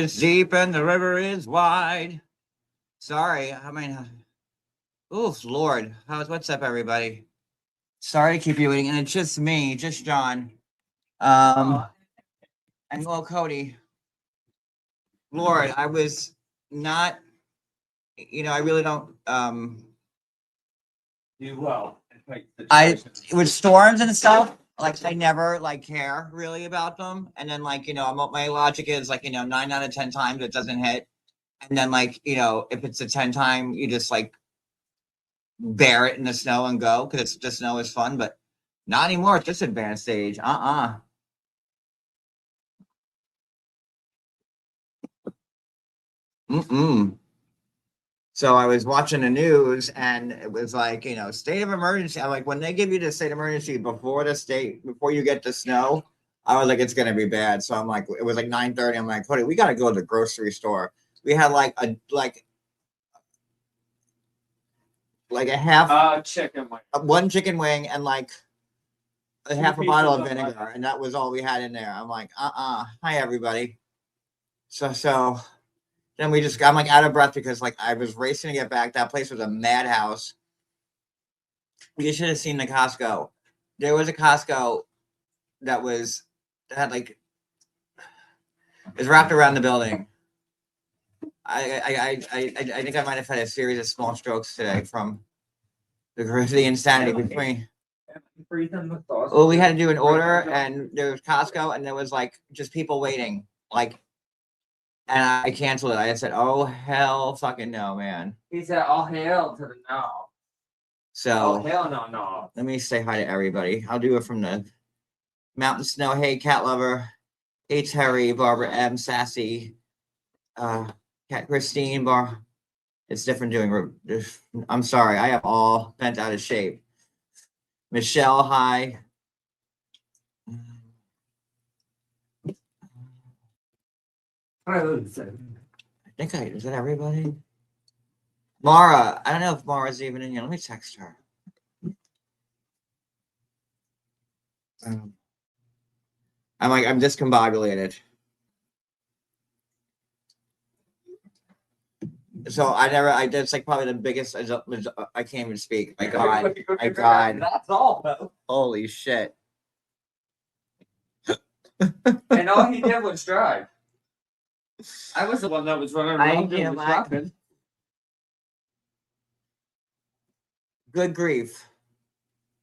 is deep and the river is wide. Sorry, I mean, oof, Lord, what's up, everybody? Sorry to keep you waiting, and it's just me, just John, and little Cody. Lord, I was not, I really don't, do well. With storms and stuff, like I never like care really about them, and then my logic is 9 out of 10 times it doesn't hit, and then if it's a 10 time, you just bear it in the snow and go because the snow is fun, but not anymore at this advanced stage. Mm-mm. So I was watching the news and it was state of emergency. I'm like, when they give you the state of emergency before you get the snow, I was like, it's gonna be bad. So I'm like, it was 9:30. I'm like, Cody, we gotta go to the grocery store. We had a half chicken wing. One chicken wing and a half a bottle of vinegar, and that was all we had in there. I'm like, hi everybody. So then I'm out of breath because I was racing to get back. That place was a madhouse. You should have seen the Costco. There was a Costco that had it was wrapped around the building. I think I might have had a series of small strokes today from the insanity between. Well, we had to do an order, and there was Costco, and there was just people waiting, and I canceled it. I said, "Oh hell, fucking no, man." He said, "Oh hell to the no." So, oh hell no. Let me say hi to everybody. I'll do it from the Mountain Snow. Hey, Cat Lover. Hey, Terry, Barbara M, Sassy, Cat Christine, It's different doing. I'm sorry, I am all bent out of shape. Michelle, hi. I think is that everybody? Mara, I don't know if Mara's even in here. Let me text her. I'm discombobulated. So that's probably the biggest, I can't even speak. My God. My God. That's all, though. Holy shit. And all he did was drive. I was the one that was running around doing the shopping. Good grief.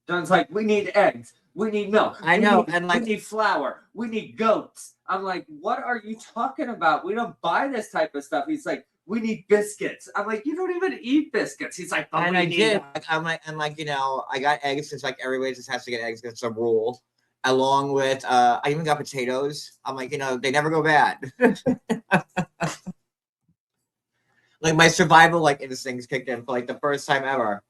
John's like, we need eggs. We need milk. I know. We need flour. We need goats. I'm like, what are you talking about? We don't buy this type of stuff. He's like, we need biscuits. I'm like, you don't even eat biscuits. He's like, and I did. I got eggs because everybody just has to get eggs. It's a rule. Along with, I even got potatoes. I'm like, they never go bad. My survival instincts kicked in for the first time ever.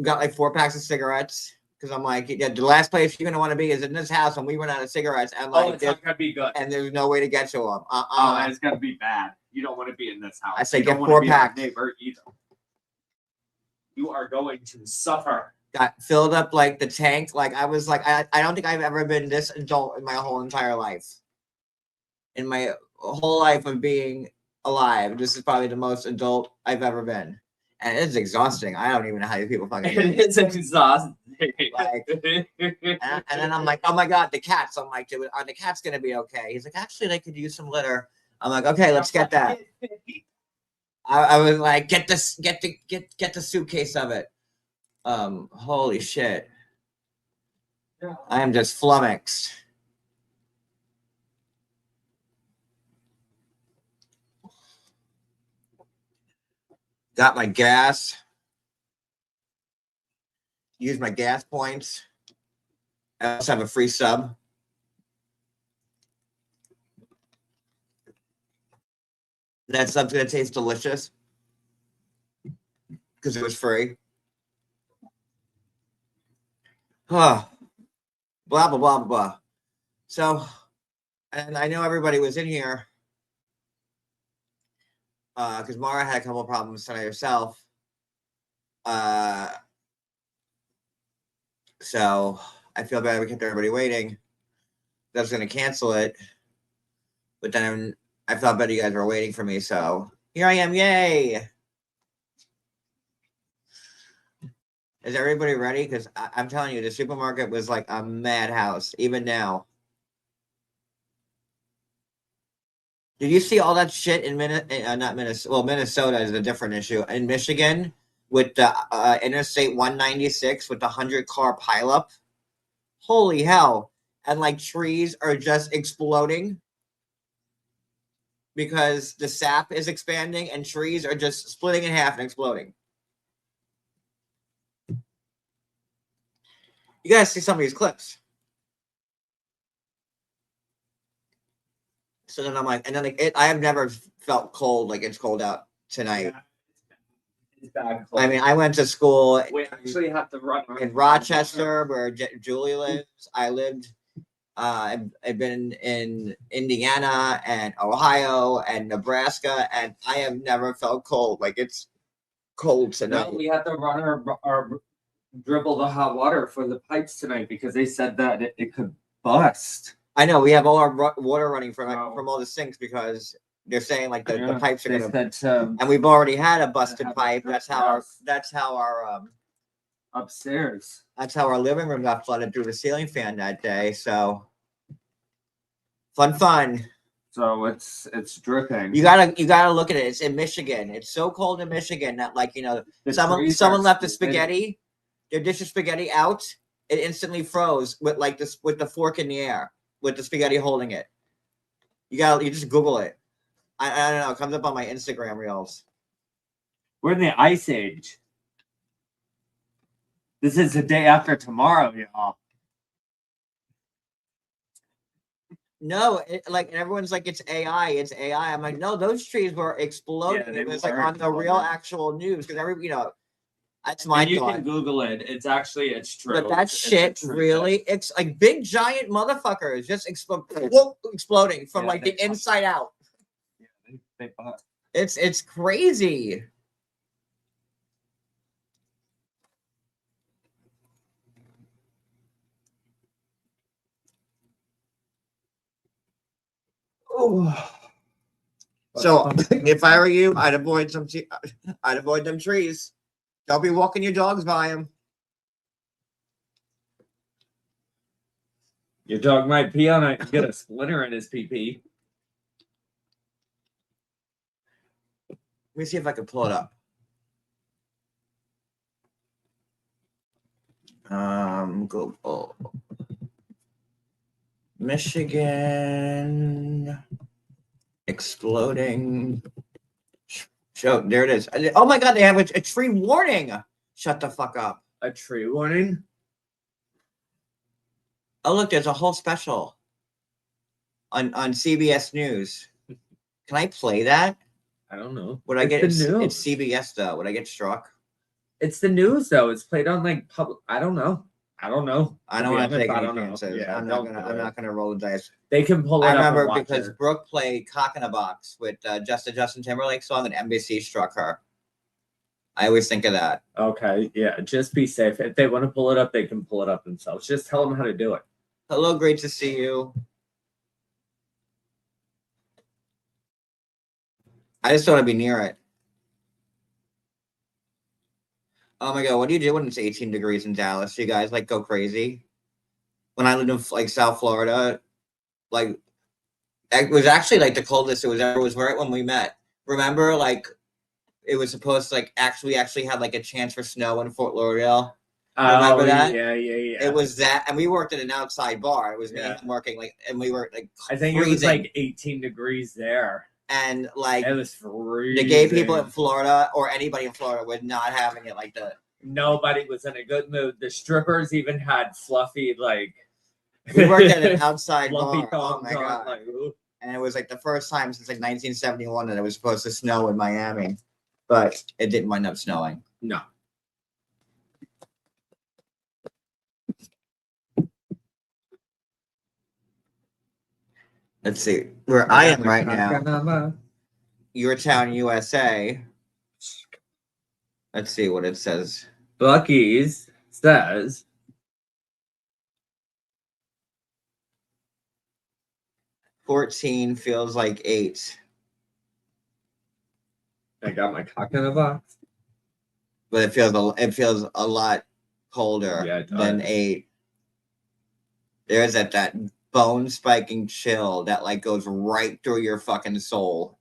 Got 4 packs of cigarettes because I'm like, yeah, the last place you're gonna want to be is in this house when we run out of cigarettes and it's not gonna be good. And there's no way to get to them. Oh, it's gonna be bad. You don't want to be in this house. I say get 4 packs. Neighbor either. You are going to suffer. Got filled up the tank. I was I don't think I've ever been this adult in my whole entire life. In my whole life of being alive, this is probably the most adult I've ever been. And it's exhausting. I don't even know how you people fucking do it. It's exhausting. And then I'm like, oh my God, the cats. I'm like, are the cats going to be okay? He's like, actually, they could use some litter. I'm like, okay, let's get that. I was like, get the suitcase of it. Holy shit. I am just flummoxed. Got my gas. Use my gas points. I also have a free sub. That sub's gonna taste delicious because it was free. Blah blah blah blah. So, and I know everybody was in here because Mara had a couple of problems tonight herself. So I feel bad we kept everybody waiting. I was going to cancel it, But then I felt better you guys were waiting for me, so here I am. Yay! Is everybody ready? Because I'm telling you, the supermarket was like a madhouse, even now. Did you see all that shit in not Minnesota? Well, Minnesota is a different issue. In Michigan, with the Interstate 196 with the 100-car pileup. Holy hell! And like trees are just exploding because the sap is expanding, and trees are just splitting in half and exploding. You guys see some of these clips. So then I'm like, and then like I have never felt cold like it's cold out tonight. Yeah, it's bad. I mean, I went to school. We actually have to run in Rochester, where Julie lives. I lived. I've been in Indiana and Ohio and Nebraska, and I have never felt cold like it's cold tonight. No, we have to run our dribble the hot water for the pipes tonight because they said that it could bust. I know we have all our water running from all the sinks because they're saying like the pipes are gonna. And we've already had a busted pipe. That's how our upstairs. That's how our living room got flooded through the ceiling fan that day. So fun. So it's dripping. You gotta look at it. It's in Michigan. It's so cold in Michigan that someone left the spaghetti, their dish of spaghetti out. It instantly froze with with the fork in the air with the spaghetti holding it. You just Google it. I don't know. It comes up on my Instagram reels. We're in the Ice Age. This is the day after tomorrow, y'all. No, everyone's like, it's AI. It's AI. I'm like, no, those trees were exploding. Yeah, it was like on the real actual news because that's my and you thought. can Google it. It's true. But that shit really, it's like big giant motherfuckers just exploding from the inside out. Yeah, they bought. It's crazy. Oh. So if I were you, I'd avoid them trees. Don't be walking your dogs by them. Your dog might pee on it and get a splinter in his pee-pee. Let me see if I can pull it up. Google. Michigan exploding. Show, there it is. Oh my god, they have a tree warning. Shut the fuck up. A tree warning? Oh look, there's a whole special on CBS News. Can I play that? I don't know. Would I get it's CBS though? Would I get struck? It's the news though. It's played on public. I don't know. I don't want to take any chances. Yeah, I'm not gonna roll the dice. They can pull it up. I remember because Brooke played Cock in a Box with Justin Timberlake song, and NBC struck her. I always think of that. Okay, yeah, just be safe. If they want to pull it up, they can pull it up themselves. Just tell them how to do it. Hello, great to see you. I just want to be near it. Oh my god, what do you do when it's 18 degrees in Dallas? You guys go crazy? When I lived in South Florida, it was actually the coldest it was ever. Was right when we met. Remember, it was supposed to actually had a chance for snow in Fort Lauderdale. Remember that? Yeah. It was that, and we worked at an outside bar. It was me working and we were I think freezing. It was 18 degrees there. And it was freezing. The gay people in Florida or anybody in Florida were not having it like that. Nobody was in a good mood. The strippers even had fluffy We worked at an outside bar. Oh my god! And it was the first time since 1971 that it was supposed to snow in Miami, but it didn't wind up snowing. No. Let's see where I am right now. Your Town, USA. Let's see what it says. Buc-ee's says 14 feels like 8. I got my cock in a box. But it feels a lot colder than 8. There's that bone spiking chill that like goes right through your fucking soul.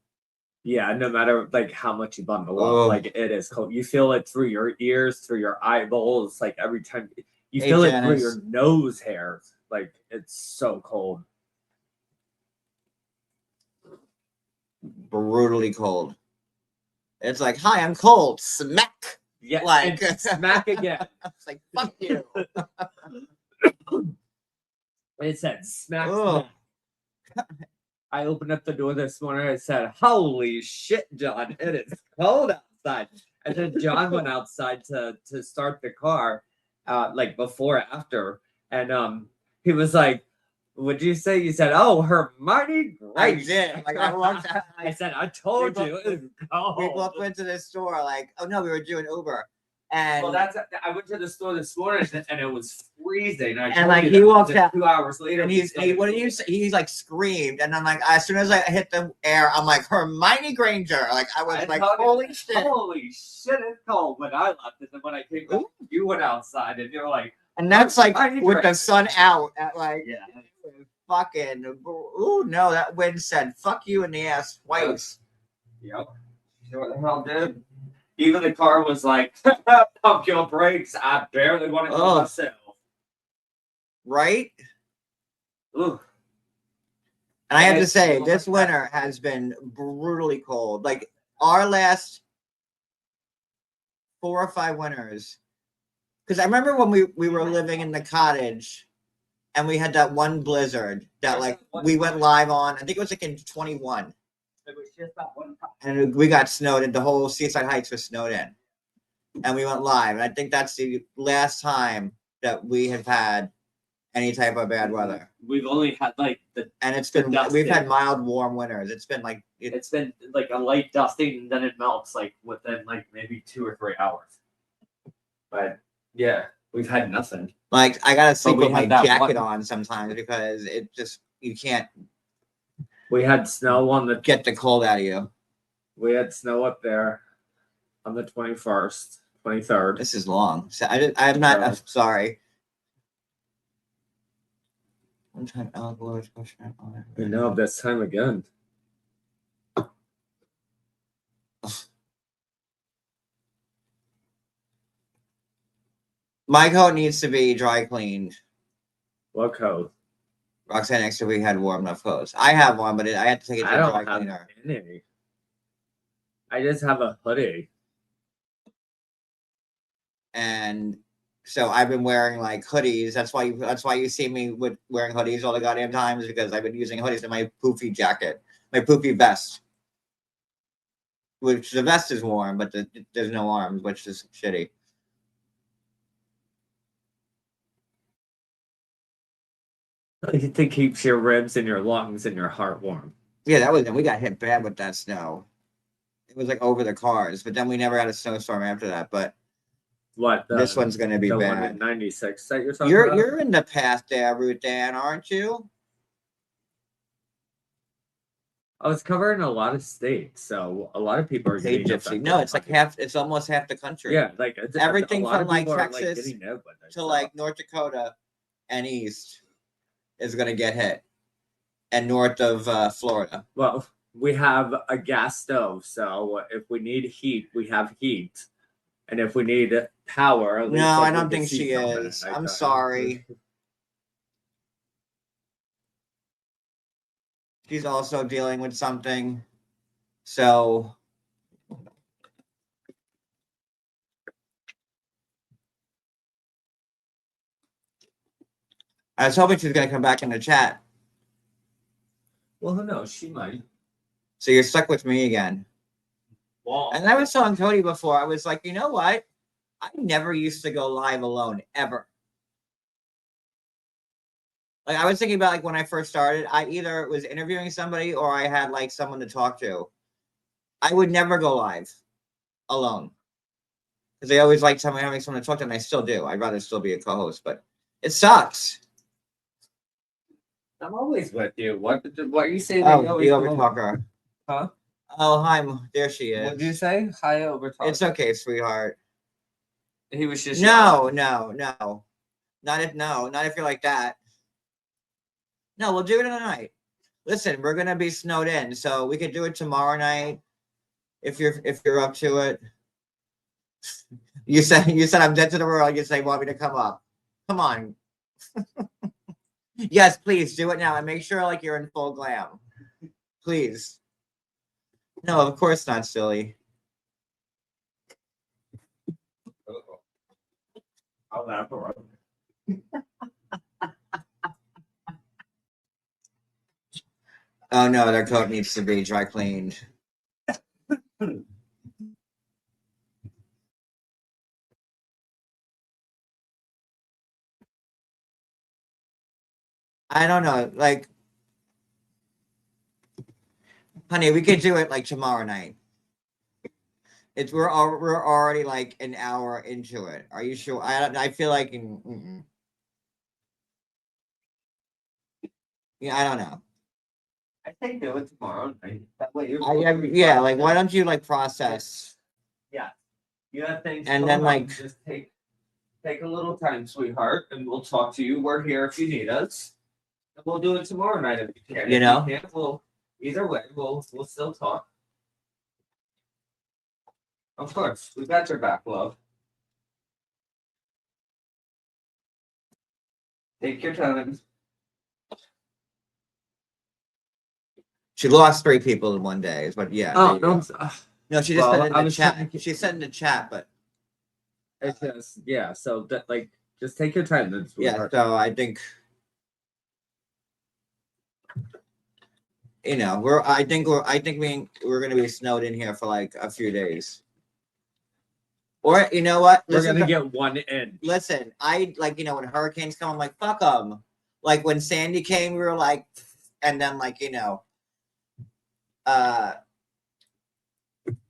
Yeah, no matter like how much you bundle up, like it is cold. You feel it through your ears, through your eyeballs, like every time you feel it through your nose hairs. Like it's so cold. Brutally cold. It's like, hi, I'm cold. Smack. Yeah, like smack again. It's like, fuck you. It said smack, smack. I opened up the door this morning. I said, "Holy shit, John! It is cold outside." And then John went outside to start the car, like before after, and he was like, "What'd you say?" You said, "Oh, Hermione Granger." I did. Like I walked out. I said, "I told you." It was cold. We both went to the store. Like, oh no, we were doing Uber. And well, I went to the store this morning and it was freezing. And like he walked out 2 hours later, and what did you say? He's like screamed, and I'm like, as soon as I hit the air, I'm like Hermione Granger. Like I was like, holy shit, it's cold when I left, and then when I came back, you went outside, and you're like, and that's like with the sun out at like fucking. Ooh no, that wind said fuck you in the ass twice. Yep. You know what the hell, dude? Even the car was like, pump your brakes. I barely want to go myself. Right? Ooh. And I have to say, this winter has been brutally cold. Like our last 4 or 5 winters. Because I remember when we were living in the cottage and we had that one blizzard that like we went live on. I think it was like in 21. It was just that one time. And we got snowed in. The whole Seaside Heights was snowed in. And we went live. And I think that's the last time that we have had any type of bad weather. We've only had like we've had mild, warm winters. It's been like it's been like a light dusting and then it melts like within like maybe 2 or 3 hours. But yeah, we've had nothing. Like I gotta sleep with my jacket on sometimes because it just you can't. We had snow on the get the cold out of you. We had snow up there on the 21st, 23rd. This is long. So I'm not. I'm sorry. One time, I know this time again. My coat needs to be dry cleaned. What coat? Roxanne next to we had warm enough clothes. I have one, but I had to take it to a dry cleaner. Any. I just have a hoodie. And so I've been wearing like hoodies. That's why you see me wearing hoodies all the goddamn times because I've been using hoodies in my poofy jacket, my poofy vest. Which the vest is warm, but there's no arms, which is shitty. It keeps your ribs and your lungs and your heart warm. Yeah, we got hit bad with that snow. It was like over the cars, but then we never had a snowstorm after that. But this one's going to be bad. One at 96 that you're talking about? You're in the path there, Ruth Dan, aren't you? I was covering a lot of states, so a lot of people are getting Gypsy. No, it's like half. It's almost half the country. Yeah, like everything from like Texas to like North Dakota and east is going to get hit, and north of Florida. Well, we have a gas stove, so if we need heat, we have heat, and if we need power, at least no, I don't think she is. I'm sorry. She's also dealing with something, so. I was hoping she was going to come back in the chat. Well, who knows? She might. So you're stuck with me again. Well, and I was telling Cody before, I was like, you know what? I never used to go live alone, ever. Like, I was thinking about, like, when I first started, I either was interviewing somebody or I had, like, someone to talk to. I would never go live alone. Because they always like having someone to talk to, and I still do. I'd rather still be a co-host, but it sucks. I'm always with you. What are you saying? Oh, that the you always come over? overtalker. Huh? Oh, hi. There she is. What'd you say? Hi, over. It's okay, sweetheart. He was just yelling. No. Not if you're like that. No, we'll do it tonight. Listen, we're gonna be snowed in, so we could do it tomorrow night if you're up to it. You said I'm dead to the world. You say want me to come up. Come on. Yes, please do it now and make sure like you're in full glam. Please. No, of course not, silly. I'll laugh for Oh no, their coat needs to be dry cleaned. I don't know, like, honey, we could do it like tomorrow night. We're already like an hour into it. Are you sure? I feel like yeah, I don't know. I think do it tomorrow night. That way you're. Yeah, like why don't you like process? Yeah, you have things. And then, like, just take a little time, sweetheart, and we'll talk to you. We're here if you need us. And we'll do it tomorrow night if you can. You know? If you can't, we'll either way. We'll still talk. Of course, we got your back, love. Take your time. She lost 3 people in one day, but yeah. Oh no! No, she just Well, said I in the was chat. thinking- She said in the chat, but It's just yeah. So that like, just take your time, then. yeah. Sweetheart. So I think I think we're gonna be snowed in here for like a few days. Or you know what? We're gonna get one in. Listen, I like when hurricanes come, I'm like fuck them. Like when Sandy came, we were like, and then like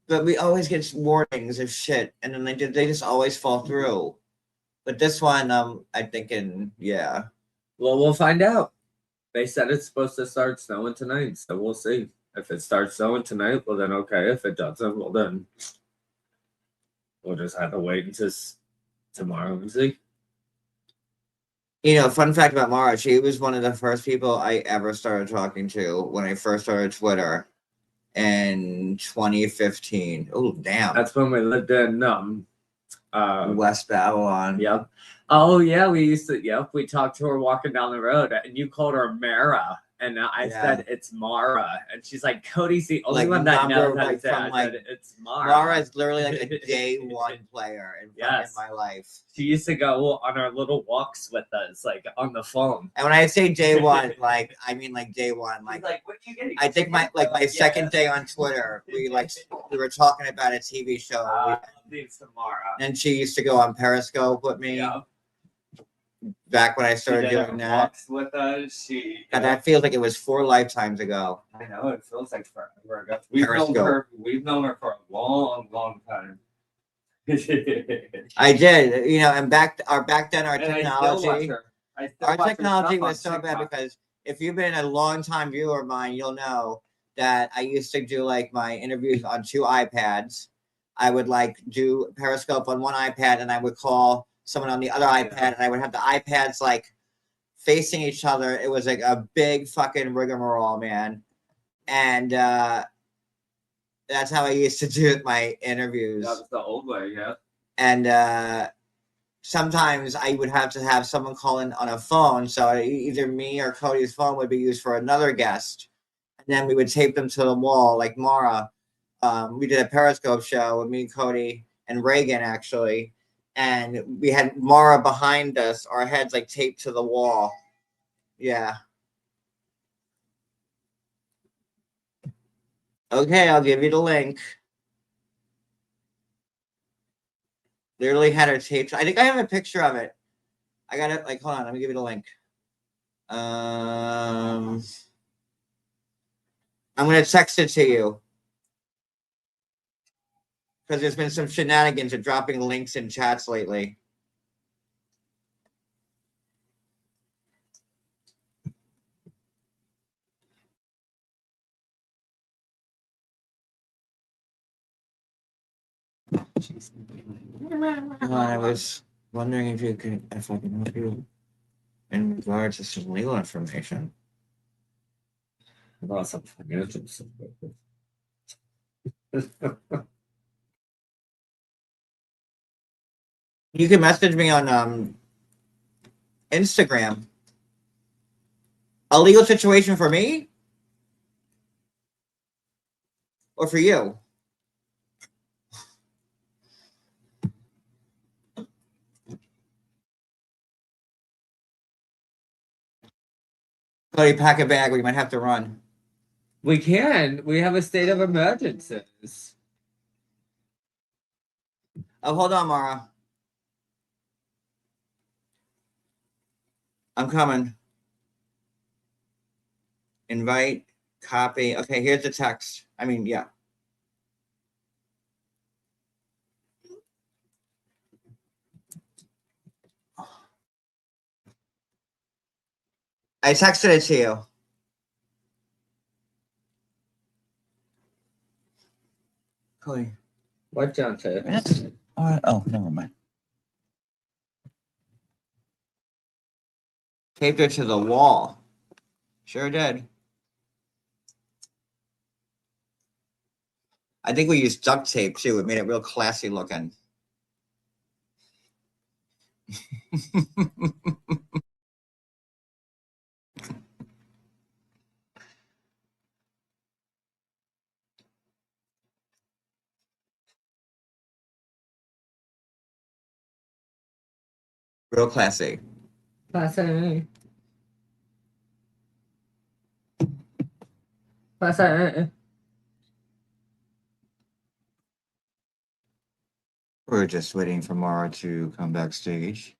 but we always get warnings of shit, and then they just always fall through. But this one, I'm thinking, yeah. Well, we'll find out. They said it's supposed to start snowing tonight, so we'll see. If it starts snowing tonight, well then okay. If it doesn't, well then we'll just have to wait until tomorrow and see. Fun fact about Mara, she was one of the first people I ever started talking to when I first started Twitter in 2015. Oh, damn. That's when we lived in West Babylon. Yep. Oh yeah, we used to. Yep, we talked to her walking down the road, and you called her Mara, and I said it's Mara, and she's like, "Cody's the only one that knows how to say it." I said, it's Mara. Mara is literally like a day one player in my life. She used to go on our little walks with us, like on the phone. And when I say day one, like I mean like day one. Like what you getting? I think my second day on Twitter, we were talking about a TV show. And she used to go on Periscope with me. Yeah. Back when I started doing that. With us, And that feels like it was 4 lifetimes ago. I know, it feels like forever ago. We've known her for a long, long time. I did, and back then our technology was so bad because if you've been a long time viewer of mine, you'll know that I used to do like my interviews on 2 iPads. I would like do Periscope on one iPad and I would call someone on the other iPad, and I would have the iPads like facing each other. It was like a big fucking rigmarole, man. And that's how I used to do my interviews. That was the old way, yeah. And sometimes I would have to have someone call in on a phone. So either me or Cody's phone would be used for another guest. And then we would tape them to the wall, like Mara. We did a Periscope show with me, Cody, and Reagan, actually. And we had Mara behind us, our heads like taped to the wall. Yeah. Okay, I'll give you the link. Literally had her taped. I think I have a picture of it. I got it. Like, hold on, let me give you the link. I'm gonna text it to you. Because there's been some shenanigans of dropping links in chats lately. I was wondering if I can help you in regards to some legal information. About some financial support. You can message me on Instagram. A legal situation for me? Or for you? Cody, pack a bag. We might have to run. We can. We have a state of emergencies. Oh, hold on, Mara. I'm coming. Invite, copy. Okay, here's the text. I mean, yeah. I texted it to you. Cody. What, John said? Oh, never mind. Taped it to the wall. Sure did. I think we used duct tape too. It made it real classy looking. Real classy. Classy. Classy. We're just waiting for Mara to come backstage.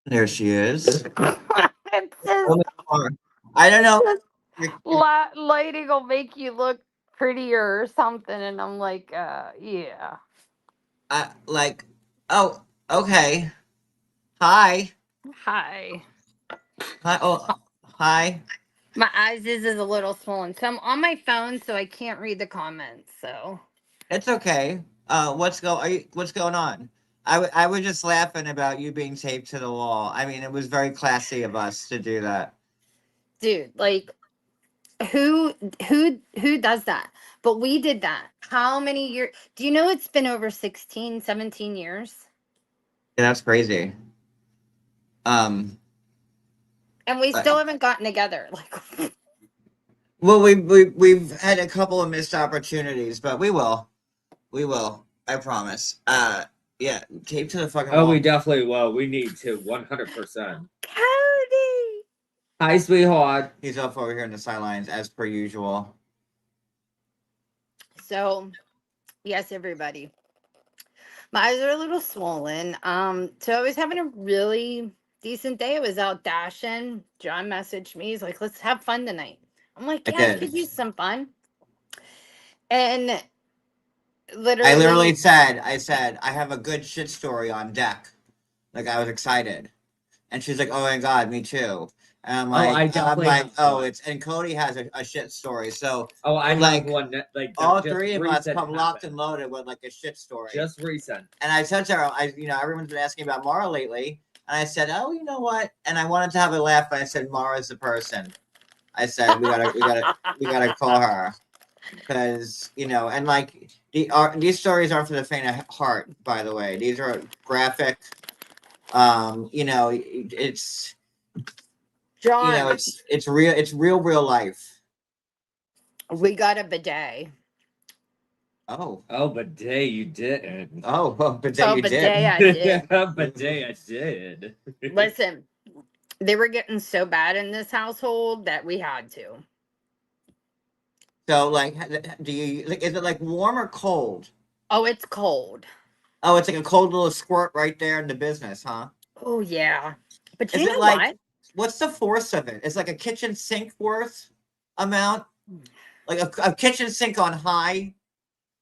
There she is. It says I don't know. lighting will make you look prettier or something, and I'm like, yeah. Like, oh, okay. Hi. Hi. Hi. Oh, hi. My eyes is a little swollen, so I'm on my phone, so I can't read the comments. So It's okay. What's going on? I was just laughing about you being taped to the wall. I mean, it was very classy of us to do that. dude, like, who does that? But we did that. How many years? Do you know it's been over 16, 17 years? Yeah, that's crazy. And we still haven't gotten together. Like, Well, we've had a couple of missed opportunities, but we will. We will. I promise. Yeah, tape to the fucking Oh, wall. we definitely will. We need to 100%. Cody. Hi, sweetheart. He's up over here in the sidelines as per usual. So, yes, everybody. My eyes are a little swollen. So I was having a really decent day. I was out dashing. John messaged me. He's like, let's have fun tonight. I'm like, yeah, I could use some fun. And I literally said, I have a good shit story on deck. Like, I was excited. And she's like, oh my God, me too. And I'm like, and Cody has a shit story. So, I like, have one that, like, all just three of us recent come locked happened. and loaded with like a shit story. Just recent. And I said to her, everyone's been asking about Mara lately. And I said, oh, you know what? And I wanted to have a laugh, but I said, Mara's the person. I said, we gotta call her. Because, and like, these stories aren't for the faint of heart, by the way. These are graphic. It's John, it's real life. we got a bidet. Oh, bidet, you didn't. bidet, you bidet, I did. did. Bidet, I did. Listen, they were getting so bad in this household that we had to. So, like, do you like? Is it like warm or cold? Oh, it's cold. Oh, it's like a cold little squirt right there in the business, huh? Oh yeah. But Is you it know like what? what's the force of it? Is like a kitchen sink worth amount? Like a kitchen sink on high?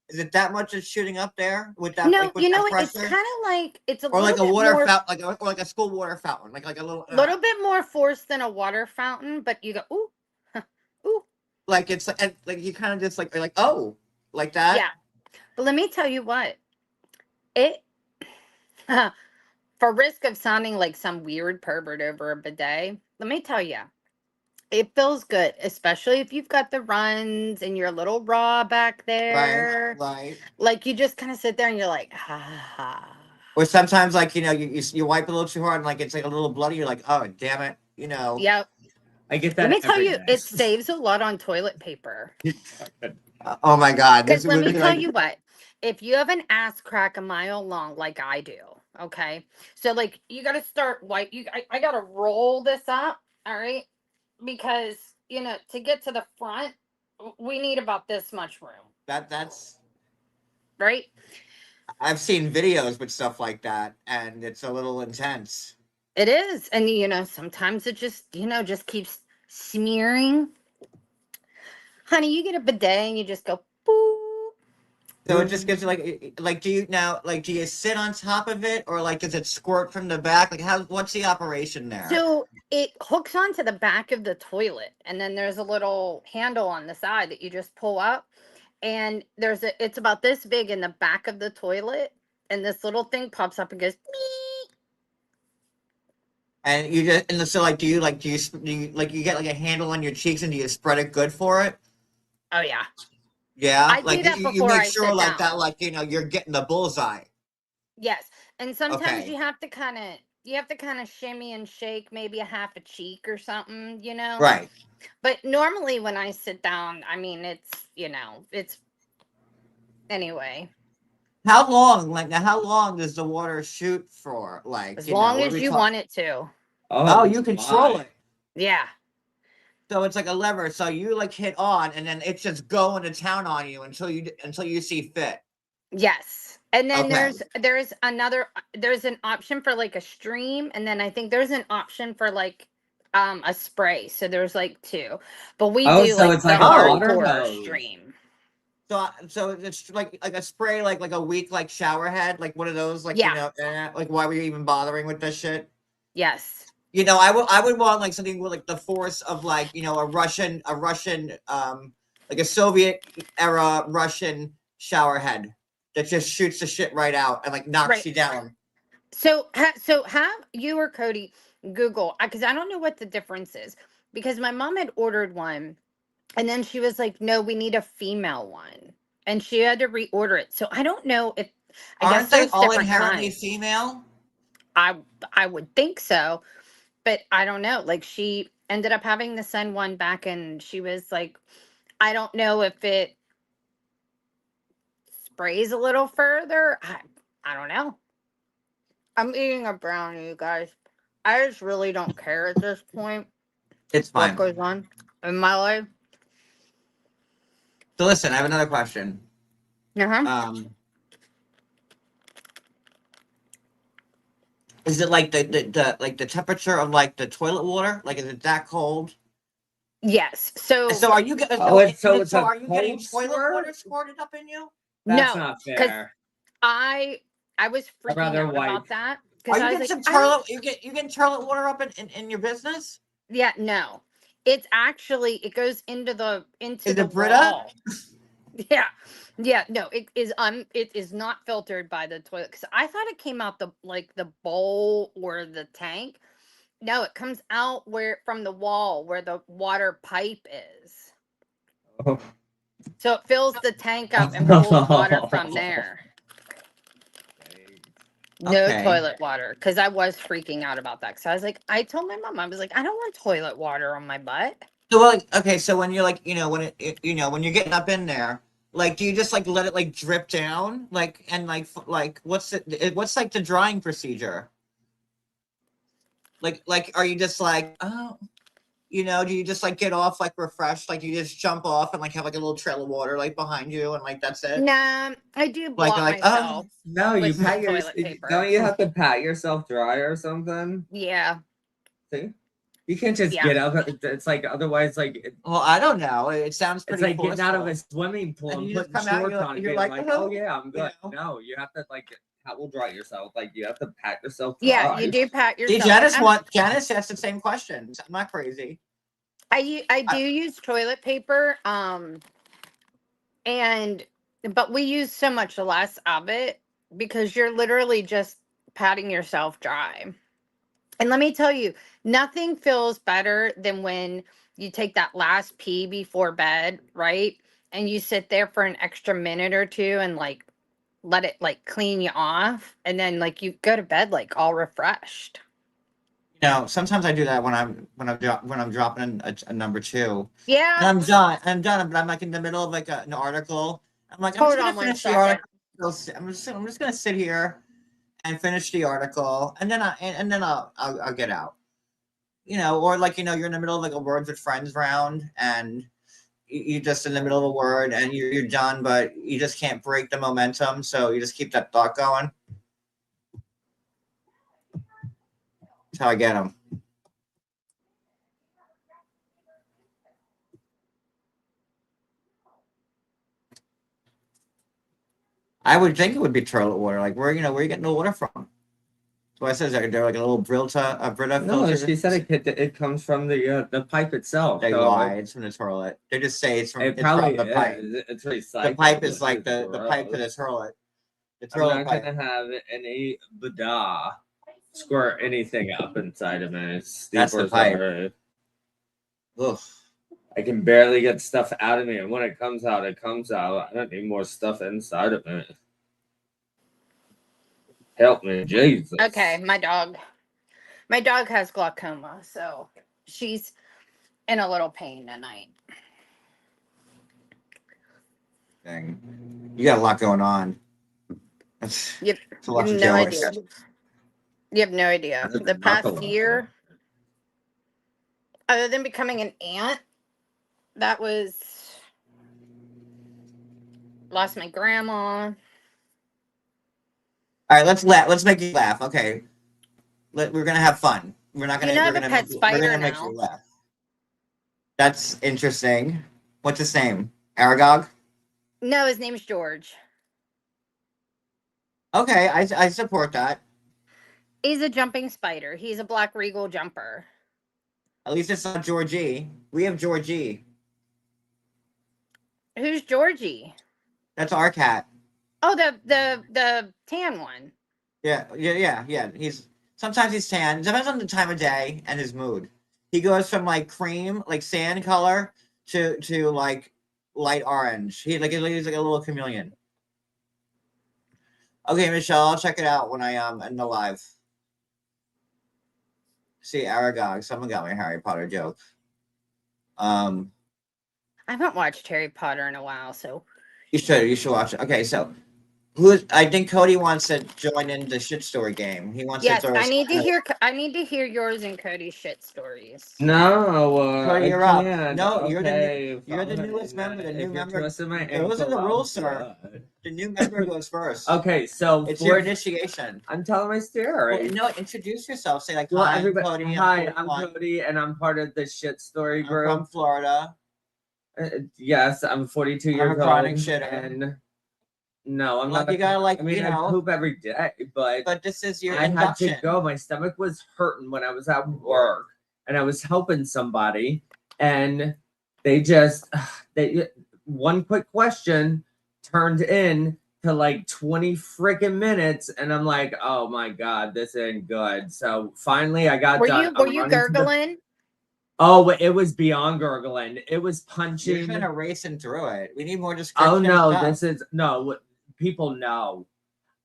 Is it that much it's shooting up there with that No, like with you know that what? It's pressure? kind of like it's a Or like little a bit water more fountain, or like a school water fountain, like a little bit more force than a water fountain, but you go, ooh, ooh, like it's like you kind of just like oh, like that. yeah. But let me tell you what, it for risk of sounding like some weird pervert over a bidet, let me tell you, it feels good, especially if you've got the runs and you're a little raw back Right, there. right. Like you just kind of sit there and you're like, ha. Or sometimes like you wipe a little too hard and like it's like a little bloody. You're like, oh damn it, Yep. I get Let that me tell every you, day. it saves a lot on toilet paper. Oh my god, Because this let would me be tell like you what, if you have an ass crack a mile long, like I do, okay, so like you got to start white. I got to roll this up, all right, because to get to the front, we need about this much room, that's. right? I've seen videos with stuff like that, and it's a little intense. It is, and sometimes it just keeps smearing. Honey, you get a bidet and you just go boop. So it just gives you like do you sit on top of it or like does it squirt from the back? Like what's the operation there? So it hooks onto the back of the toilet, and then there's a little handle on the side that you just pull up. And it's about this big in the back of the toilet, and this little thing pops up and goes, "Meep." And you just and so like do you like you get like a handle on your cheeks and do you spread it good for it? Oh yeah, Yeah, I do like that you before make I sure sit like that down. like you're getting the bullseye. Yes, and sometimes Okay, you have to kind of shimmy and shake maybe a half a cheek or something. right. But normally when I sit down, I mean it's anyway. How long like now? How long does the water shoot for? Like As long what are as we you talking? want it to. Oh, Oh you control my. it. Yeah. So it's like a lever. So you like hit on, and then it's just going to town on you until you see fit. Yes. And then Okay. there's an option for like a stream, and then I think there's an option for like a spray. So there's like two. But we Oh, do so like it's the like a water hardcore hose. stream. So it's like a spray like a weak like shower head like one of those like Yeah. like why were you even bothering with this shit? Yes. I would want like something with like the force of like a Russian like a Soviet era Russian shower head that just shoots the shit right out and like knocks Right. you down. So have you or Cody Google, because I don't know what the difference is, because my mom had ordered one, and then she was like, "No, we need a female one," and she had to reorder it. So I don't know if I guess Aren't they there's all different inherently kinds. female? I I would think so, but I don't know. Like she ended up having to send one back, and she was like, "I don't know if it sprays a little further. I don't know." I'm eating a brownie, you guys. I just really don't care at this point It's what fine. goes on in my life. So listen, I have another question. Uh-huh. Um, is it like the like the temperature of like the toilet water? Like is it that cold? Yes. So So are you get Oh, it's so a are you getting cold toilet water squirt? squirted up in you? That's no, not because fair. I was I'd freaking rather out wipe. about that Are because you I was getting like, some I don't. toilet? You getting toilet water up in your business? Yeah, no. It's actually it goes into Is the it Brita? wall. Yeah. Yeah, no, it is not filtered by the toilet cuz I thought it came out the bowl or the tank. No, it comes out where from the wall where the water pipe is. Oh. So it fills the tank up and pulls water from there. No Okay. toilet water cuz I was freaking out about that. So I was like I told my mom I was like I don't want toilet water on my butt. So like okay, so when you're like when when you're getting up in there, like do you just like let it like drip down like and like what's like the drying procedure? Like are you just like oh You know, do you just like get off like refreshed? Like you just jump off and like have like a little trail of water like behind you and like that's it? Nah, I do block Like, myself. No, you With some pat your. toilet paper. Don't you have to pat yourself dry or something? Yeah. See, you can't just Yeah. get up. It's like otherwise, like well, I don't know. It sounds it's pretty like getting out of a forceful. swimming pool And and you just putting come out, shorts you're- on and you're being like, like, "Oh," oh yeah, I'm you good. know? No, you have to like towel dry yourself. Like you have to pat yourself dry. Yeah, you do pat See, yourself. Janice asked the same question. I'm not crazy. I do use toilet paper, but we use so much less of it because you're literally just patting yourself dry. And let me tell you, nothing feels better than when you take that last pee before bed, right? And you sit there for an extra minute or two and like let it like clean you off, and then like you go to bed like all refreshed. You know, sometimes I do that when I'm dropping a number 2. And Yeah. I'm done, but I'm like in the middle of like an article. I'm like, I'm Hold just gonna on one finish the second. article. I'm just gonna sit here and finish the article, and then I'll get out. You know, or like you know, you're in the middle of like a words with friends round, and you're just in the middle of a word, and you're done, but you just can't break the momentum, so you just keep that thought going. That's how I get them. I would think it would be toilet water. Like where you are you getting the water from? So I says they're like a little Brita No, filter. she said it comes from the pipe itself. They so lie. It's from the toilet. They just say it's from It it's probably from the pipe. is. It's recycled. The pipe is like It's the pipe to the gross. toilet. The I'm toilet not pipe. gonna have any bada squirt anything up inside of me. That's the pipe. Ugh. I can barely get stuff out of me, and when it comes out, it comes out. I don't need more stuff inside of me. Help me, Jesus. Okay, my dog has glaucoma, so she's in a little pain tonight. Dang. You got a lot going on. That's Yep. it's a lot to No deal idea. with. You have no idea. That's The not past the one. year, other than becoming an aunt, that was lost my grandma. All right, let's make you laugh. Okay. We're gonna have fun. We're not gonna You know, I we're have a gonna pet we're spider gonna make now. you laugh. That's interesting. What's his name? Aragog? No, his name's George. Okay, I support that. He's a jumping spider. He's a black regal jumper. At least it's not Georgie. We have Georgie. Who's Georgie? That's our cat. Oh, the tan one. Yeah. Sometimes he's tan. It depends on the time of day and his mood. He goes from like cream, like sand color, to like light orange. He's like a little chameleon. Okay, Michelle, I'll check it out when I in the live. See Aragog. Someone got my Harry Potter joke. I haven't watched Harry Potter in a while, so You should watch it. Okay, so I think Cody wants to join in the shit story game. He wants yes, to throw I need to hear yours and Cody's shit stories. No, Cody, I you're up. can't. No, Okay, you're the fine. newest member. The new If you're member. twisting my Those are the ankle, rules, I'm sir. good. The new member goes first. Okay, so It's your initiation. I'm telling my story. Well, no, introduce yourself. Say like, Well, hi, everybody, I'm Cody. hi, I'm 41. Cody, and I'm part of the shit story I'm group. from Florida. Yes, I'm 42 I'm a years old. chronic shitter. And no, I'm Like, not. you gotta, like, I mean, you I know. poop every day, But this is your I induction. had to go. My stomach was hurting when I was at work, and I was helping somebody, and they one quick question turned in to like 20 freaking minutes, and I'm like, oh my god, this ain't good. So finally, I got done. Were you gurgling? Oh, it was beyond gurgling. It was punching. You're kind of racing through it. We need more description. Oh no, stuff. this is no. People know.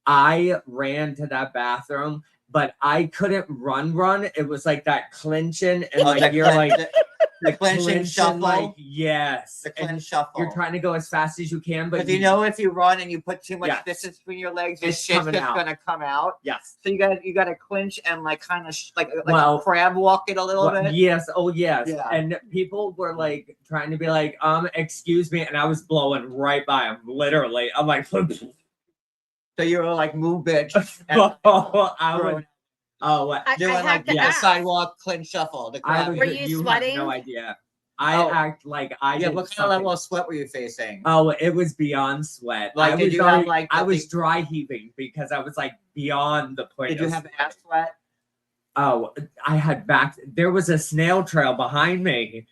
I ran to that bathroom, but I couldn't run. It was like that clenching, and like you're like, The clinch and clinch and, shuffle. like, yes. The And clinch shuffle. you're trying to go as fast as you can, but Because you know if you run and you put too much Yes. distance between your legs, your It's shit's coming just out. gonna come out. yes. So you got to clinch and like kind of like Well, crab walk it a little Well, bit. yes, oh yes. Yeah. And people were like trying to be like, excuse me, and I was blowing right by them, literally. I'm like, So you were like, move, bitch. And I was, I doing have like to the ask. sidewalk clinch shuffle. The I crab. was, Were you have sweating? no idea. I Oh. act like I Yeah, did what kind of something. level of sweat were you facing? Oh, it was beyond sweat. Like, I did was you have, already- like, I the was big- dry heaving because I was like beyond the point. Did you of have sweat. ass sweat? Oh, I had back. There was a snail trail behind me.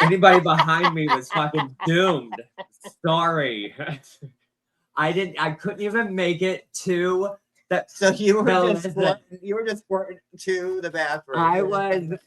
Anybody behind me was fucking doomed. Sorry. I couldn't even make it to that. So you were No, just listen. squirting to the bathroom.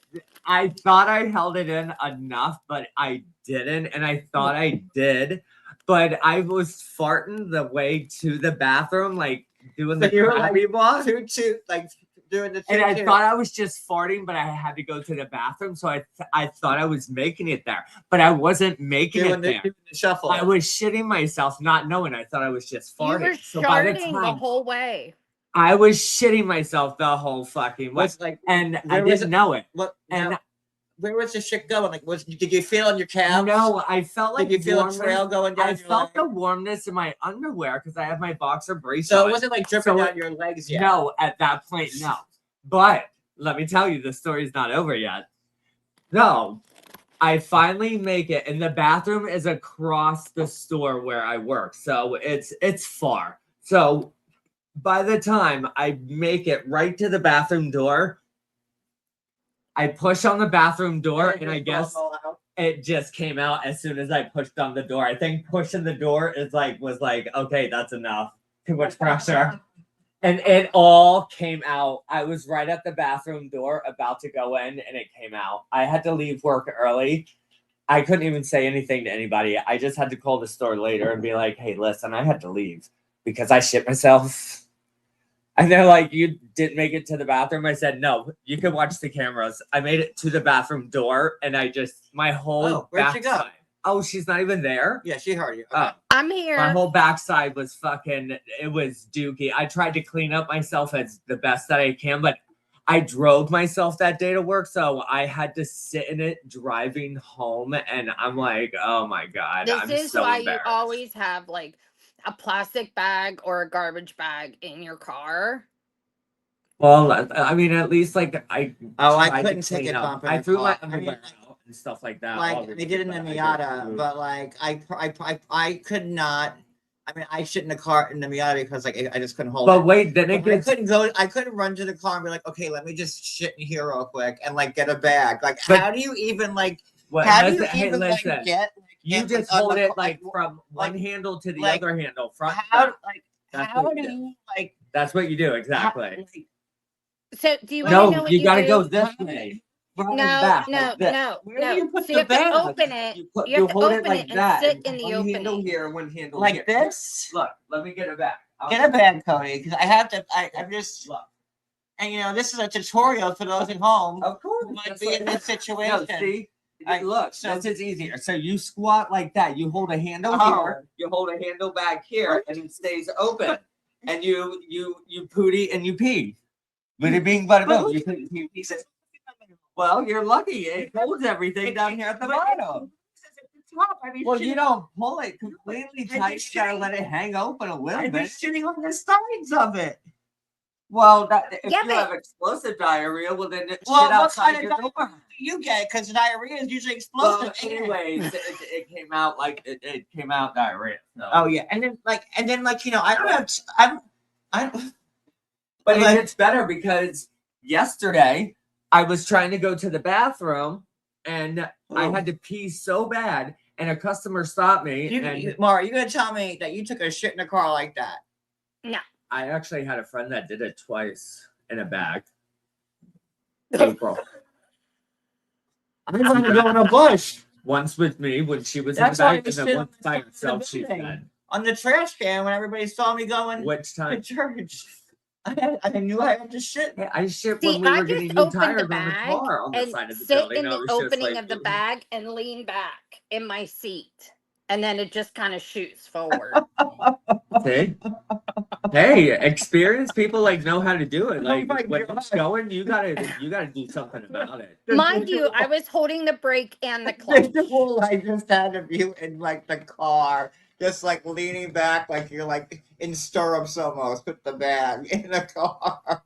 I thought I held it in enough, but I didn't. And I thought I did. But I was farting the way to the bathroom, like doing So the you were like crabby walk. two, like doing the two. And I thought I was just farting, but I had to go to the bathroom, so I thought I was making it there, but I wasn't making doing it there. the shuffle. I was shitting myself, not knowing. I thought I was just You were farting. So by the starting the time whole way. I was shitting myself the whole fucking way, Was like and I where was didn't know it. what? And Now, where was the shit going? Like, did you feel it on your calves? no, I felt like Did you feel a warmness. trail going down I your felt leg? the warmness in my underwear because I have my boxer briefs So on. it wasn't like dripping So down your legs yet. No, at that point, no. But let me tell you, the story's not over yet. No, I finally make it, and the bathroom is across the store where I work, so it's far. So by the time I make it right to the bathroom door, I push on the bathroom door, and I guess it just came out as soon as I pushed on the door. I think pushing the door was like, okay, that's enough. Too much pressure. And it all came out. I was right at the bathroom door about to go in, and it came out. I had to leave work early. I couldn't even say anything to anybody. I just had to call the store later and be like, hey, listen, I had to leave because I shit myself. And they're like, you didn't make it to the bathroom? I said, no, you can watch the cameras. I made it to the bathroom door, and my whole where'd she go? backside- Oh, she's not even there? Yeah, she heard you. Oh. I'm here. My whole backside was fucking, it was dookie. I tried to clean up myself as the best that I can, but I drove myself that day to work, so I had to sit in it driving home, and I'm like, oh my God. This I'm is so why you embarrassed. always have like a plastic bag or a garbage bag in your car. Well, I mean, at least like I I tried to couldn't take clean it up. bump in I the threw my car. I mean, underwear out and stuff like that. Like obviously, they did in the but I Miata, did- but like I could not. I mean, I shit in the car in the Miata because like I just couldn't hold But it. wait, then it But I gets couldn't go. I couldn't run to the car and be like, okay, let me just shit in here real quick and like get a bag. Like, But- how do you even like? what, How do you listen, hey, even listen. like get? You get, just like, on hold the it car- like from one like- handle to the like, other handle, front. to How back. like That's how what do you do. you like? That's what you do how- exactly. like, So do you want to know No, what you gotta do? go this way. Front and No, back, no, like this. no, Where no. do you put So the you have bag? to open it. You You have to hold it open like it and that. sit in the one handle opening. here, one handle like here. this? Look, let me get it back. Get a bag, Cody, because I have to. I'm just. Look. And you know, this is a tutorial for those at home Of course. who might that's be what- in this situation. No, see? I- Look, so- this is easier. So you squat like that. You hold a handle Oh. here. You hold a handle back here, and it stays open. And you pooty and you pee. Bada bing, bada But boom. You pee, you pee. Well, you're lucky. It holds everything down here at the bottom. Well, you don't pull it completely tight. You gotta let it hang open a little I'd be bit. sitting on the sides of it. Well, if Yeah, you but- have explosive diarrhea, well then shit Well, what outside kind your of door. diarrhea do you get? Because diarrhea is usually Well, explosive. anyways, it came out like it came out diarrhea. So. Oh yeah, and then you know, I don't have. I'm. But like- it gets better because yesterday I was trying to go to the bathroom and I had to pee so bad, and a customer stopped me. And Mara, you gonna tell me that you took a shit in a car like that? I actually had a friend that did it twice in a bag. April. I'm gonna go in a bush Once with me when she was That's in why the you bag, and sit then on once the by side of the herself, she building. said. on the trash can when everybody saw me going Which to time? church. I knew I had to shit. Hey, I shit See, when we I were getting just new opened tires the on the bag car on the and side of the sit building. in I the was just opening like, of the bag and lean back in my seat. And then it just kind of shoots forward. see? Hey, experienced people like know how to do it. Oh Like my when God. it's going, you gotta do something about it. Mind you, I was holding the brake and the clutch. Visual, I just had of you in like the car, just like leaning back, like you're like in stirrups almost with the bag in the car.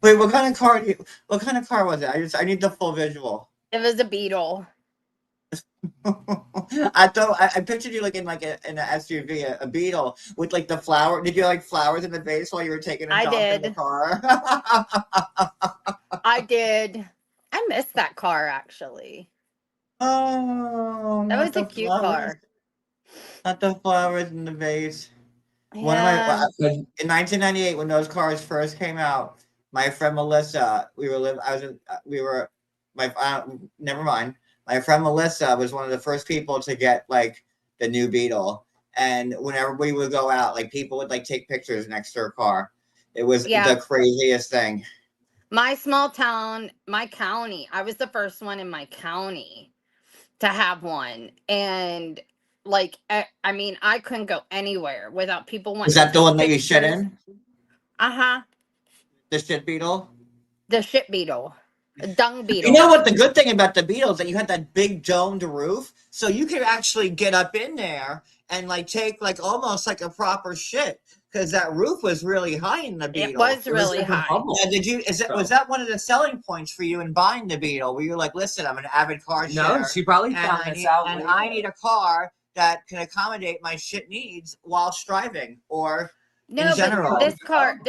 Wait, what kind of car? What kind of car was it? I need the full visual. It was a Beetle. I pictured you like in an SUV, a Beetle with like the flower. Did you like flowers in the vase while you were taking a I dump in the did. car? I did. I missed that car actually. Oh, That not was a the cute flowers. car. Not the flowers in the vase. One of Yeah. my in 1998 when those cars first came out, my friend Melissa, we were my never mind. My friend Melissa was one of the first people to get like the new Beetle, and whenever we would go out, like people would like take pictures next to her car. It was Yeah. the craziest thing. My small town, my county, I was the first one in my county to have one. And like, I mean, I couldn't go anywhere without people wanting Is to that the take one that you shit pictures. in? Uh-huh. The shit Beetle? The shit beetle. A dung beetle. You know what? The good thing about the Beetle is that you had that big domed roof, so you could actually get up in there and like take like almost like a proper shit because that roof was really high in the Beetle. It was really like a high. bubble. Yeah, was that one of the selling points for you in buying the Beetle? Where you're like, listen, I'm an avid car No, share, she probably and found I this need out. and later. I need a car that can accommodate my shit needs while striving or No, in general. but this car,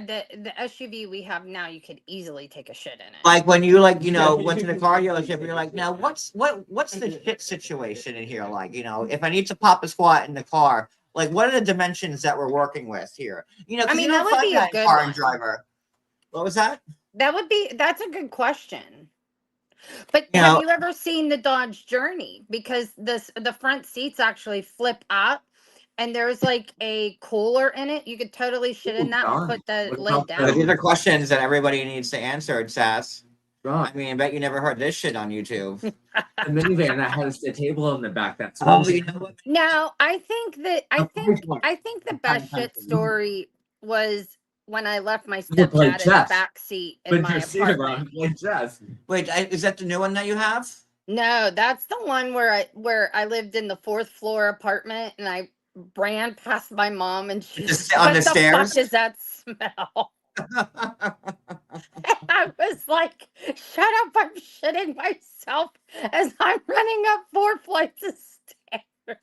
the SUV we have now, you could easily take a shit in it. Like when you went to the car dealership, you're like, now what's the shit situation in here like? If I need to pop a squat in the car, like what are the dimensions that we're working with here? I 'Cause mean, you that don't would find be a that in good Car one. and Driver. What was that? That's a good question. But You have know- you ever seen the Dodge Journey? Because the front seats actually flip up, and there's like a cooler in it. You could totally shit in that and darn. put the Look lid how But these down. are questions that everybody needs to answer, Sass. I Right. mean, I bet you never heard this shit on YouTube. A minivan that has a table in the back. That's You know what? No, I think the best shit story was when I left my You play stepdad in the chess. back seat in Put my your seat around apartment. and play chess. Wait, is that the new one that you have? No, that's the one where I lived in the 4th floor apartment and I ran past my mom and she was, On what the the stairs? fuck is that smell? I was like, shut up, I'm shitting myself as I'm running up 4 flights of stairs.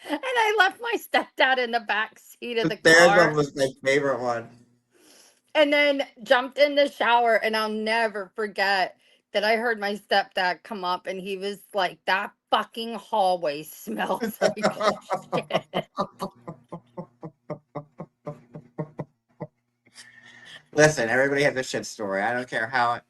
And I left my stepdad in the back seat of the Stairs car one was my favorite one. and then jumped in the shower. And I'll never forget that I heard my stepdad come up and he was like, that fucking hallway smells like shit. Listen, everybody has a shit story. I don't care how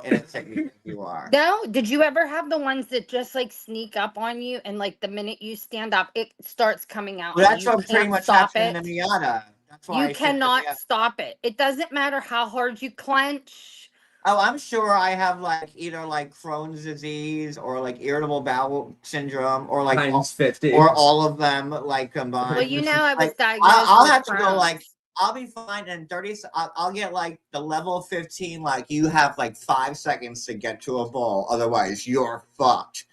innocent you think you are. No, did you ever have the ones that just like sneak up on you and like the minute you stand up, it starts coming out? Well, and that's you what pretty can't much stop happened it. in the Miata. That's why I You shit the cannot Miata. stop it. It doesn't matter how hard you clench. Oh, I'm sure I have like either like Crohn's disease or like irritable bowel syndrome or like Times 50. or all of them like combined. Well, you know, I was Like, diagnosed I'll with have to go Crohn's. like I'll be fine in 30. I'll get like the level 15. Like you have like 5 seconds to get to a bowl, otherwise you're fucked.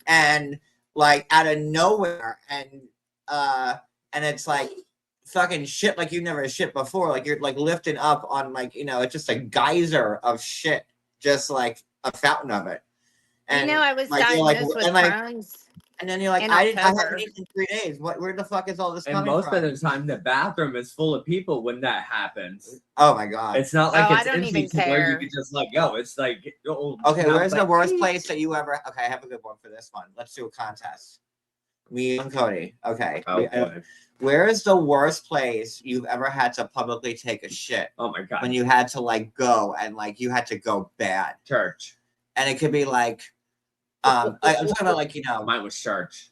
And like out of nowhere, and it's like fucking shit like you never shit before. Like you're like lifting up on like it's just a geyser of shit, just like a fountain of it. And you know, I was like, you're diagnosed with and like Crohn's. and then you're like, in I haven't October. eaten in 3 days. Where the fuck is all this And coming most from? of the time, the bathroom is full of people when that happens. Oh my god. It's not like Oh, I it's don't empty even to where you care. can just let go. It's like, Okay, where's the like, worst place that you ever? Okay, I have a good one for this one. Let's do a contest. Me and Cody. Okay. Oh, boy. Where is the worst place you've ever had to publicly take a shit Oh my god. when you had to like go and like you had to go bad? Church. And it could be like, I'm talking about like Mine was church.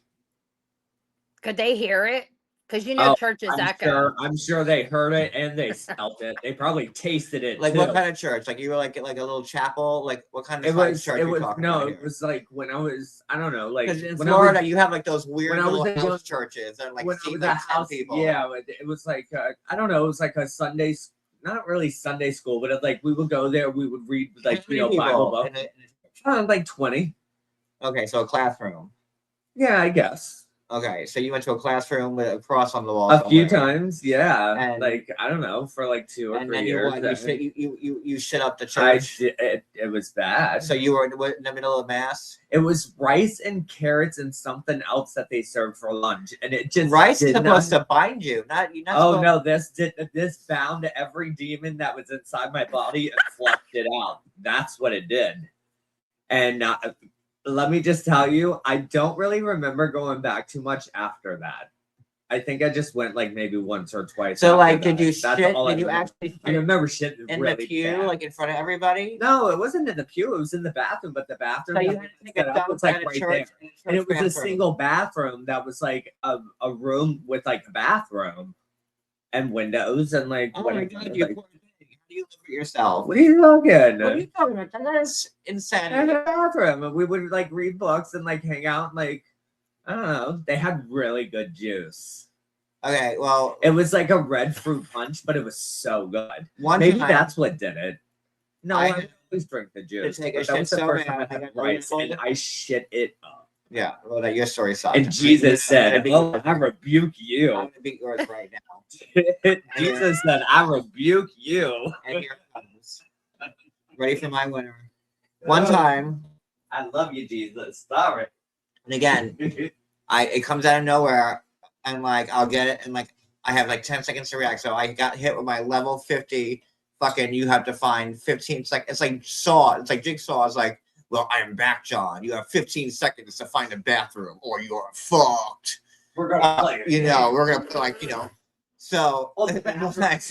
Could they hear it? Because you know Oh, churches I'm echo. sure. I'm sure they heard it and they smelt it. They probably tasted it Like too. what kind of church? Like you were like a little chapel? Like what kind of It size was. church It you was talking no. about It here? was like when I was. I don't know. Like Because in when Florida, I was, you have like those weird when I was little a house young- churches that like when I seat was like a 10 house. people. Yeah, it was like I don't know. It was like a Sunday. Not really Sunday school, but like we would go there. We would read like How many Bible people book. in a church? Like 20. Okay, so a classroom. Yeah, I guess. Okay, so you went to a classroom with a cross on the wall. A few somewhere. times, yeah. And- like I don't know, for like 2 or And 3 then you years. what? You shit up the I church. did, it was bad. So you were in the middle of mass. It was rice and carrots and something else that they served for lunch, and it just Rice is did supposed not. to bind you, not you. Not Oh supposed- no! This bound every demon that was inside my body and flushed it out. That's what it did. And let me just tell you, I don't really remember going back too much after that. I think I just went like maybe once or twice. So after like, did that. you That's shit? all I Did you remember. actually I shit remember shit in really the pew, bad. like in front of everybody? No, it wasn't in the pew. It was in the bathroom, but the bathroom So you that had to we take a set up dump was like at a right church, there. And it was a bathroom. single bathroom that was like a room with like a bathroom and windows and like Oh what my I- god, you like, poor thing. How do you live with yourself? what are you talking? What are you talking about? That is I had insanity. a bathroom and we would like read books and like hang out and like I don't know. They had really good juice. Okay, well, It was like a red fruit punch, but it was so good. one Maybe time, that's what did it. No, I I, had always drink the juice. take a But that was shit the so first time I bad, I had got rice really and I shit it up. yeah, well, that your story sucks. And Jesus I'm gonna said, beat "Oh, yours. I rebuke I'm you." gonna beat yours right now. Jesus said, "I rebuke you." And here it comes. Ready for my winner. One time, I love you, Jesus. Sorry. and again, it comes out of nowhere, and like I'll get it, and like I have like 10 seconds to react. So I got hit with my level 50 fucking you have to find 15 it's like Saw, it's like Jigsaw. It's like, well, I'm back, John. You have 15 seconds to find a bathroom or you're fucked. We're gonna play it. You know, we're gonna like, so Oh, the bathroom like,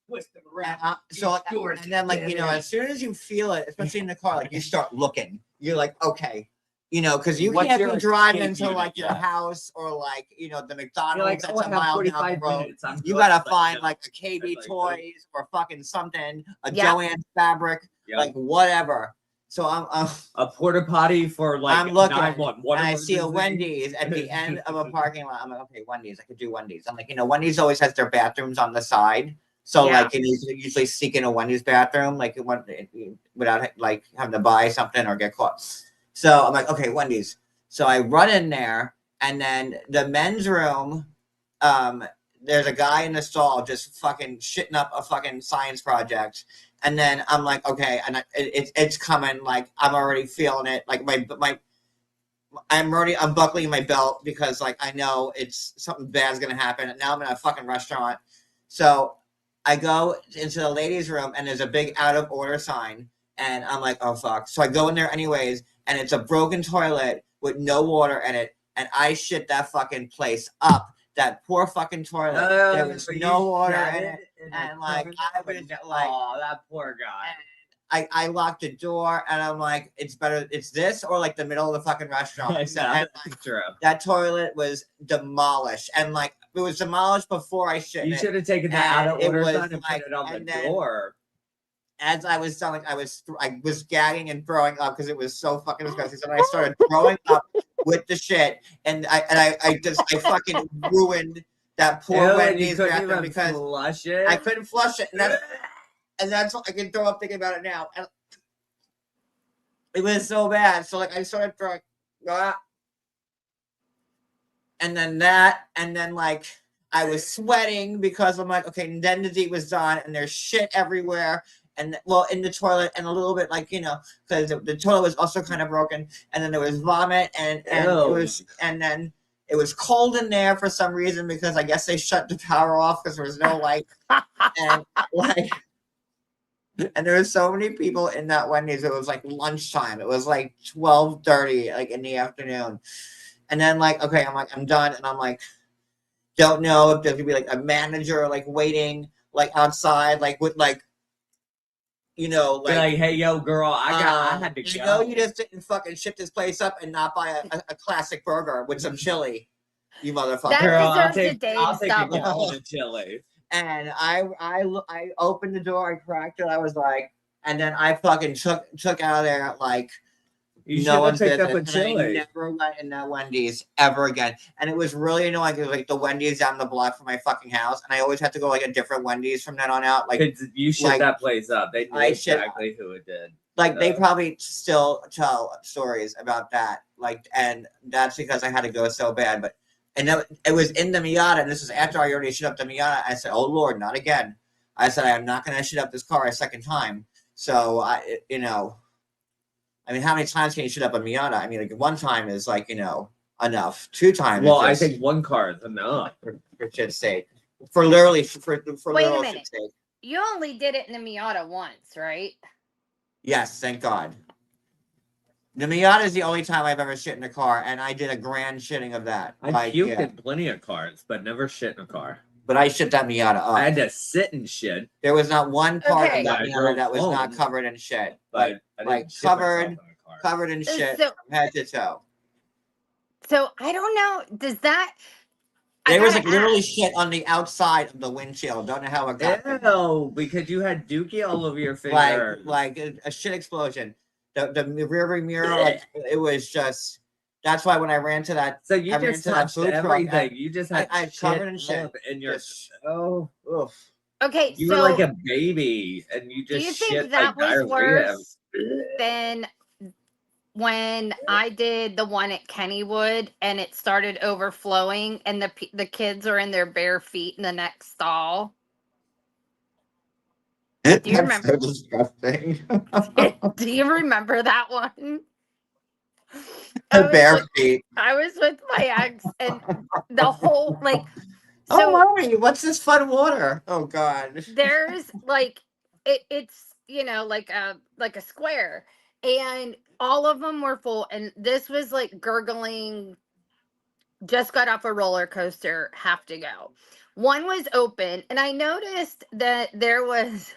twist them around. so and then like, as soon as you feel it, especially in the car, like you start looking, you're like, okay, because you What's can't your be driving escape to unit? like your Yeah. house or like, the You're McDonald's like, that's "Oh, I a have mile down the 45 road. minutes. I'm You good," gotta but find no. like a KB like, Toys or fucking something, a Yeah. Joanne fabric, Yeah. like whatever. So I'm a porta potty for like I'm looking, 911 and I see a emergency. Wendy's at the end of a parking lot. I'm like, okay, Wendy's. I could do Wendy's. I'm like, Wendy's always has their bathrooms on the side. So Yeah. like, you usually seek in a Wendy's bathroom, like without like having to buy something or get caught. So I'm like, okay, Wendy's. So I run in there, and then the men's room, there's a guy in the stall just fucking shitting up a fucking science project. And then I'm like, okay, and it's coming. Like I'm already feeling it. Like I'm unbuckling my belt because like I know it's something bad's gonna happen. And now I'm in a fucking restaurant. So I go into the ladies' room and there's a big out of order sign, and I'm like, oh fuck. So I go in there anyways, and it's a broken toilet with no water in it, and I shit that fucking place up. That poor fucking toilet. There was no water in it. And like I was like, oh, that poor guy. I locked the door, and I'm like, it's better. It's this or like the middle of the fucking restaurant. And, like, True. that toilet was demolished, and like it was demolished before I shit. You in it. should have taken that And out of it order was sign and like- put it on the and then- door. As I was telling, I was gagging and throwing up because it was so fucking disgusting. So then I started throwing up with the shit, and I fucking ruined that poor Ew, and you Wendy's couldn't bathroom even because flush it. I couldn't flush it, and that's what I can throw up thinking about it now. And it was so bad. So like I started throwing, and then like I was sweating because I'm like, okay, and then the deed was done, and there's shit everywhere, and well in the toilet, and a little bit like because the toilet was also kind of broken, and then there was vomit, and then it was cold in there for some reason because I guess they shut the power off because there was no light, and like. And there were so many people in that Wendy's. It was like lunchtime. It was like 12:30, like in the afternoon. And then like, okay, I'm like, I'm done. And I'm like, don't know if there could be like a manager like waiting like outside, like with like, Be like, hey, yo, girl, I had to go. You just didn't fucking ship this place up and not buy a classic burger with some chili. You motherfucker. That Girl, deserves a Dave I'll take a Stubble. gallon of chili. And I opened the door, I cracked it, I was like, and then I fucking took out of there like You should no have one's picked up a business. And I chili. never went in that Wendy's ever again. And it was really annoying because like the Wendy's down the block from my fucking house, and I always had to go like a different Wendy's from then on out. Like You shut like, that place up. They knew I should- exactly who it did. they probably still tell stories about that. Like, and that's because I had to go so bad. But and it was in the Miata, and this was after I already shut up the Miata. I said, "Oh Lord, not again." I said, "I am not going to shut up this car a second time." So I mean, how many times can you shoot up a Miata? I mean, like one time is like, enough. 2 times. Well, I is just think one car is enough. for shit's sake. For literally, for Wait a literal minute. shit's sake. You only did it in the Miata once, right? Yes, thank God. The Miata is the only time I've ever shit in a car, and I did a grand shitting of that. I Like, puked yeah. in plenty of cars, but never shit in a car. But I shit that Miata up. I had to sit and shit, There was not one part Okay. of that I Miata drove that was not home. covered in shit. but Like, I didn't like shit myself covered- in a car. covered in shit So- from head to toe. So I don't know. Does that? I There was gotta like literally ask. shit on the outside of the windshield. Don't know how it got there. Ew, because you had dookie all over your finger. like a shit explosion. The rear view mirror, like it was just. That's why when I ran to that, So you I ran just to that touched food truck, everything. You just had I shit covered in shit. up and you're Just- so. oof. Okay, You so were like a baby, and you do just you think shit that like was diarrhea. worse than when I did the one at Kennywood and it started overflowing and the kids are in their bare feet in the next stall? Do you That's remember? so disgusting. Do you remember that one? I was Bare with- feet. I was with my ex and the whole like Oh, so mommy, what's this fun water? Oh God. there's like it's like a square and all of them were full and this was like gurgling, just got off a roller coaster, have to go. One was open and I noticed that there was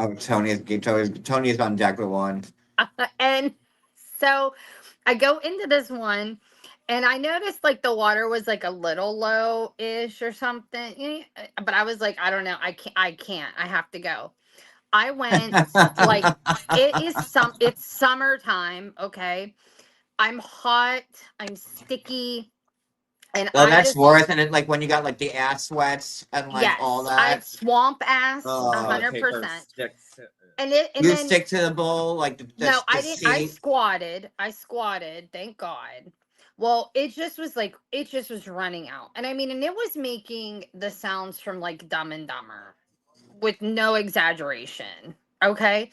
Oh, Tony's on deck with one. and so I go into this one and I noticed like the water was like a little low-ish or something. But I was like, I don't know. I can't. I have to go. I went like it's summertime, okay? I'm hot, I'm sticky, and Well, I that's just worse than it. Like when you got like the ass sweats and like yes, all I have that. swamp ass, Oh, 100%. Sticks. And You then stick to the bowl, like no, I the didn't. I seat. squatted. Thank God. Well, it just was running out, and I mean, and it was making the sounds from like Dumb and Dumber, with no exaggeration. Okay,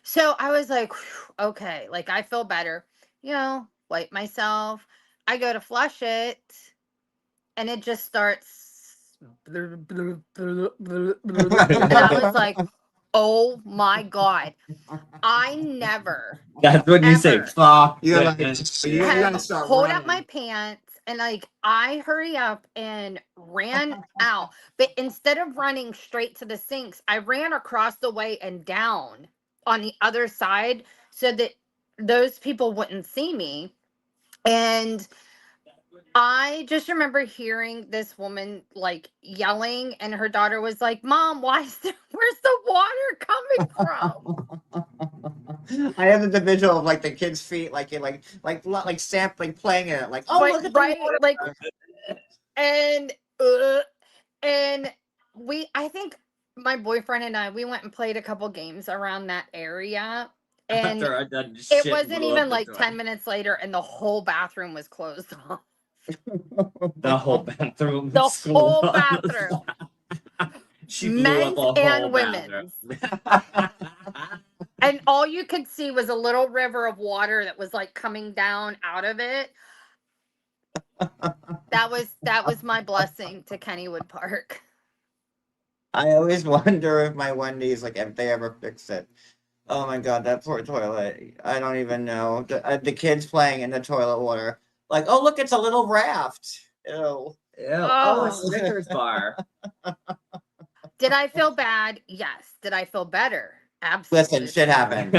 so I was like, "Whew, okay, like I feel better. Wipe myself. I go to flush it, and it just starts. And I was like, oh my God. I never That's when you say Ever. fuck. You're like, this you shit." gotta start pulled up running. my pants and like I hurry up and ran out. But instead of running straight to the sinks, I ran across the way and down on the other side so that those people wouldn't see me. And I just remember hearing this woman like yelling, and her daughter was like, "Mom, where's the water coming from?" I have the visual of like the kids' feet, like sampling, playing in it, like oh look at the right, water. like, and I think my boyfriend and I, we went and played a couple games around that area, and After I done it shit wasn't blew up even the like toilet. 10 minutes later, and the whole bathroom was closed off. The whole bathroom. The was whole closed. bathroom. She blew Men's up a and whole women's. bathroom. And all you could see was a little river of water that was like coming down out of it. That was my blessing to Kennywood Park. I always wonder if my Wendy's, like, if they ever fix it. Oh my God, that poor toilet. I don't even know. The kids playing in the toilet water. Like, oh, look, it's a little raft. Ew. Ew. Oh. A Snickers bar. Did I feel bad? Yes. Did I feel better? Absolutely. Listen, shit happened.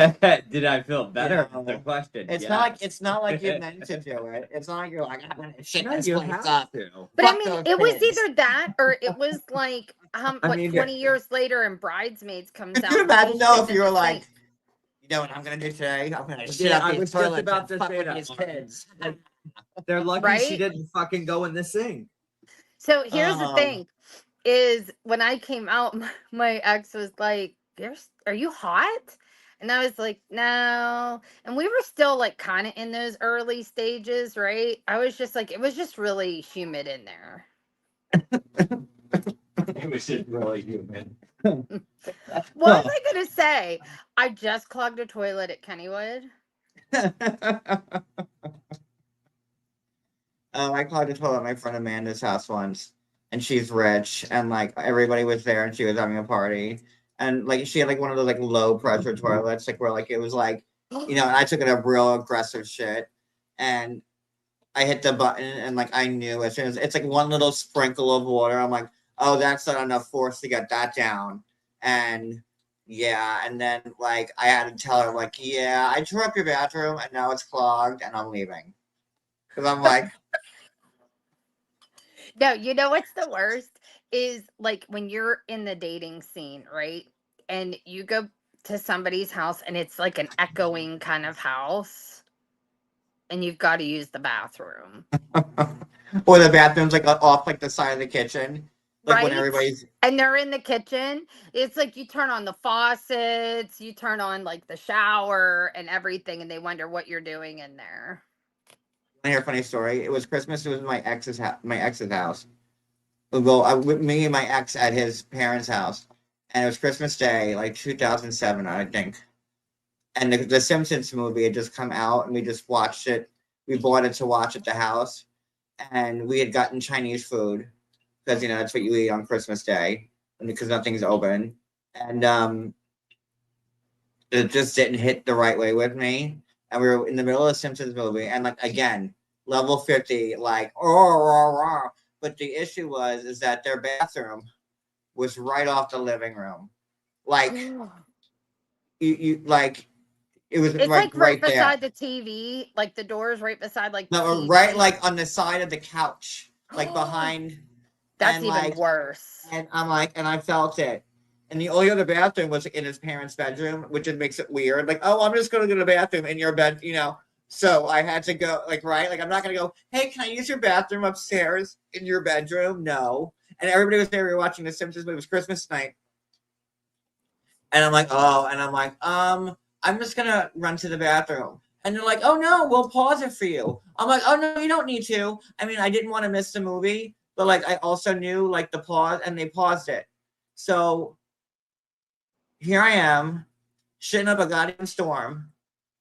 Did I feel better? know, That's the question. It's not like you meant to do it. It's not like you're like, I'm gonna shit No, this you place have up. to. But I Fuck mean, those it was kids. either that or it was like, I what, mean, 20 years later and Bridesmaids comes Could out. you and imagine he though shits if in you were the like, sink. you know what I'm gonna do today? I'm gonna shit Yeah, up I these was just toilets about and to fuck say with that, these Mark. kids. They're lucky she Right? didn't fucking go in the sink. So here's the Oh. thing is when I came out, my ex was like, are you hot? And I was like, no. And we were still like kind of in those early stages, right? I was just like, it was just really humid in there. It was just really human. What was I going to say? I just clogged a toilet at Kennywood. I clogged a toilet at my friend Amanda's house once, and she's rich, and like everybody was there, and she was having a party, and like she had like one of those like low pressure toilets, like where like it was like, and I took it a real aggressive shit, and I hit the button, and like I knew as soon as it's like one little sprinkle of water, I'm like, oh, that's not enough force to get that down, and yeah, and then like I had to tell her like, yeah, I tore up your bathroom, and now it's clogged, and I'm leaving, because I'm like. No, you know what's the worst is like when you're in the dating scene, right? And you go to somebody's house and it's like an echoing kind of house and you've got to use the bathroom. Or the bathroom's like off like the side of the kitchen. Like when Right? everybody's And they're in the kitchen. It's like you turn on the faucets, you turn on like the shower and everything, and they wonder what you're doing in there. I hear a funny story. It was Christmas, it was my ex's house. Well, with me and my ex at his parents' house. And it was Christmas Day, like 2007, I think. And the Simpsons movie had just come out, and we just watched it. We bought it to watch at the house, and we had gotten Chinese food because that's what you eat on Christmas Day, and because nothing's open, and it just didn't hit the right way with me. And we were in the middle of a Simpsons movie, and like again, level 50, like but the issue is that their bathroom was right off the living room, like you like it was It's like like right there. beside the TV, like the doors right beside like the No, TV. right like on the side of the couch, like behind. That's and, even like, worse. And I'm like, and I felt it. And the only other bathroom was in his parents' bedroom, which just makes it weird. Like, oh, I'm just gonna go to the bathroom in your bed, So I had to go, like, right? Like, I'm not gonna go, hey, can I use your bathroom upstairs in your bedroom? No. And everybody was there. We were watching The Simpsons, but it was Christmas night. And I'm like, oh, and I'm like, I'm just gonna run to the bathroom. And they're like, oh no, we'll pause it for you. I'm like, oh no, you don't need to. I mean, I didn't want to miss the movie, but like I also knew like the pause, and they paused it. So here I am, shitting up a goddamn storm,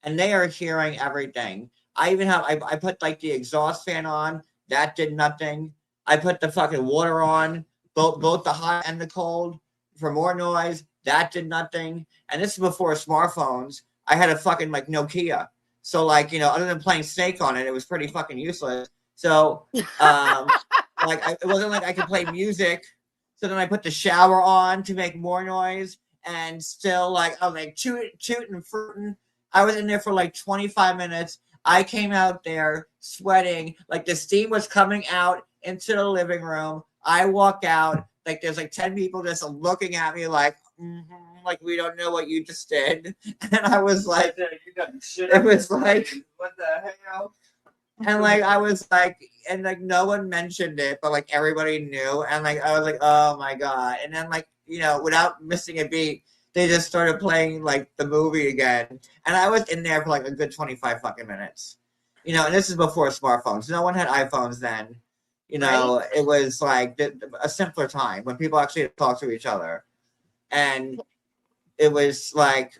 and they are hearing everything. I even have I put like the exhaust fan on, that did nothing. I put the fucking water on, both the hot and the cold for more noise. That did nothing. And this is before smartphones. I had a fucking like Nokia. So like, other than playing Snake on it, it was pretty fucking useless. So it wasn't like I could play music. So then I put the shower on to make more noise, and still like I'm like tooting and fruiting. I was in there for like 25 minutes. I came out there sweating, like the steam was coming out into the living room. I walk out, like there's like 10 people just looking at me like, like we don't know what you just did. And I was like, it was like, what the hell? And like I was like, and like no one mentioned it, but like everybody knew. And like I was like, oh my God. And then like, without missing a beat, they just started playing like the movie again. And I was in there for like a good 25 fucking minutes. And this is before smartphones. No one had iPhones then. Right. It was like a simpler time when people actually talk to each other. And it was like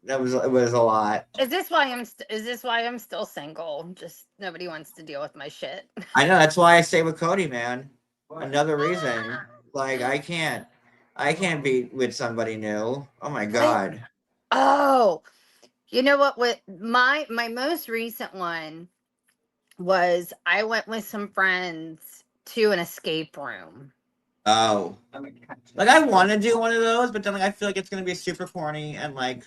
it was a lot. Is this why I'm still single? Just nobody wants to deal with my shit. I know, that's why I stay with Cody, man. Another reason. Like I can't be with somebody new. Oh my God. Oh, you know what? With my most recent one was I went with some friends to an escape room. Oh, like I want to do one of those, but then like I feel like it's gonna be super corny and like,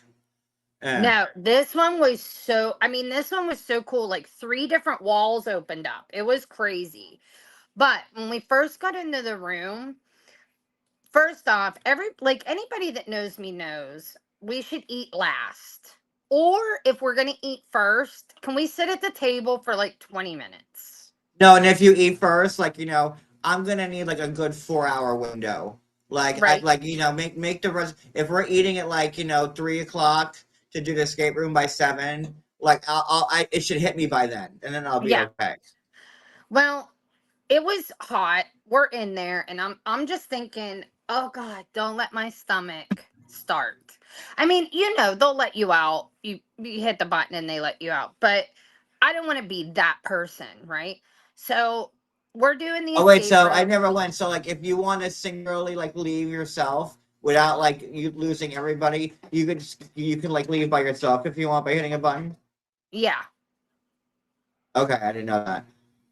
No, this one was so, I mean, this one was so cool. Like 3 different walls opened up. It was crazy. But when we first got into the room, first off, like anybody that knows me knows we should eat last. Or if we're going to eat first, can we sit at the table for like 20 minutes? No, and if you eat first, like I'm gonna need like a good 4 hour window. Like I Right? like make the rest. If we're eating at like 3 o'clock to do the escape room by 7, like it should hit me by then, and then I'll be Yeah. okay. Well, it was hot. We're in there and I'm just thinking, "Oh god, don't let my stomach start." I mean, they'll let you out. You hit the button and they let you out. But I don't want to be that person, right? So, we're doing the Oh wait, escape so I room. never went. So like, if you want to singularly like leave yourself without like you losing everybody, you could like leave by yourself if you want by hitting a button. Yeah. Okay, I didn't know that.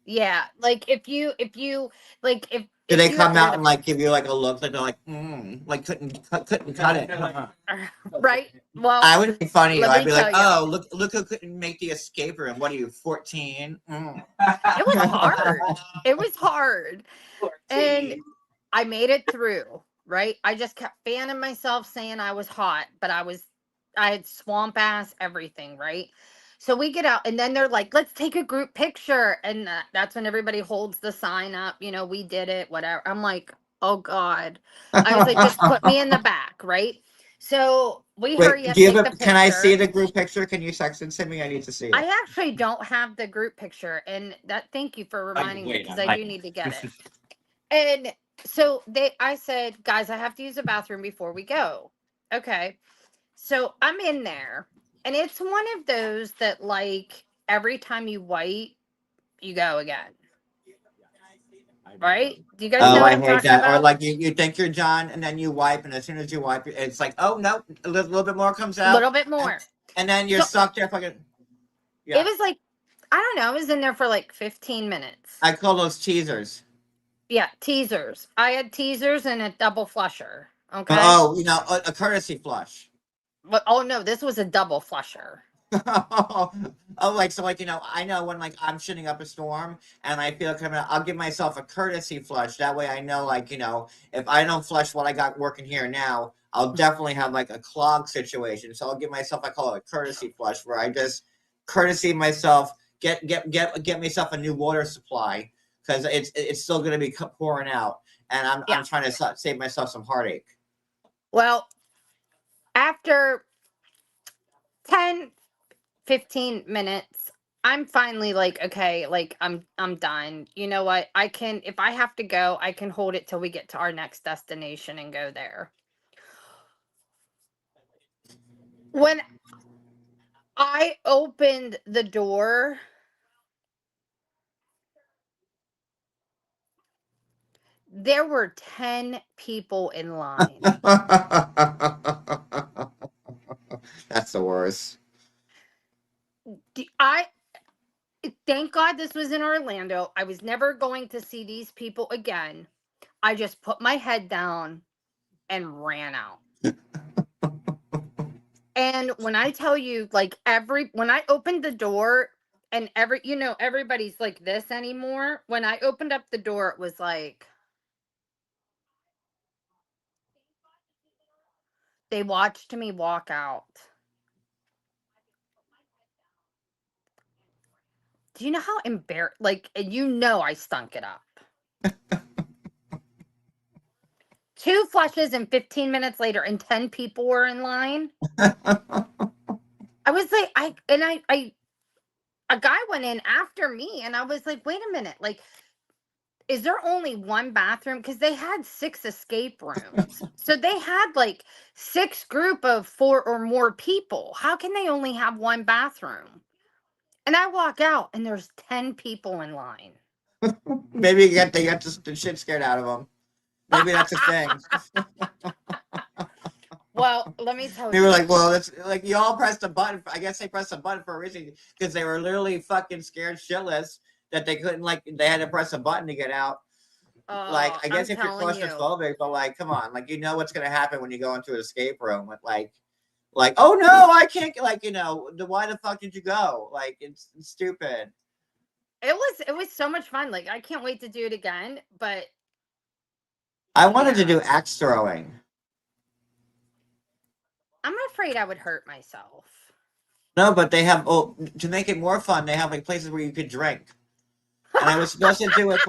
Yeah, like if you like Do if they you come have out rid and like give you like a look like they're like, like couldn't cut it? of right? Well, I would be funny. let I'd me be like, tell you. oh look who couldn't make the escape room. What are you, 14? It was hard. It was hard. And I made it through, right? I just kept fanning myself saying I was hot, but I had swamp ass everything, right? So we get out and then they're like, "Let's take a group picture." And that's when everybody holds the sign up, we did it, whatever. I'm like, "Oh god." I was like, "Just put me in the back," right? So we hurry Wait, up, do you take have the a? Can I see picture. the group picture? Can you text it to me? I need to see it. I actually don't have the group picture, and thank you for reminding me because I do need to get it. And so I said, "Guys, I have to use the bathroom before we go." Okay. So I'm in there, and it's one of those that like every time you wipe, you go again. Right? Do you guys Oh, know what I I'm hate talking that. Or about? like you think you're John, and then you wipe, and as soon as you wipe, it's like, oh no, a little bit more comes A out, little bit and more. and then you're So stuck there fucking. it Yeah, was like, I don't know, I was in there for like 15 minutes. I call those teasers. Yeah, teasers. I had teasers and a double flusher. Okay. Oh, a courtesy flush. But oh no, this was a double flusher. Oh, like so, like I know when like I'm shitting up a storm and I feel coming out, I'll give myself a courtesy flush. That way, I know like if I don't flush what I got working here now, I'll definitely have like a clog situation. So I'll give myself, I call it a courtesy flush, where I just courtesy myself, get myself a new water supply because it's still gonna be pouring out, and Yeah. I'm trying to save myself some heartache. Well, after 10, 15 minutes, I'm finally like, okay, like I'm done. You know what? I can, if I have to go, I can hold it till we get to our next destination and go there. When I opened the door, there were 10 people in line. That's the worst. I thank God this was in Orlando. I was never going to see these people again. I just put my head down and ran out. And when I tell you, like, when I opened the door and everybody's like this anymore. When I opened up the door, it was like they watched me walk out. Do you know how embarrassed, like, I stunk it up. 2 flushes and 15 minutes later and 10 people were in line. I was like, a guy went in after me and I was like, wait a minute, like, is there only one bathroom? Because they had 6 escape rooms. So they had like 6 group of 4 or more people. How can they only have one bathroom? And I walk out and there's 10 people in line. Maybe they get the shit scared out of them. Maybe that's a thing. Well, let me tell They were you. like, well, it's like you all pressed a button. I guess they pressed a button for a reason because they were literally fucking scared shitless that they couldn't, like, they had to press a button to get out. Like, Oh, I guess I'm if you're telling you. claustrophobic, but like, come on, like, you know what's gonna happen when you go into an escape room with like, oh no, I can't, like, why the fuck did you go? Like, it's stupid. It was so much fun. Like I can't wait to do it again. But I wanted to Yeah. do axe throwing. I'm afraid I would hurt myself. No, but they have, to make it more fun, they have like places where you could drink. And I was supposed to do it.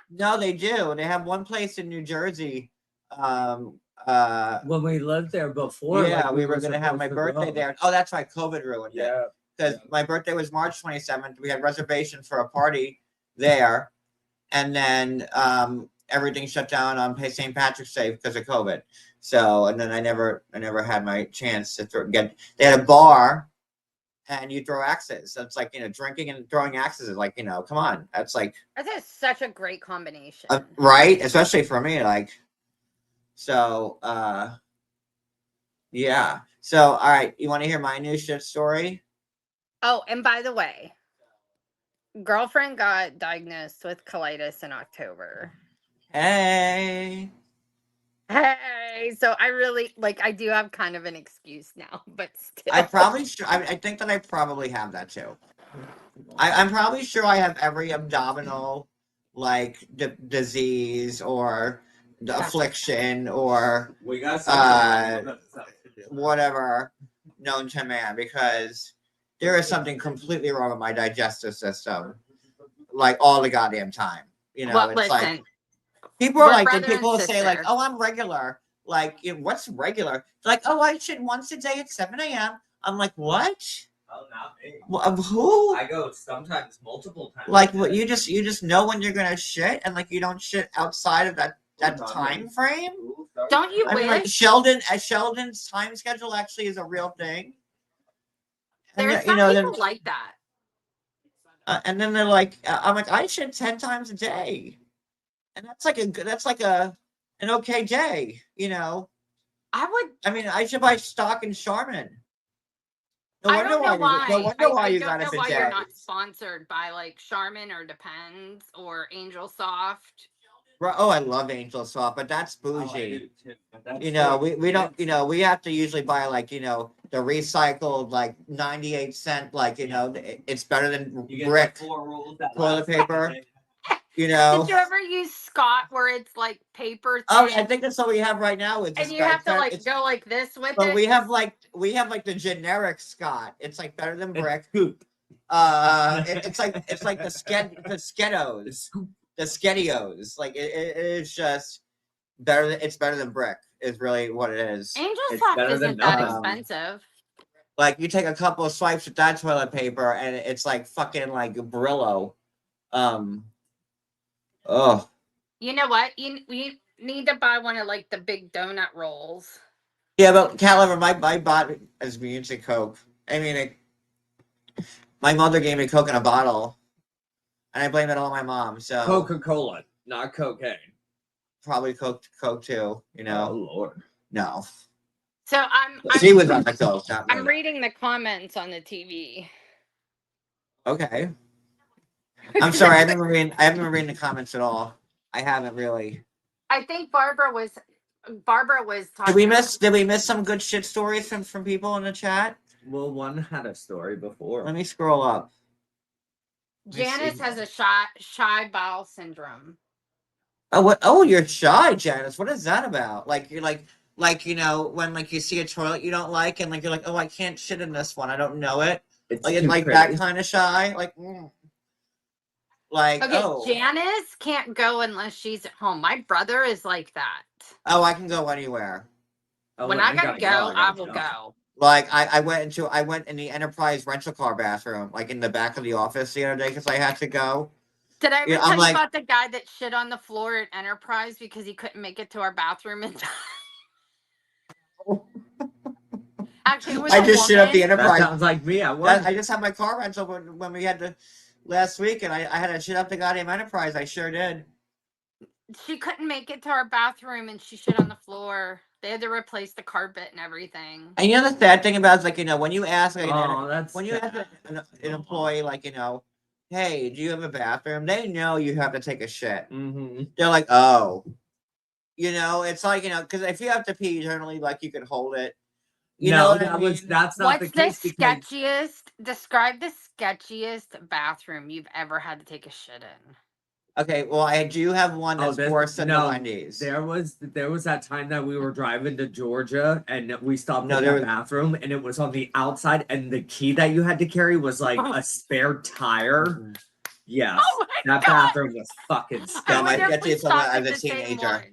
No, they do. They have one place in New Jersey. When we lived there before, Yeah, like, we were gonna have my supposed to birthday go. there. Oh, that's right. COVID ruined it. Yeah. Because my birthday was March 27th. We had reservations for a party there, and then everything shut down on St. Patrick's Day because of COVID. So, and then I never had my chance to get. They had a bar, and you throw axes. So it's like, drinking and throwing axes is like, come on. That's like That is such a great combination. right, especially for me. Like, so yeah. So all right, you want to hear my new shit story? Oh, and by the way, girlfriend got diagnosed with colitis in October. Hey. Hey, so I really I do have kind of an excuse now, but still. I probably should. I think that I probably have that too. I'm probably sure I have every abdominal like disease or the affliction or We got whatever known to man, because there is something completely wrong with my digestive system, like all the goddamn time. Well, It's listen, like people are we're like, brother and people say like, sister. oh, I'm regular. Like, what's regular? It's like, oh, I shit once a day at 7 a.m. I'm like, what? Oh, not me. Who? I go sometimes multiple times. Like, what? You just know when you're gonna shit, and like you don't shit outside of that time frame. Don't you I mean, like wish? Sheldon's time schedule actually is a real thing. And There's then, some people like that. and then they're like, I'm like, I shit 10 times a day, and that's like an okay day. I would. I mean, I should buy stock in Charmin. No I don't know why. No wonder why I you don't got a know why you're bidet. not sponsored by Charmin or Depends or Angel Soft. Oh, I love Angel Soft, but that's bougie. We don't, we have to usually buy the recycled 98 cent, it's better than brick toilet paper. Did you ever use Scott where it's paper thin? Oh, I think that's what we have right now. And you have to go like this with but it. we have the generic Scott. It's better than brick. Scoop. It's like the Skettos. The Skettios. It is just better. It's better than brick. Is really what it is. Angel It's Soft better than isn't that nothing. expensive. You take a couple of swipes with that toilet paper, and it's fucking Brillo. Oh. You know what? You need to buy one of the big donut rolls. Yeah, but Caliber, my body is immune to Coke. I mean, my mother gave me Coke in a bottle, and I blame it all on my mom. So Coca-Cola, not cocaine. probably Coke too. Oh Lord. No. So She was on the Coke. Not I'm me. reading the comments on the TV. Okay. I'm sorry. I haven't been reading the comments at all. I haven't really. I think Barbara was talking. Did we miss some good shit stories from people in the chat? Well, one had a story before. Let me scroll up. Janice has a shy bowel syndrome. Oh, what? Oh, you're shy, Janice. What is that about? You're when you see a toilet you don't like, and you're like, oh, I can't shit in this one. I don't know it. It's That kind of shy. Okay, oh. Janice can't go unless she's at home. My brother is like that. Oh, I can go anywhere. Oh, when I gotta go, I will go. I went in the Enterprise rental car bathroom, in the back of the office the other day because I had to go. Did I ever tell you about the guy that shit on the floor at Enterprise because he couldn't make it to our bathroom in time? Actually, it was I just shit up the Enterprise. That sounds like me. I just had my car rental when we had to last week, and I had to shit up the goddamn Enterprise. I sure did. She couldn't make it to our bathroom, and she shit on the floor. They had to replace the carpet and everything. And the sad thing about it is when you ask that's when you ask an employee hey, do you have a bathroom? They know you have to take a shit. Mm-hmm. They're like, oh, it's like, because if you have to pee, generally, like, you can hold it. You know what I mean? That's not What's the case the because sketchiest? Describe the sketchiest bathroom you've ever had to take a shit in. Okay, well, I do have one that's worse than the no, Wendy's. there was that time that we were driving to Georgia and we stopped No, at there the was- bathroom and it was on the outside and the key that you had to carry was like a spare tire. Yes, Oh my that God. bathroom was fucking I Yeah, my sketchy. wonder if sketchiest we one stopped as at a the same teenager. one.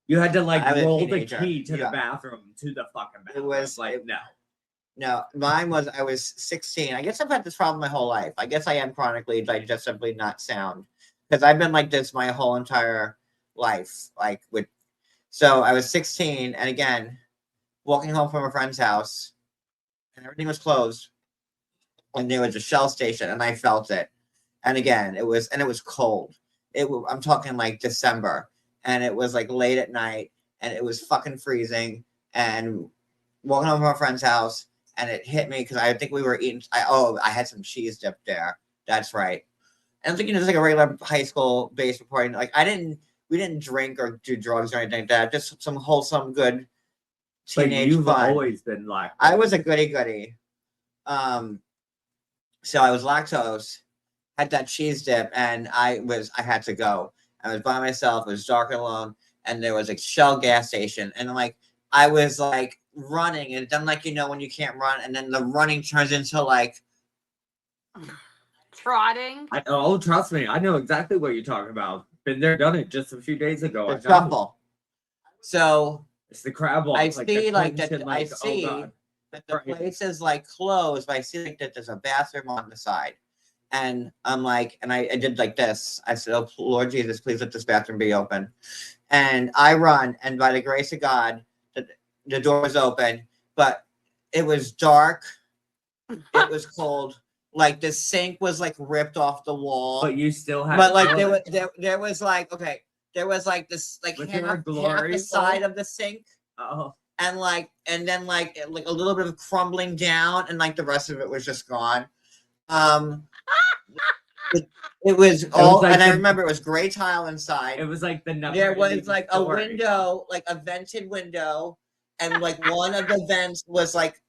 You had to like I was a roll the teenager. key to Yeah. the bathroom to the fucking bathroom. was- like no. No, mine was, I was 16. I guess I've had this problem my whole life. I guess I am chronically digestively not sound because I've been like this my whole entire life. So I was 16, and again, walking home from a friend's house, and everything was closed, and there was a Shell station, and I felt it. And again, it was cold. I'm talking like December, and it was like late at night, and it was fucking freezing. And walking home from a friend's house, and it hit me because I think we were eating. I had some cheese dip there. That's right. And I'm thinking it was like a regular high school base reporting. Like we didn't drink or do drugs or anything like that. Just some wholesome, good But teenage you've fun. always been like I was a goody goody. So I was lactose, had that cheese dip, and I had to go. I was by myself. It was dark and alone, and there was a Shell gas station, and like I was like running, and then like when you can't run, and then the running turns into like Trotting. Trust me, I know exactly what you're talking about. Been there, done it just a few days ago. the shuffle. So It's the crab walk. I see like that. and, I oh see God. that the Right. place is like closed, but I see like that there's a bathroom on the side. And I'm like, and I did like this. I said, oh, Lord Jesus, please let this bathroom be open. And I run, and by the grace of God, the door was open, but it was dark. It was cold. Like the sink was like ripped off the wall. But you still have. But like there was like, okay, there was like this like Was there a half glory the side hole? of the sink. Oh, And then like a little bit of crumbling down, and like the rest of it was just gone. It was all, like and I the- remember it was gray tile inside. it was like the number. There was like a window, like a vented window, and like one of the vents was like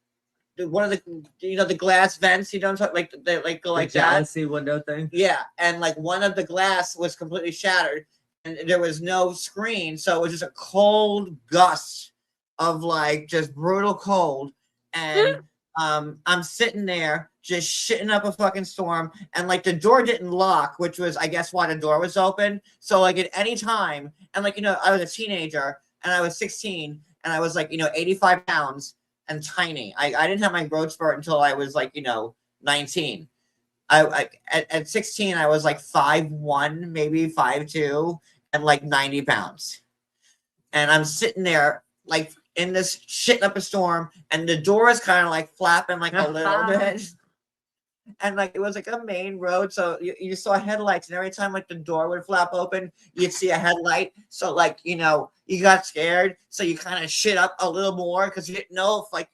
one of the the glass vents. You don't like they like go like that. jealousy window thing. Yeah, and like one of the glass was completely shattered, and there was no screen, so it was just a cold gust of like just brutal cold. And I'm sitting there just shitting up a fucking storm, and like the door didn't lock, which was I guess why the door was open. So like at any time, and like I was a teenager, and I was 16, and I was like 85 pounds and tiny. I didn't have my growth spurt until I was like 19. At 16 I was like 5'1", maybe 5'2", and like 90 pounds. And I'm sitting there like in this shit up a storm, and the door is kind of like flapping like a little bit. And like it was like a main road, so you saw headlights, and every time like the door would flap open, you'd see a headlight. So like you got scared, so you kind of shit up a little more because you didn't know if like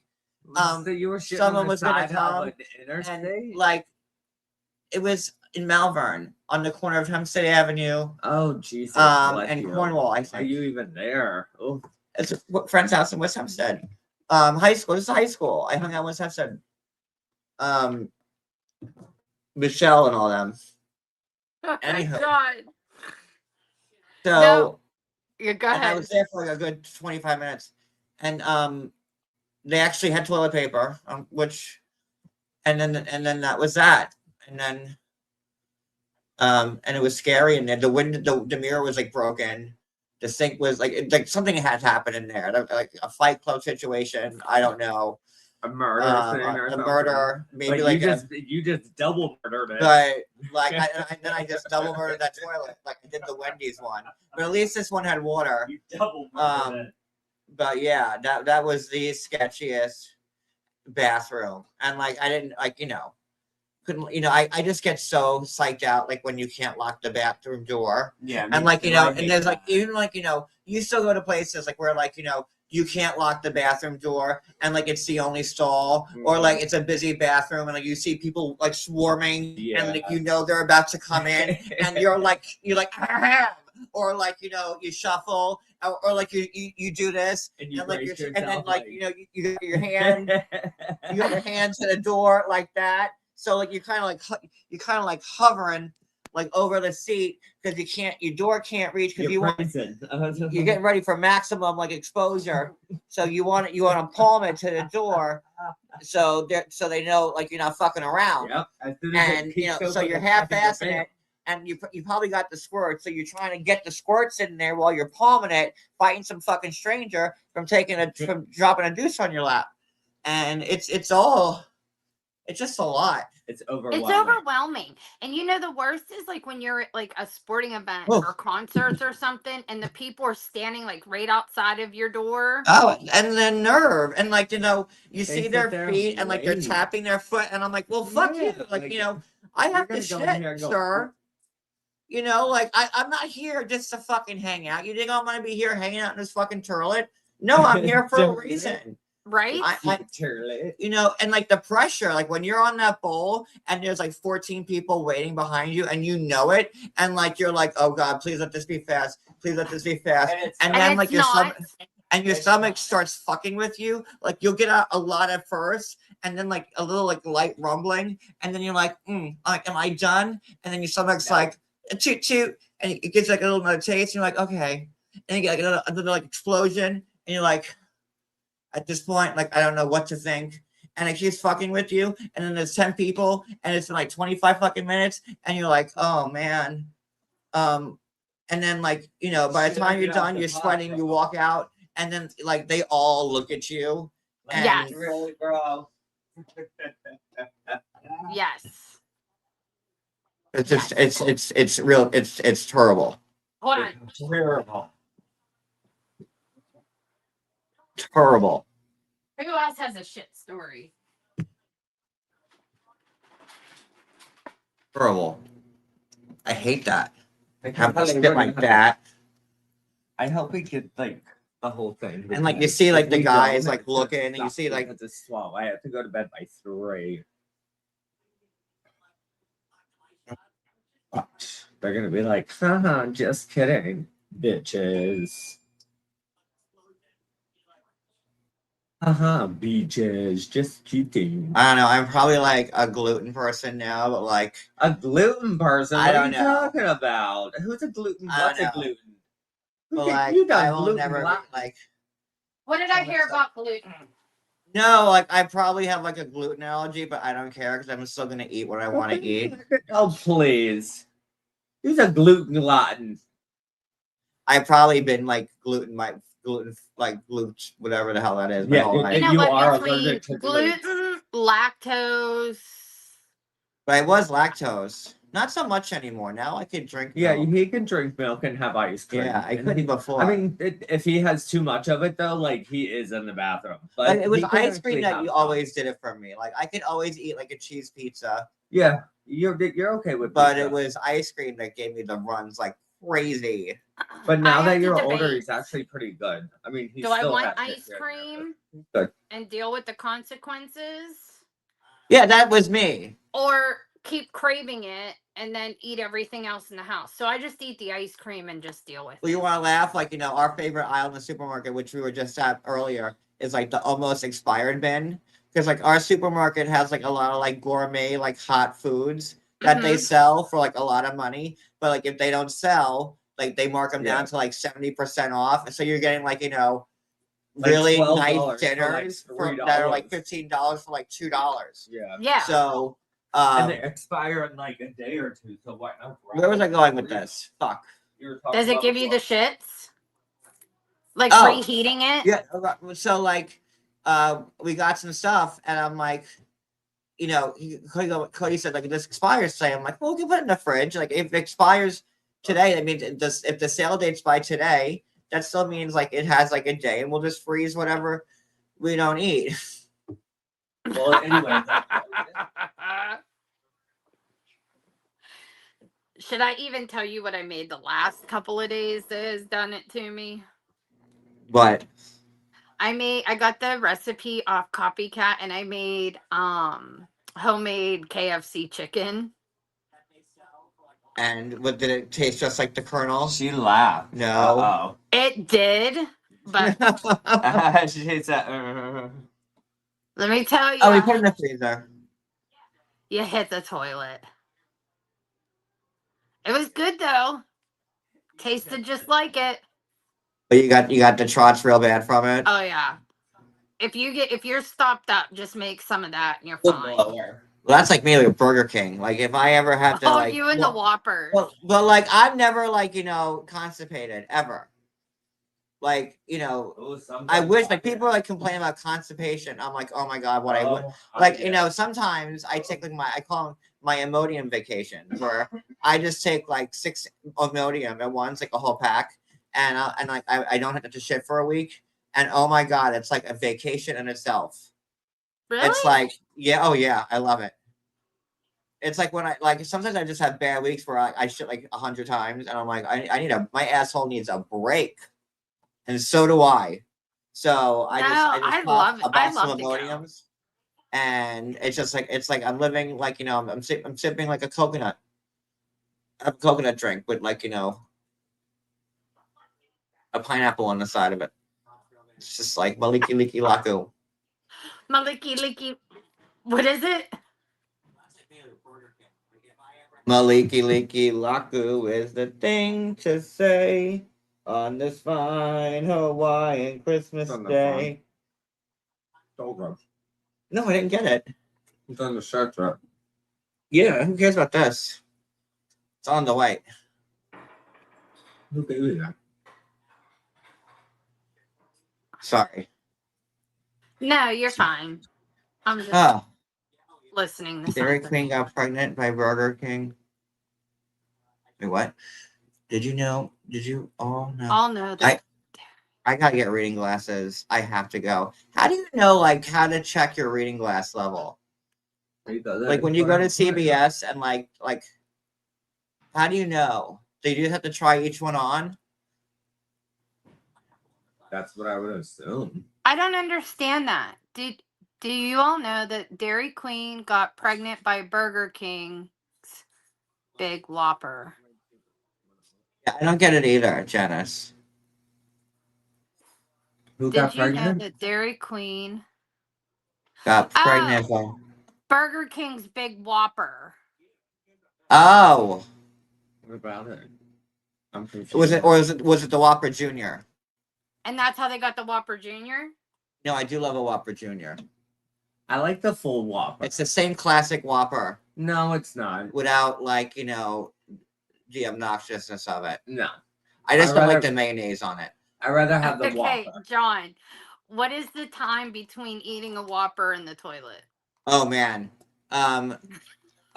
So you were shitting someone on the was gonna side of come, an interstate? and like it was in Malvern on the corner of Hempstead Avenue Oh Jesus! bless and you. Cornwall. I Are think you even there? Oh, it's a friend's house in West Hempstead. High school. This is high school. I hung out in West Hempstead. Michelle and all them. Oh my Anyhow. God. So No. You go and I ahead. was there for like a good 25 minutes, and they actually had toilet paper, and then that was that, and then and it was scary, and then the window, the mirror was like broken, the sink was like something had happened in there, like a Fight Club situation. I don't know, a murder thing or a something? murder, maybe But like you just double murdered it. but like then I just double murdered that toilet, like I did the Wendy's one, but at least this one had water. You double murdered it. But yeah, that was the sketchiest bathroom, and like I didn't couldn't I just get so psyched out like when you can't lock the bathroom door. Yeah, And like and there's like even like you still go to places like where like you can't lock the bathroom door and like it's the only stall, or like it's a busy bathroom and like you see people like swarming and like you know they're about to come in and you're like "Ahem," or like you shuffle or like you do this and and like brace and then yourself, like you got your hand you got your hand to the door like that, so like you're kind of like hovering like over the seat because your door can't reach because you're getting ready for maximum like exposure, so you want to palm it to the door so they know like you're not fucking around. Yep. And so you're half-assing it, and you probably got the squirts, so you're trying to get the squirts in there while you're palming it, fighting some fucking stranger from dropping a deuce on your lap, and it's just a lot. It's overwhelming. It's overwhelming. And the worst is like when you're at like a sporting event or concerts or something, and the people are standing like right outside of your door. Oh, and the nerve, and like you see sit their there feet, and like they're wait. tapping their foot, and I'm like, well, fuck you, like I have to gonna go in here shit, and go, sir. Like I'm not here just to fucking hang out. You think I'm gonna be here hanging out in this fucking toilet? No, I'm here for a reason. Right? And like the pressure, like when you're on that bowl and there's like 14 people waiting behind you and you know it, and like you're like, oh God, please let this be fast. Please let this be fast. And then like your stomach starts fucking with you. Like you'll get a lot at first, and then like a little like light rumbling, and then you're like, like, am I done? And then your stomach's like toot toot, and it gets like a little bit of taste, and you're like, okay. And you get like another like explosion, and you're like, at this point, like I don't know what to think. And it keeps fucking with you. And then there's 10 people, and it's been like 25 fucking minutes, and you're like, oh man. And then like, by the time you're done, you're sweating, you walk out, and then like they all look at you. And Yes. Really, bro. Yes. It's just it's real, it's terrible. Hold on. Terrible. Who else has a shit story? Terrible. I hate that. Have to spit like that. I hope we get like the whole thing. And like you see like the guys like looking, and you see like it's a swallow. I have to go to bed by 3. They're gonna be like, haha, just kidding, bitches. Bitches, just kidding. I don't know. I'm probably like a gluten person now, but like a gluten person. I what don't are you know. talking about? Who's a gluten? What's a gluten? But like You I done will gluten never lot? like. What did I hear about gluten? No, like I probably have like a gluten allergy, but I don't care because I'm still gonna eat what I want to eat. Oh please, who's a gluten glutton? I've probably been like gluten whatever the hell that is. Yeah, you are allergic to gluten, lactose. But I was lactose. Not so much anymore. Now I can drink milk. Yeah, he can drink milk and have ice cream. Yeah, I couldn't before. I mean, if he has too much of it though, like he is in the bathroom. But like, it was ice cream that you always did it for me. Like I could always eat like a cheese pizza. Yeah, you're okay with. But pizza. it was ice cream that gave me the runs like crazy. But now that you're older, he's actually pretty good. I mean, do I want ice cream and deal with the consequences? Yeah, that was me. Or keep craving it and then eat everything else in the house. So I just eat the ice cream and just deal with it. Well, you want to laugh? Like, our favorite aisle in the supermarket, which we were just at earlier, is like the almost expired bin. Because like our supermarket has like a lot of like gourmet, like hot foods that they sell for like a lot of money. But like if they don't sell, like they mark them down to like 70% off. So you're getting like, really nice dinners that are like $15 for like $2. Yeah. So and they expire in like a day or two. So why not? Where was I going with this? Fuck. Does it give you the shits? Like reheating it? Yeah. So like, we got some stuff, and I'm like, Cody said like this expires today. I'm like, well, we can put it in the fridge. Like if it expires today, that means if the sale date's by today, that still means like it has like a day, and we'll just freeze whatever we don't eat. Well, anyway. Should I even tell you what I made the last couple of days that has done it to me? What? I got the recipe off Copycat, and I made homemade KFC chicken. And what did it taste just like the Colonel? She laughed. No. It did, but She hates that. let me tell you, Oh, we put it in the freezer. you hit the toilet. It was good though. Tasted just like it. But you got the trots real bad from it. Oh yeah. If you're stopped up, just make some of that and you're fine. Well, that's like me with Burger King. Like if I ever have to, Oh, like, you and the Whoppers. but like I'm never like constipated ever. Like I wish like people like complain about constipation. I'm like, oh my god, what I would like. Sometimes I take like I call them my Imodium vacations, where I just take like 6 Imodium at once, like a whole pack, and like I don't have to shit for a week. And oh my god, it's like a vacation in itself. Really? It's like, yeah, oh yeah, I love it. It's like when I like sometimes I just have bad weeks where I shit like 100 times, and I'm like, I need my asshole needs a break, and so do I. So I just love a box love of to go. Imodiums, and it's just like I'm living like I'm sipping like a coconut drink with like a pineapple on the side of it. It's just like Maliki Liki Laku. Maliki Liki. What is it? Maliki Liki Laku is the thing to say on this fine Hawaiian Christmas day. No, I didn't get it. It's on the shirt, right? Yeah, who cares about this? It's on the way. Who gave you that? Sorry. No, you're fine. I'm just Oh, listening to Dairy something. Queen got pregnant by Burger King. Wait, what? Did you know? Did you all know? I'll know that. I gotta get reading glasses. I have to go. How do you know like how to check your reading glass level? Like when you go to CBS and like how do you know? Do you just have to try each one on? That's what I would assume. I don't understand that. Do you all know that Dairy Queen got pregnant by Burger King's Big Whopper? Yeah, I don't get it either, Janice. Who Did got you know pregnant? that Dairy Queen Got pregnant. Burger King's Big Whopper? Oh, What about it? I'm confused. was it the Whopper Junior? And that's how they got the Whopper Junior? No, I do love a Whopper Junior. I like the full Whopper. It's the same classic Whopper No, it's not. without like the obnoxiousness of it. No. I just I'd don't like rather- the mayonnaise on it. I'd rather have the Okay, Whopper. John, what is the time between eating a Whopper in the toilet? Oh man.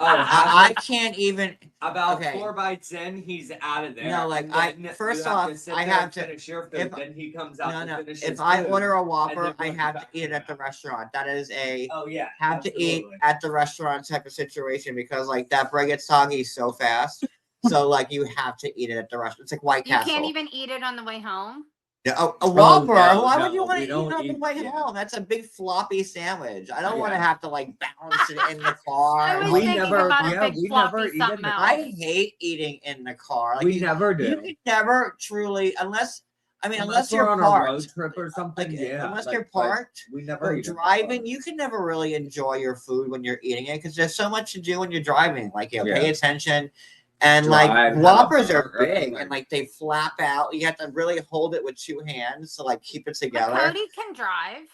I I can't even. about okay. 4 bites in, he's out of there. No, like, And then first you have off, to sit I there have and to- finish your food. if- Then he comes out No. to finish If his I food. order a and Whopper, then I goes have to back eat it at the there. restaurant. That is a Oh yeah. have to eat absolutely. at the restaurant type of situation because like that bread gets soggy so fast. So like you have to eat it at the restaurant. It's like White You Castle. can't even eat it on the way home? Yeah, a Whopper. no, Why no, would you want we to eat don't it on the eat- way yeah. home? That's a big floppy sandwich. I don't want to Yeah. have to like balance it in the car. I was We thinking never- about a yeah, big we floppy never eat in something the- else. I hate eating in the car. Like We never do. you can never truly unless unless we're you're on a road parked. trip or something. Like yeah. unless like, you're but parked. We never Or eat in the driving, car. you can never really enjoy your food when you're eating it because there's so much to do when you're driving. Like pay Yeah. attention, and Drive, like have a Whoppers are burger, big like- and like they flap out. You have to really hold it with 2 hands to like keep it But together. Cody can drive.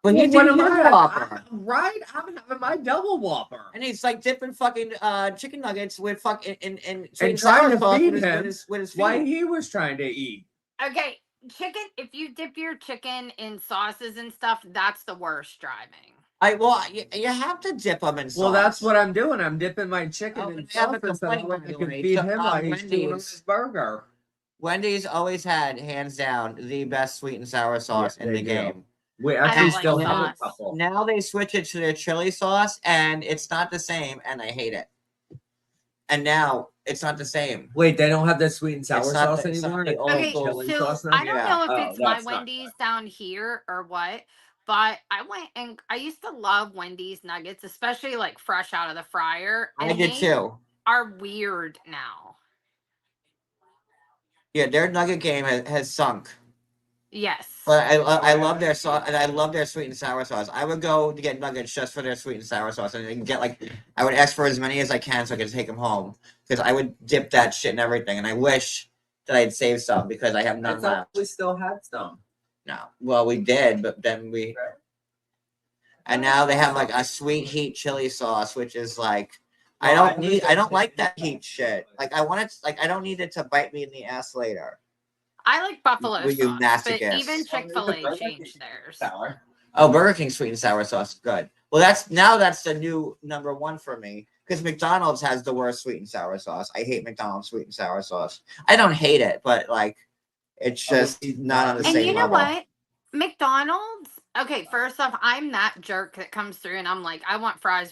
But Well, he's what in am his I? Whopper, Right? I'm having my double Whopper. and he's like dipping fucking chicken nuggets with fucking in sweet And and sour trying to sauce feed with him his Why feet. he was trying to eat. Okay, chicken, if you dip your chicken in sauces and stuff, that's the worst driving. You have to dip them in sauce. Well, that's what I'm doing. I'm dipping my chicken Oh, in I have a sauce so that complaint, I by the can way. feed So, him while he's chewing on Wendy's- his burger. Wendy's always had hands down the best sweet and sour sauce Yeah, in they the do. game. We don't actually like still have sauce. a couple. Now they switch it to their chili sauce, and it's not the same, and I hate it. and now it's not the same. Wait, they don't have the sweet and sour It's not sauce the- it's not anymore. the It's old Okay, school chili so sauce now? I don't Yeah. know if Oh, it's my that's not Wendy's good. down here or what, but I went and I used to love Wendy's nuggets, especially like fresh out of the fryer. I And did they too. are weird now. Yeah, their nugget game has sunk. Yes. But I love their sauce, and I love their sweet and sour sauce. I would go to get nuggets just for their sweet and sour sauce, and I can get like I would ask for as many as I can so I could take them home because I would dip that shit in everything. And I wish that I'd saved some because I have I none thought left. we still had some. No, well we did, but then we and now they have like a sweet heat chili sauce, which is like I Well, I don't like that heat shit. Like I want it like I don't need it to bite me in the ass later. I like buffalo Will you sauce, but masochist? even Chick-fil-A changed theirs. Sour. Oh, Burger King sweet and sour sauce is good. Well, that's the new number one for me because McDonald's has the worst sweet and sour sauce. I hate McDonald's sweet and sour sauce. I don't hate it, but like it's just not on the And same you know level. what? McDonald's. Okay, first off, I'm that jerk that comes through and I'm like, I want fresh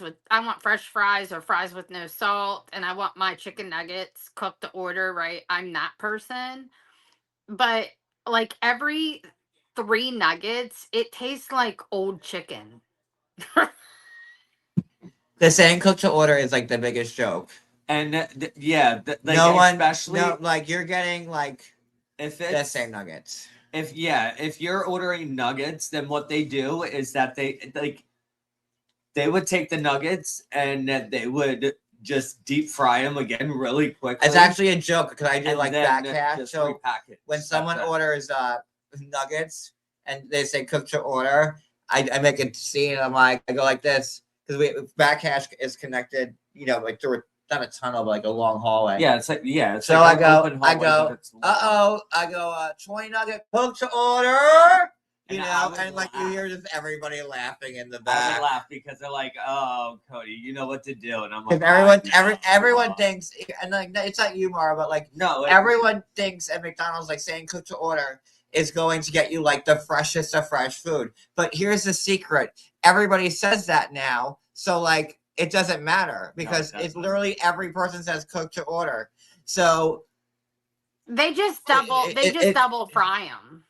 fries or fries with no salt, and I want my chicken nuggets cooked to order, right? I'm that person. But like every 3 nuggets, it tastes like old chicken. The saying "cook to order" is like the biggest joke. And yeah, like, No one, especially no, like you're getting like if the it's same nuggets. if you're ordering nuggets, then what they do is that they would take the nuggets and they would just deep fry them again really quickly. It's actually a joke because I do and like then back cash. just So repackage. when That's someone it. orders nuggets and they say cook to order, I make a scene. I'm like I go like this because we back cash is connected, like through not a tunnel, but like a long hallway. Yeah, it's like it's So like I an go, open hallway, but it's long. I go 20 nugget cook to order. And I would And like you laugh. hear just everybody laughing in the I would back. laugh because they're like, "Oh, Cody, you know what to do," and I'm like, Because "I know." everyone thinks, and like it's not you, Mara, but like No, everyone thinks at McDonald's like saying cook to order is going to get you like the freshest of fresh food. But here's the secret: everybody says that now, so like it doesn't matter because it's doesn't. literally every person says cook to order. So They just double fry them.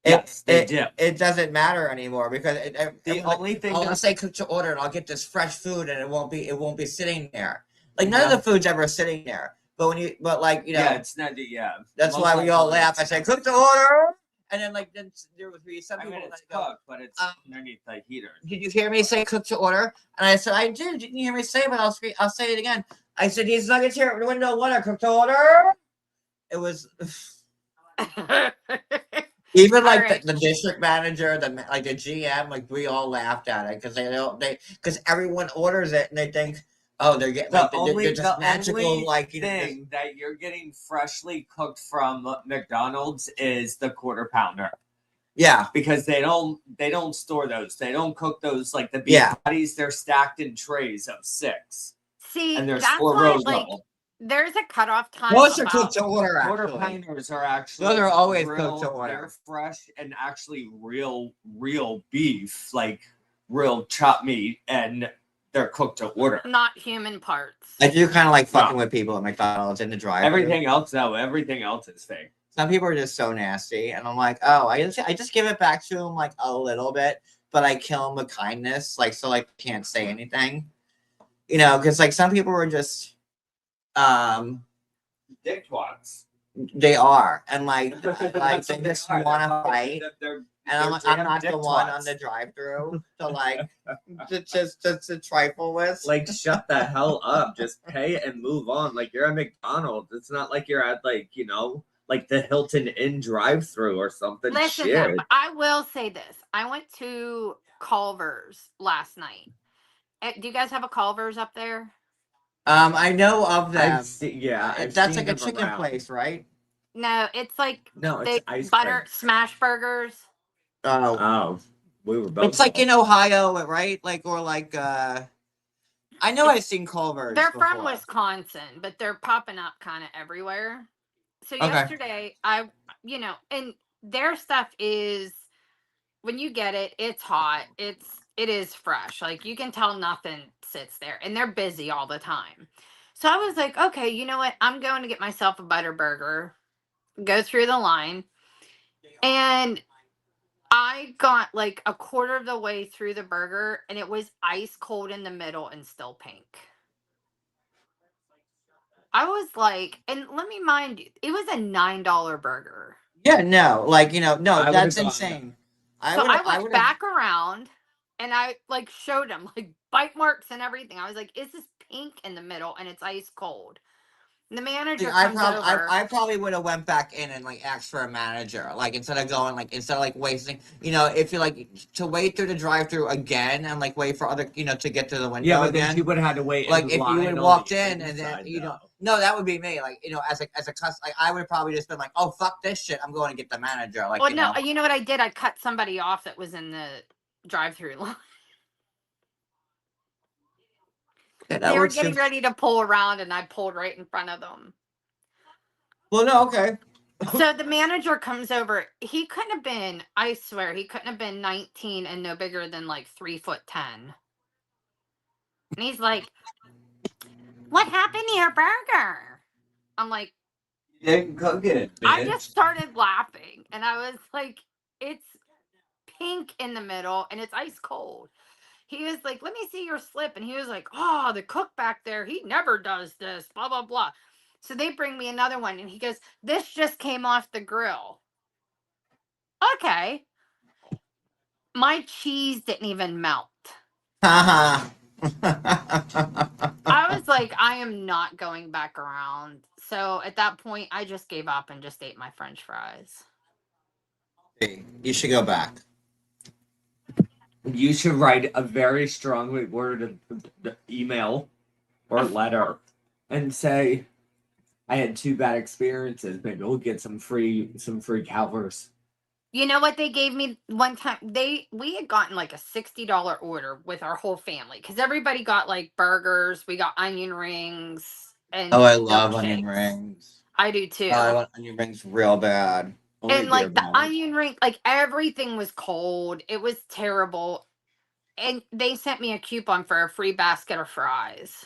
Yes, they do. It doesn't matter anymore because The only thing I'll that- say cook to order and I'll get this fresh food and it won't be sitting there. Like none of the food's ever sitting there. But it's not. Yeah, that's most why we all likely laugh. I it's say not. cook to order, and then like then there would be some I people mean, that it's go, cooked, but it's underneath the heater. "Did you hear me say cook to order?" And I said, "I did. Didn't you hear me say it? But I'll say it again." I said, "These nuggets here at the window, what are cooked to order?" It was. Even like Alright. the district manager, the GM, like we all laughed at it because everyone orders it and they think, oh, they're getting they're just magical, like thing that you're getting freshly cooked from McDonald's is the quarter pounder. Yeah, because they don't store those. They don't cook those like the beef Yeah. patties. They're stacked in trays of 6, See, and there's that's 4 why rows like of them. there's a cutoff time. most are about- cooked to order. Quarter Actually, pounders are actually Those are always real, cooked to order. They're fresh and actually real beef, like real chopped meat, and they're cooked to order. not human parts. I do kind of like fucking No. with people at McDonald's in the drive. Everything else is fake. Some people are just so nasty, and I'm like, oh, I just give it back to them like a little bit, but I kill them with kindness, like so like can't say anything, because like some people are just, Dick twats. they are, and like That's they what just they are. want to fight, They're and I'm damn not dick the one twats. on the drive-through to like just to trifle with. Like, shut the hell up. Just pay and move on. Like, you're at McDonald's. It's not like you're at, like, like the Hilton Inn drive-through or something. Listen, Shit. though, I will say this. I went to Culver's last night. Do you guys have a Culver's up there? I know of them. I've That's seen like a them chicken around. place, right? No, it's like No, it's they ice butter cream. smash burgers. Oh, Oh, we were both. it's like in Ohio, right? Like or like I know I've seen Culver's. They're from before. Wisconsin, but they're popping up kind of everywhere. So Okay. yesterday, and their stuff is when you get it, it's hot. It is fresh. Like you can tell nothing sits there, and they're busy all the time. So I was like, okay, you know what? I'm going to get myself a butter burger. Go through the line. And I got like a quarter of the way through the burger and it was ice cold in the middle and still pink. I was like, and let me mind you, it was a $9 burger. Yeah, no, like no, I would've that's gone- insane. I So would, I I went would back around and I like showed him like bite marks and everything. I was like, is this pink in the middle and it's ice cold? And the manager I comes probably, over. I probably would have went back in and like asked for a manager, like instead of like wasting, if you like to wait through the drive-through again and like wait for other, to get to the window Yeah, but then again. she would have had to wait. Like in if you line had on walked the in and then inside, no, though. that would be me. Like as a customer, like, I would probably just been like, oh fuck this shit, I'm going to get the manager. Like Well, no, you know what I did? I cut somebody off that was in the drive-through line. yeah, that They were works getting too. ready to pull around and I pulled right in front of them. Well, no, okay. So the manager comes over. He couldn't have been, I swear, he couldn't have been 19 and no bigger than like 3'10". And he's like, what happened to your burger? I'm like, You didn't cook it, I just started laughing and I was like, it's pink in the middle and it's ice cold. He was like, let me see your slip. And he was like, oh, the cook back there, he never does this, blah, blah, blah. So they bring me another one and he goes, this just came off the grill. Okay. My cheese didn't even melt. Haha. I was like, I am not going back around. So at that point, I just gave up and just ate my French fries. You should go back. You should write a very strongly worded email or letter and say, "I had 2 bad experiences. Maybe we'll get some free Calvers." You know what they gave me one time? We had gotten like a $60 order with our whole family because everybody got like burgers. We got onion rings and Oh, I love onion milkshakes. rings. I do too. Oh, I want onion rings real bad. Only And like the beer onion ring, like everything was cold. It was terrible. And they sent me a coupon for a free basket of fries.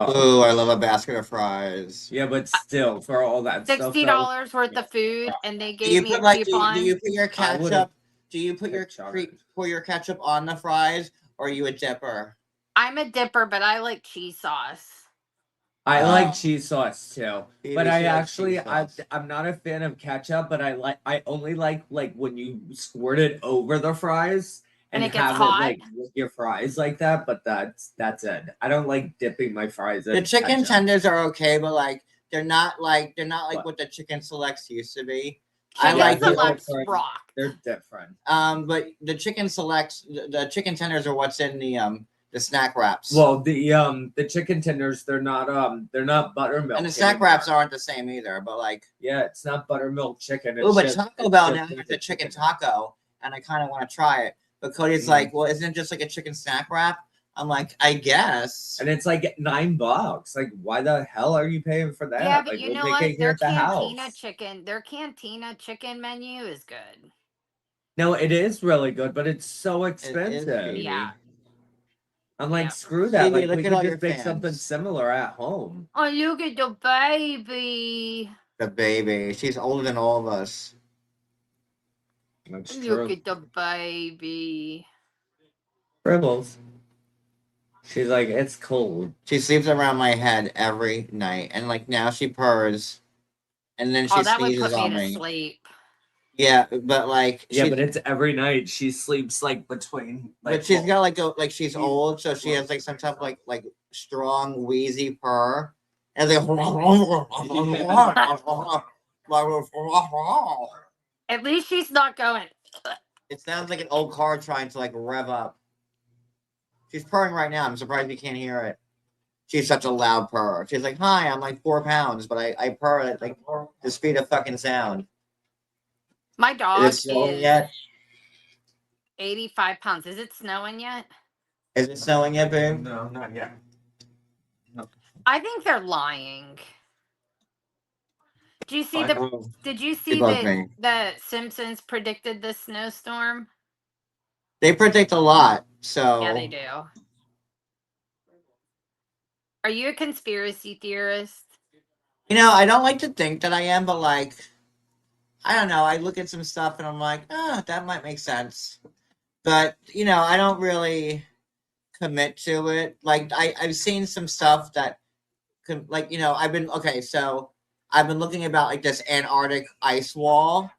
Ooh, I love a basket of fries. Yeah, but still, for all that stuff, $60 worth of food, and they Do gave you me a put like coupon. do you put your I would've ketchup? Do you put your picked pour your ketchup on the fries, or are you a dipper? I'm a dipper, but I like cheese sauce. I Oh. like cheese sauce too, Phoebe, but she I likes actually cheese sauce. I'm not a fan of ketchup. But I only like when you squirt it over the fries And and it gets have hot? it like with your fries like that. But that's it. I don't like dipping my fries in The chicken ketchup. tenders are okay, but like they're not like What? what the chicken selects used to be. Chicken I like they're selects different. rock. They're different. but the chicken selects the chicken tenders are what's in the snack wraps. Well, the chicken tenders they're not buttermilk. and the snack anymore. wraps aren't the same either. But like, Yeah, it's not buttermilk chicken. oh, but just- Taco it's Bell just now has the a chicken taco, and I kind of want to try it. But Cody's Mhm. like, well, isn't it just like a chicken snack wrap? I'm like, I guess. And it's like $9. Like, why the hell are you paying for that? Yeah, but Like, you we'll know make what? it here Their at the cantina house. chicken, their cantina chicken menu is good. No, it is really good, but it's so It is, expensive. Phoebe. Yeah. I'm like, Yeah. screw that. Phoebe, Like, look we at could all just your make something fans. similar at home. Oh, look at the baby. The baby. She's older than all of us. That's Look true. at the baby. Fribbles. She's like, it's cold. She sleeps around my head every night, and like now she purrs, and then she Oh, that would sneezes put me on to me. sleep. Yeah, but like, Yeah, she, but it's every night. She sleeps like between. Like, but she's got like she's old, so she has like some type of like strong wheezy purr, and like, At least she's not going. it sounds like an old car trying to like rev up. She's purring right now. I'm surprised you can't hear it. She's such a loud purr. She's like, "Hi, I'm like 4 pounds, but I purr at like the speed of fucking sound." My Is dog it snowing is yet? 85 pounds. Is it snowing yet? Is it snowing yet, babe? No, not yet. I think they're lying. Did you see Oh, Did you see love that me. the Simpsons predicted this snowstorm? they predict a lot, so Yeah, they do. Are you a conspiracy theorist? You know, I don't like to think that I am, but like, I don't know. I look at some stuff and I'm like, oh, that might make sense. But you know, I don't really commit to it. Like, I've seen some stuff that like, you know, I've been okay. So I've been looking about like this Antarctic ice wall.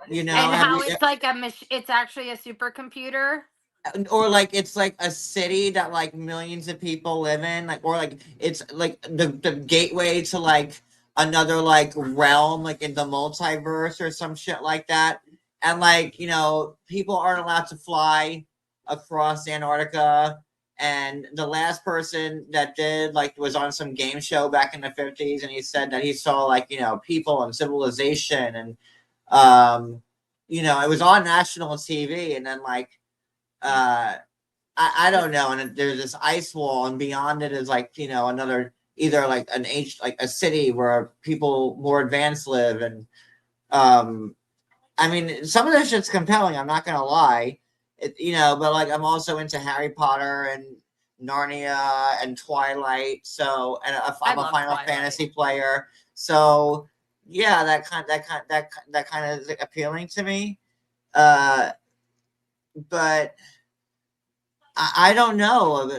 You know, And have how you, it's like it's actually a supercomputer. or like it's like a city that like millions of people live in, like, or like it's like the gateway to like another like realm, like in the multiverse or some shit like that. And like, you know, people aren't allowed to fly across Antarctica. And the last person that did like was on some game show back in the 50s, and he said that he saw like, you know, people and civilization, and um you know, it was on national TV. And then like uh I don't know, and there's this ice wall, and beyond it is like, you know, another, either like an age, like a city where people more advanced live. And um I mean, some of this shit's compelling, I'm not gonna lie. You know, but like I'm also into Harry Potter and Narnia and Twilight. So, and I I'm a love Final Twilight. Fantasy player. So yeah, that kind of is appealing to me. But I don't know.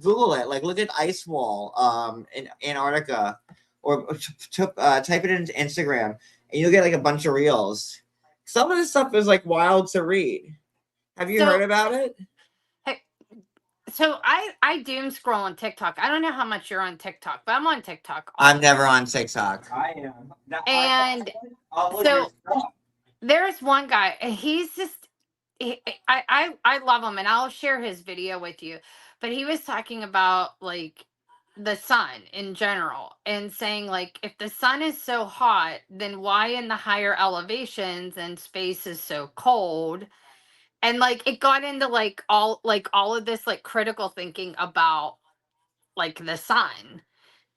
Google it. Like, look at ice wall in Antarctica, or type it into Instagram, and you'll get like a bunch of reels. Some of this stuff is like wild to read. Have you So- heard about it? So I doom scroll on TikTok. I don't know how much you're on TikTok, but I'm on TikTok. I'm never on TikTok. I am. And I'll look so- at stuff. there's one guy, and he's just I love him, and I'll share his video with you. But he was talking about like the sun in general, and saying like, if the sun is so hot, then why in the higher elevations and space is so cold? And like it got into like all of this like critical thinking about like the sun.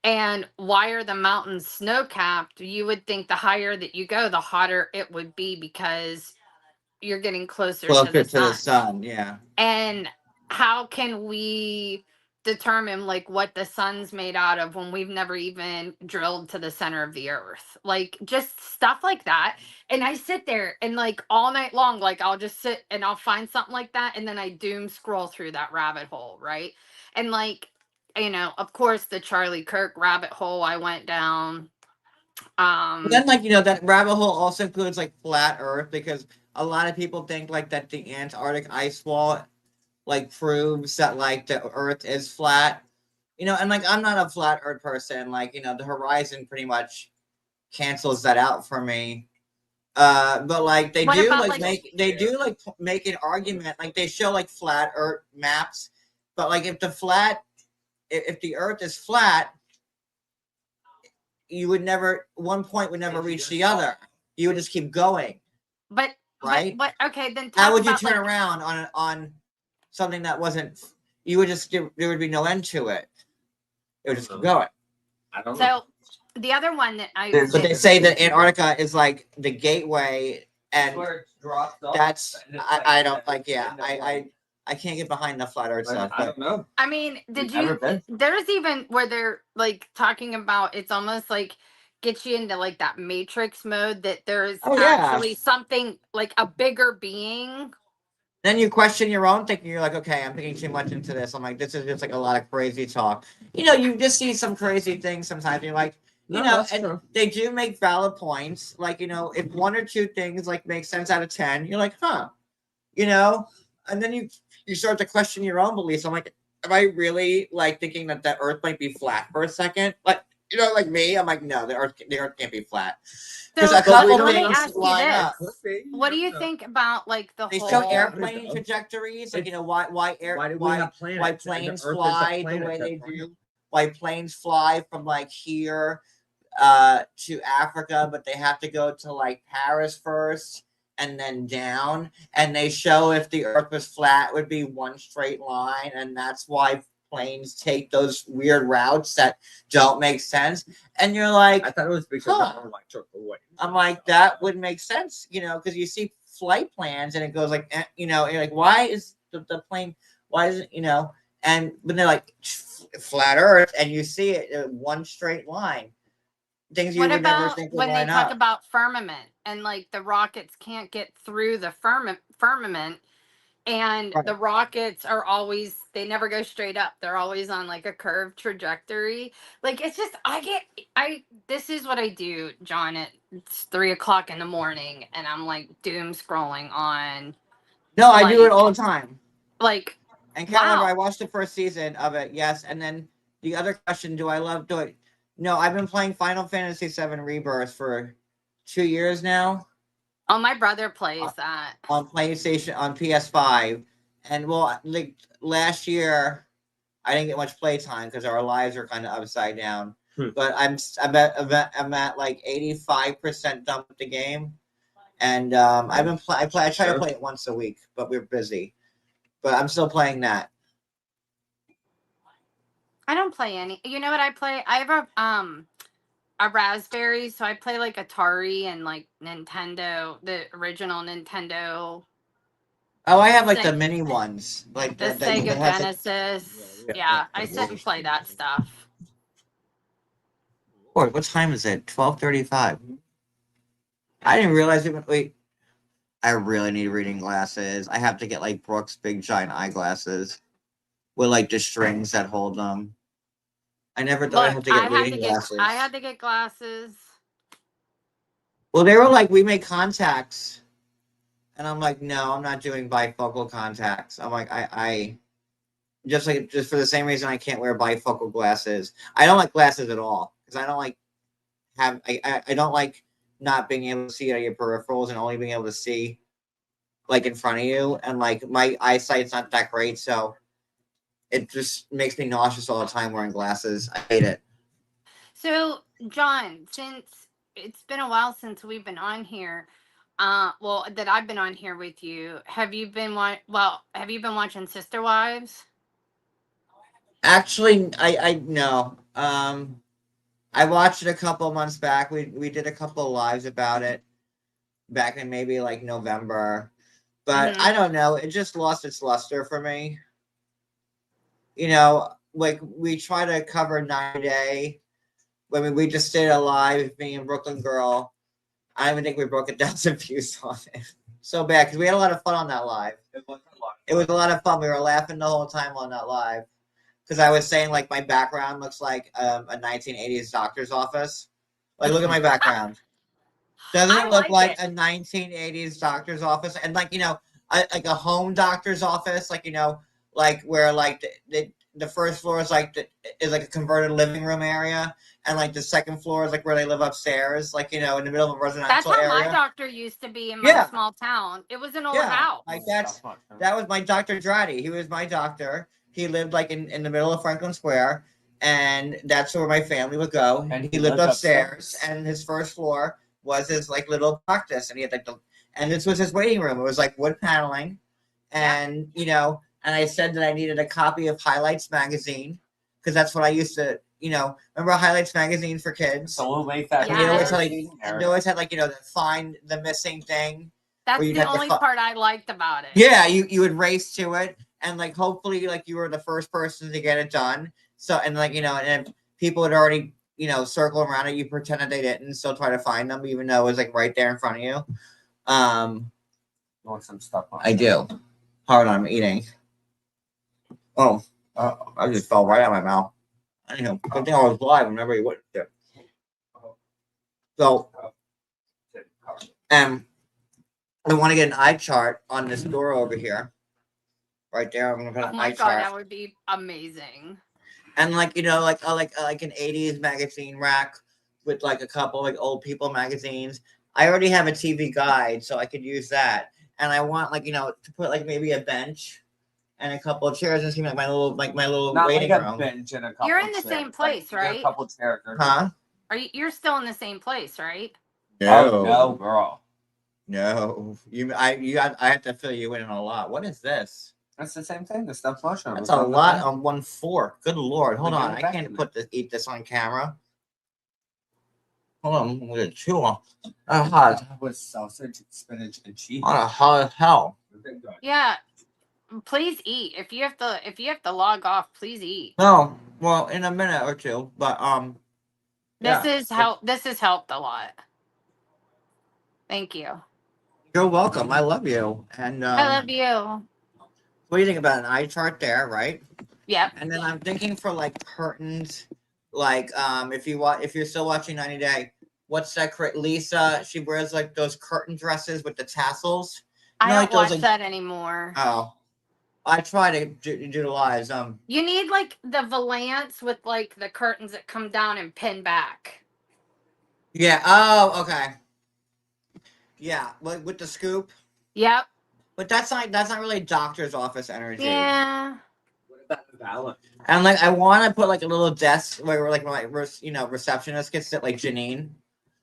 And why are the mountains snow capped? You would think the higher that you go, the hotter it would be, because you're getting closer Closer to the to sun. the sun, yeah. And how can we determine like what the sun's made out of when we've never even drilled to the center of the earth? Like just stuff like that. And I sit there and like all night long, like I'll just sit and I'll find something like that, and then I doom scroll through that rabbit hole, right? And like, you know, of course the Charlie Kirk rabbit hole I went down. But then, like, you know, that rabbit hole also includes like flat Earth, because a lot of people think like that the Antarctic ice wall like proves that like the Earth is flat. You know, and like I'm not a flat Earth person. Like, you know, the horizon pretty much cancels that out for me. But like they What do about, like make an argument. Like they show like flat Earth maps, but like if the Earth is flat, you would never, one point would never reach the other. You would just keep going, But right? but okay, then How talk would you about, turn like, around on something that wasn't? You would just there would be no end to it. It would just keep going. I don't know. so the other one that I There's- But they say that Antarctica is like the gateway, and Where it drops off, that's and it's I don't like. it's Yeah, in the I can't get behind the flat Earth stuff. I But don't know. I mean, did You've never you? been? There's even where they're like talking about, it's almost like gets you into like that Matrix mode, that there's Oh, yeah. actually something like a bigger being. then you question your own thinking. You're like, okay, I'm thinking too much into this. I'm like, this is just like a lot of crazy talk. You know, you just see some crazy things sometimes. You're like, you No, know, that's and true. they do make valid points. Like, you know, if one or two things like make sense out of 10, you're like, huh, you know, and then you start to question your own beliefs. I'm like, am I really like thinking that the Earth might be flat for a second? Like, you know, like me, I'm like, no, the Earth can't be flat. Because So a couple let me things ask you line this: up. what do you think about like the They whole? show airplane trajectories, like, you know, why do we have planets? why And the planes Earth is a fly the planet way that they forms. do, why planes fly from like here to Africa, but they have to go to like Paris first and then down. And they show if the Earth was flat, it would be one straight line, and that's why planes take those weird routes that don't make sense. And you're like, I thought it was because Huh. of electrical waves. I'm like, that would make sense, you know, because you see flight plans and it goes like, you know, you're like, why is the plane, why is it, you know, And when they're like flat Earth, and you see it in one straight line, things you What would never about think would when they line talk up. about firmament and like the rockets can't get through the firmament, and Right. the rockets are always, they never go straight up. They're always on like a curved trajectory. Like it's just this is what I do, John, at 3 o'clock in the morning, and I'm like doom scrolling on No, I do it like all the time. like And Carolina, I wow. watched the first season of it, yes. And then the other question, do I love doing? No, I've been playing Final Fantasy VII Rebirth for 2 years now Oh, my brother plays that. on PlayStation, on PS5. And well, like last year, I didn't get much playtime because our lives are kind of upside down. But I'm at like 85% done with the game, and I've been I try to play it once a week, but we're busy. But I'm still playing that. I don't play any. You know what I play? I have a Raspberry, so I play like Atari and like Nintendo, the original Nintendo, Oh, I have like the Seg- mini ones, like the that Sega has like. Genesis. Yeah, I sit and play that stuff. Lord, what time is it? 12:35. I didn't realize it. Wait, I really need reading glasses. I have to get like Brooks big giant eyeglasses with like the strings that hold them. I never thought I Look, had to get reading I glasses. had to get glasses. Well, they were like, we make contacts. And I'm like, no, I'm not doing bifocal contacts. I'm like, I just for the same reason I can't wear bifocal glasses. I don't like glasses at all because I don't like I don't like not being able to see out of your peripherals and only being able to see like in front of you. And like my eyesight's not that great, so it just makes me nauseous all the time wearing glasses. I hate it. So, John, since it's been a while since we've been on here, well, that I've been on here with you, have you been have you been watching Sister Wives? Actually, I no. I watched it a couple months back. We did a couple of lives about it back in maybe like November. But Mm-hmm. I don't know. It just lost its luster for me. You know, like we try to cover 90 Day. I mean, we just did a live, me and Brooklyn Girl. I don't even think we broke 1,000 views on it. So bad because we had a lot of fun on that live. It was a lot of fun. We were laughing the whole time on that live because I was saying like my background looks like a 1980s doctor's office. Like, look at my background. Doesn't I it look like like a 1980s doctor's office? And like, like a home doctor's office, like, like where like the first floor is like is like a converted living room area, and like the second floor is like where they live upstairs, like in the middle of a That's residential how my area. doctor used to be in my Yeah. small town. It was an old Yeah, house. like that was my Dr. Dratty. He was my doctor. He lived like in the middle of Franklin Square, and that's where my family would go. And he lived upstairs, and his first floor was his like little practice, and he had like and this was his waiting room. It was like wood paneling, and and I said that I needed a copy of Highlights magazine because that's what I used to, remember Highlights magazine for kids. So we'll make that. And Yes. they always had like to find the missing thing. That's you'd the have to only part I liked about it. Yeah, you would race to it, and like hopefully like you were the first person to get it done. So and like and people had already circle around it. You pretend that they didn't, still try to find them, even though it was like right there in front of you. Want some stuff on? I do. Hard on, I'm eating. Oh, I just fell right out of my mouth. Anyhow, good thing I was live. Remember you wouldn't. So, I want to get an eye chart on this door over here. Right there, I'm gonna put Oh an my eye god, chart. that would be amazing. And like like an 80s magazine rack with like a couple like old people magazines. I already have a TV guide, so I could use that. And I want like to put like maybe a bench and a couple of chairs and seem like my little Not waiting like a room. bench and a couple. You're in the chairs. same place, Like, right? A couple chairs. Huh? You're still in the same place, right? Oh no, girl. No. I have to fill you in on a lot. What is this? That's the same thing. The stop motion. That's a lot on one fork. Good lord. Hold Give on. it I back can't to me. eat this on camera. Hold on. I'm gonna chew on. Hot. With sausage, spinach, and cheese. Hot as hell. Yeah. Please eat. If you have to log off, please eat. No, well, in a minute or two, but This yeah, is how this has helped a lot. Thank you. you're welcome. I love you. And I love you. what do you think about an eye chart there, right? Yep. And then I'm thinking for like curtains, like if you're still watching 90 Day, what's that? Lisa, she wears like those curtain dresses with the tassels. I know, don't like those, watch like, that anymore. oh, I try to utilize You need like the Valance with like the curtains that come down and pin back. Yeah. Oh, okay. Yeah, like with the scoop. Yep. But that's not really doctor's office energy. Yeah. What about the Valor? And like I want to put like a little desk where like my receptionist can sit, like Janine.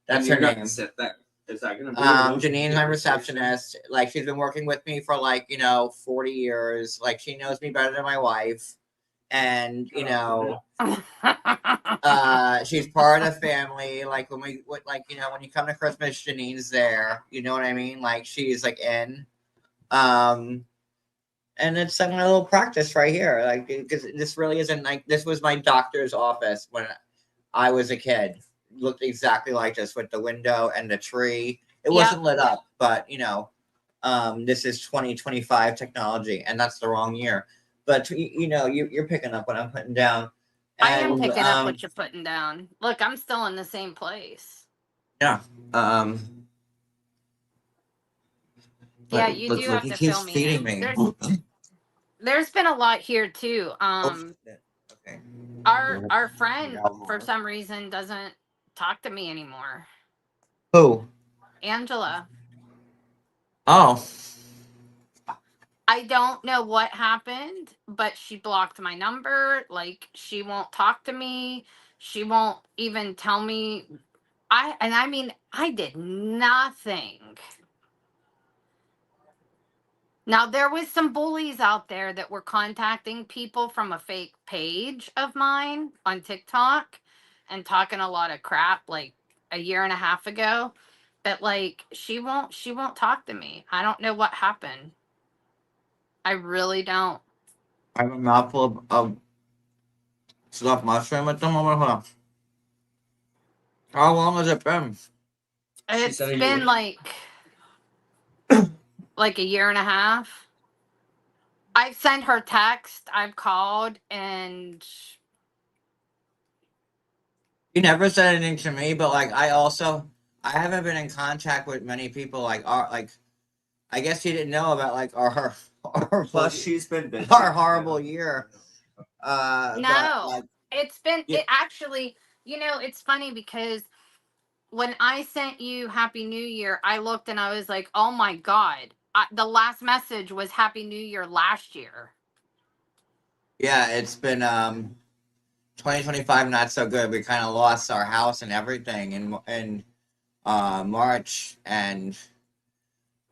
That's And her you're gonna name. Sit there. Is that gonna be Janine's my receptionist. Like she's been working with me for like 40 years. Like she knows me better than my wife. And she's part of the family. Like when when you come to Christmas, Janine's there. You know what I mean? Like she's like in. And it's like a little practice right here. Like because this really isn't like this was my doctor's office when I was a kid. It looked exactly like this with the window and the tree. It wasn't lit up, but this is 2025 technology, and that's the wrong year. But you're picking up what I'm putting down. I am picking up what you're putting down. Look, I'm still in the same place. Yeah. Yeah, you do have to fill me feeding in. me. There's been a lot here too. Okay. Our friend for some reason doesn't talk to me anymore. Who? Angela. Oh. I don't know what happened, but she blocked my number. Like she won't talk to me. She won't even tell me. I did nothing. Now there was some bullies out there that were contacting people from a fake page of mine on TikTok and talking a lot of crap like a year and a half ago. But like she won't talk to me. I don't know what happened. I really don't. I have a mouthful of stuffed mushroom at the moment. Hold on. How long has it been? It's been like a year and a half. I've sent her text, I've called, and You never said anything to me, but like I haven't been in contact with many people like I guess you didn't know about like our Plus, she's been busy. our horrible year. no, it's been it actually. It's funny because when I sent you Happy New Year, I looked and I was like, oh my God. The last message was Happy New Year last year. Yeah, it's been 2025 not so good. We kind of lost our house and everything in March, and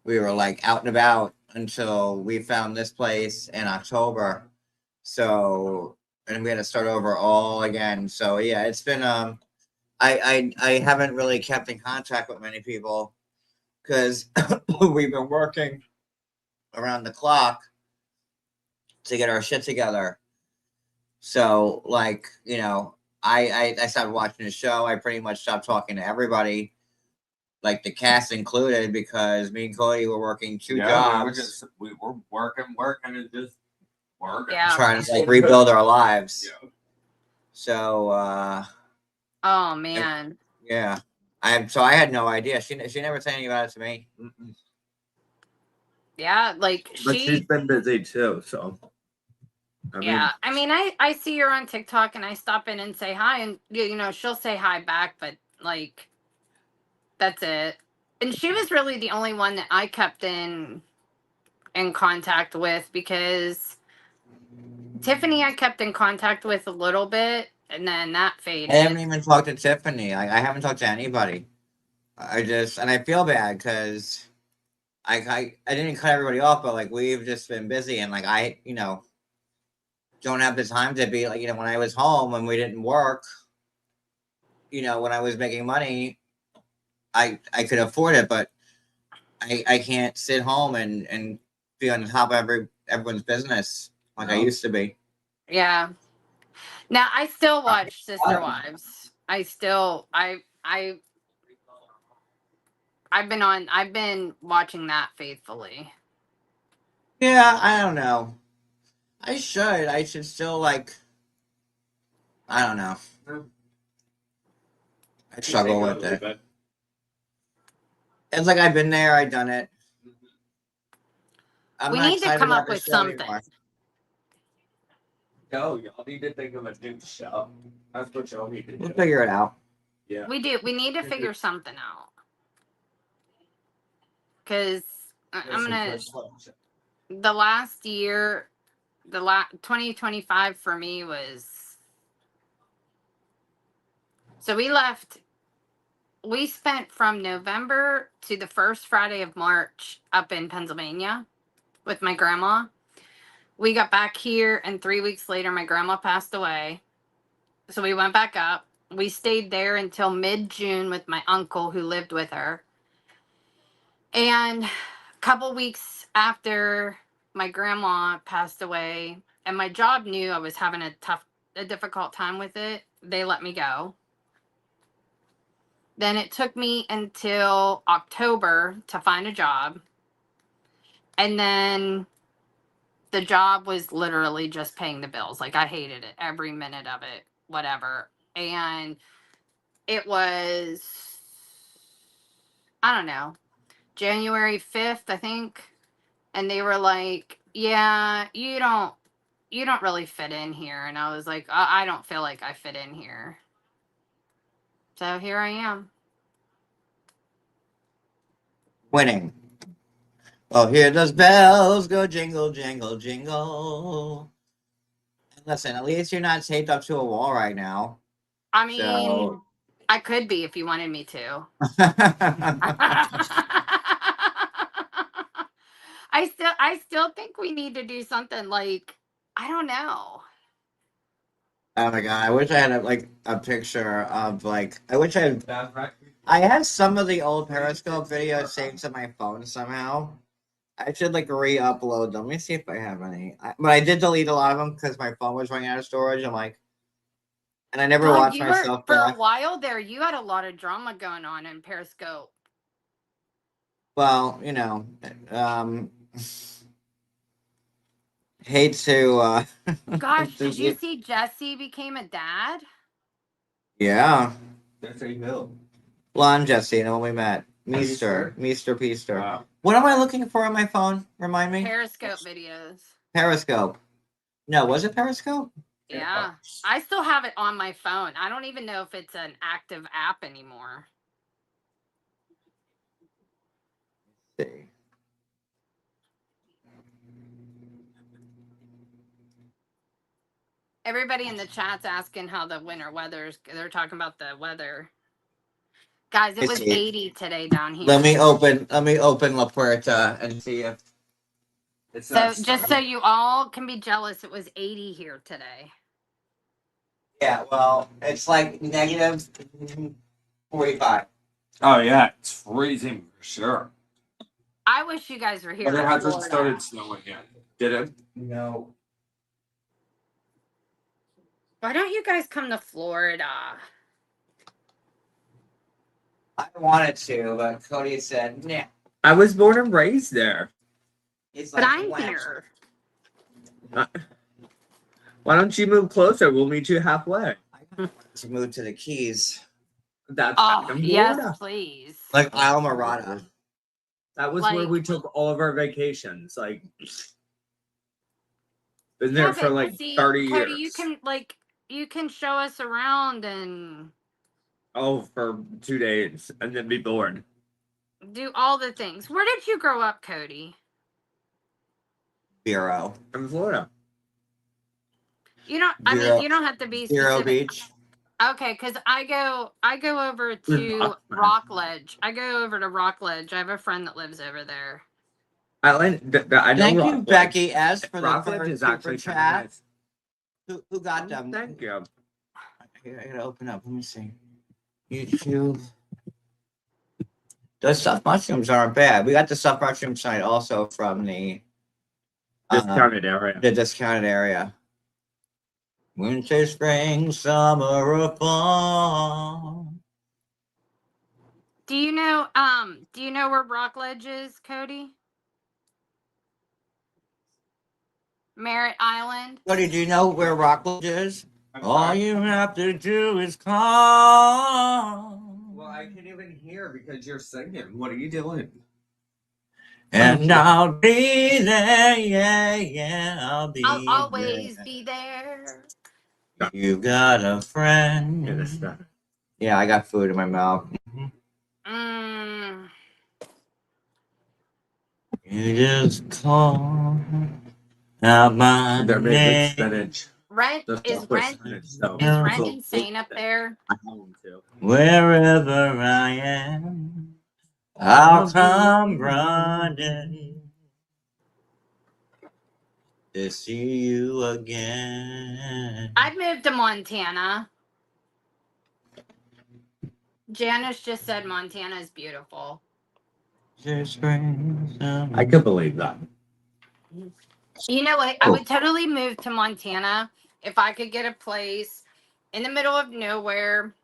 we were like out and about until we found this place in October. So, and we had to start over all again. So yeah, it's been I haven't really kept in contact with many people because we've been working around the clock to get our shit together. So like, I stopped watching the show. I pretty much stopped talking to everybody, like the cast included, because me and Cody were working two jobs. We were working and just working. Yeah. Trying to like rebuild our lives. Yeah. So oh man. yeah. I had no idea. She never said anything about it to me. Mm-mm. Yeah, like But she's been busy too, so I mean, I see her on TikTok and I stop in and say hi, and she'll say hi back, but like that's it. And she was really the only one that I kept in contact with, because Tiffany I kept in contact with a little bit, and then that faded. I haven't even talked to Tiffany. I haven't talked to anybody. And I feel bad because I didn't cut everybody off, but like we've just been busy, and like I don't have the time to be like when I was home and we didn't work. When I was making money, I could afford it, but I can't sit home and be on top of everyone's business like I used to be. Yeah. Now I still watch Sister Wives. I've been watching that faithfully. Yeah, I don't know. I should still like. I don't know. I struggle with it. It's like I've been there, I've done it. I'm We not need to excited come about up the with show something. anymore. No, y'all need to think of a new show. That's what y'all need to We'll do. figure it out. Yeah. We do. We need to figure something out. Because I'm gonna. The last year, 2025 for me was. So we spent from November to the first Friday of March up in Pennsylvania with my grandma. We got back here, and 3 weeks later, my grandma passed away. So we went back up. We stayed there until mid-June with my uncle who lived with her. And a couple weeks after my grandma passed away, and my job knew I was having a difficult time with it, they let me go. Then it took me until October to find a job. And then the job was literally just paying the bills. Like I hated it, every minute of it, whatever. And it was, I don't know, January 5th, I think. And they were like, yeah, you don't really fit in here. And I was like, I don't feel like I fit in here. So here I am. Winning. Oh, hear those bells go jingle, jingle, jingle. Listen, at least you're not taped up to a wall right now. I mean, So. I could be if you wanted me to. I still think we need to do something like, I don't know. Oh my god! I wish I had a picture of I wish I had some of the old Periscope videos saved to my phone somehow. I should re-upload them. Let me see if I have any. But I did delete a lot of them because my phone was running out of storage. And I never God, watched you were, myself for a back. while there, you had a lot of drama going on in Periscope. Well, hate to. Gosh, did you see Jesse became a dad? Yeah. Jesse Hill. Blonde Jesse, the one we met. Meester Peester. Wow. What am I looking for on my phone? Remind me. Periscope videos. Periscope. No, was it Periscope? Yeah. I still have it on my phone. I don't even know if it's an active app anymore. Let's see. Everybody in the chat's asking how the winter weather's. They're talking about the weather. Guys, it was 80 today down here. Let me open La Puerta and see if it's so just so you all can be jealous, it was 80 here today. Yeah, well, it's negative 45. Oh yeah, it's freezing for sure. I wish you guys were here. But it hasn't started snowing yet. Did it? No. Why don't you guys come to Florida? I wanted to, but Cody said, nah. I was born and raised there. It's but I'm here. Why don't you move closer? We'll meet you halfway. I want to move to the Keys. That's yes, please. Like Isle Morada. That was where we took all of our vacations. Been there for 30 Cody, years. you can show us around and for 2 days and then be bored. Do all the things. Where did you grow up, Cody? Vero. In Florida. You don't. I mean, you don't have to be Vero specific. Beach. Okay, because I go over to Rockledge. I go over to Rockledge. I have a friend that lives over there. I know. Thank you, Becky S. for the Rockledge third is super actually chat. nice. Who got them? Thank you. I gotta open up. Let me see. YouTube. Those stuffed mushrooms aren't bad. We got the stuffed mushroom side also from the Discounted area. the discounted area. Winter, spring, summer, or fall. Do you know where Rockledge is, Cody? Merritt Island? Cody, do you know where Rockledge is? All you have to do is call. Well, I can't even hear because you're singing. What are you doing? And I'll be there, yeah, yeah, I'll be I'll always there. be there. You got a friend. Yeah, this stuff. Yeah, I got food in my mouth. Mm. You just call out my They're making name. spinach. Rent The is stuff with rent spinach, so is Yeah. rent insane up there? I want to. Wherever I am, I'll come running to see you again. I'd move to Montana. Janice just said Montana is beautiful. I could believe that. You know what? I would totally move to Montana if I could get a place in the middle of nowhere,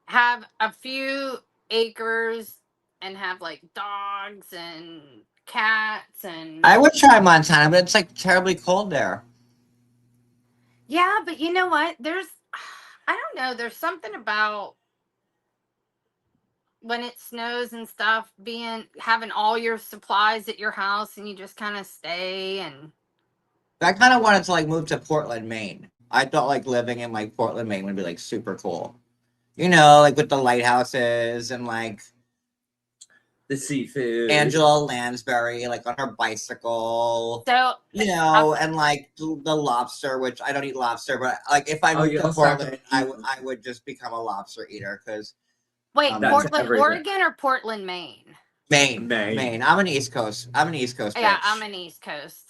have a few acres, and have like dogs and cats and. I would try Montana, but it's like terribly cold there. Yeah, but you know what? I don't know. There's something about when it snows and stuff, having all your supplies at your house and you just kind of stay and. I kind of wanted to like move to Portland, Maine. I thought like living in like Portland, Maine would be like super cool. You know, like with the lighthouses and like The seafood. Angela Lansbury, like on her bicycle. So You know, and like the lobster, which I don't eat lobster, but like if I moved you to also have Portland, to- I would just become a lobster eater because wait, That's Portland, everything. Oregon or Portland, Maine? Maine. I'm an East Coast. I'm an East Coast. Yeah, bitch. I'm an East Coast.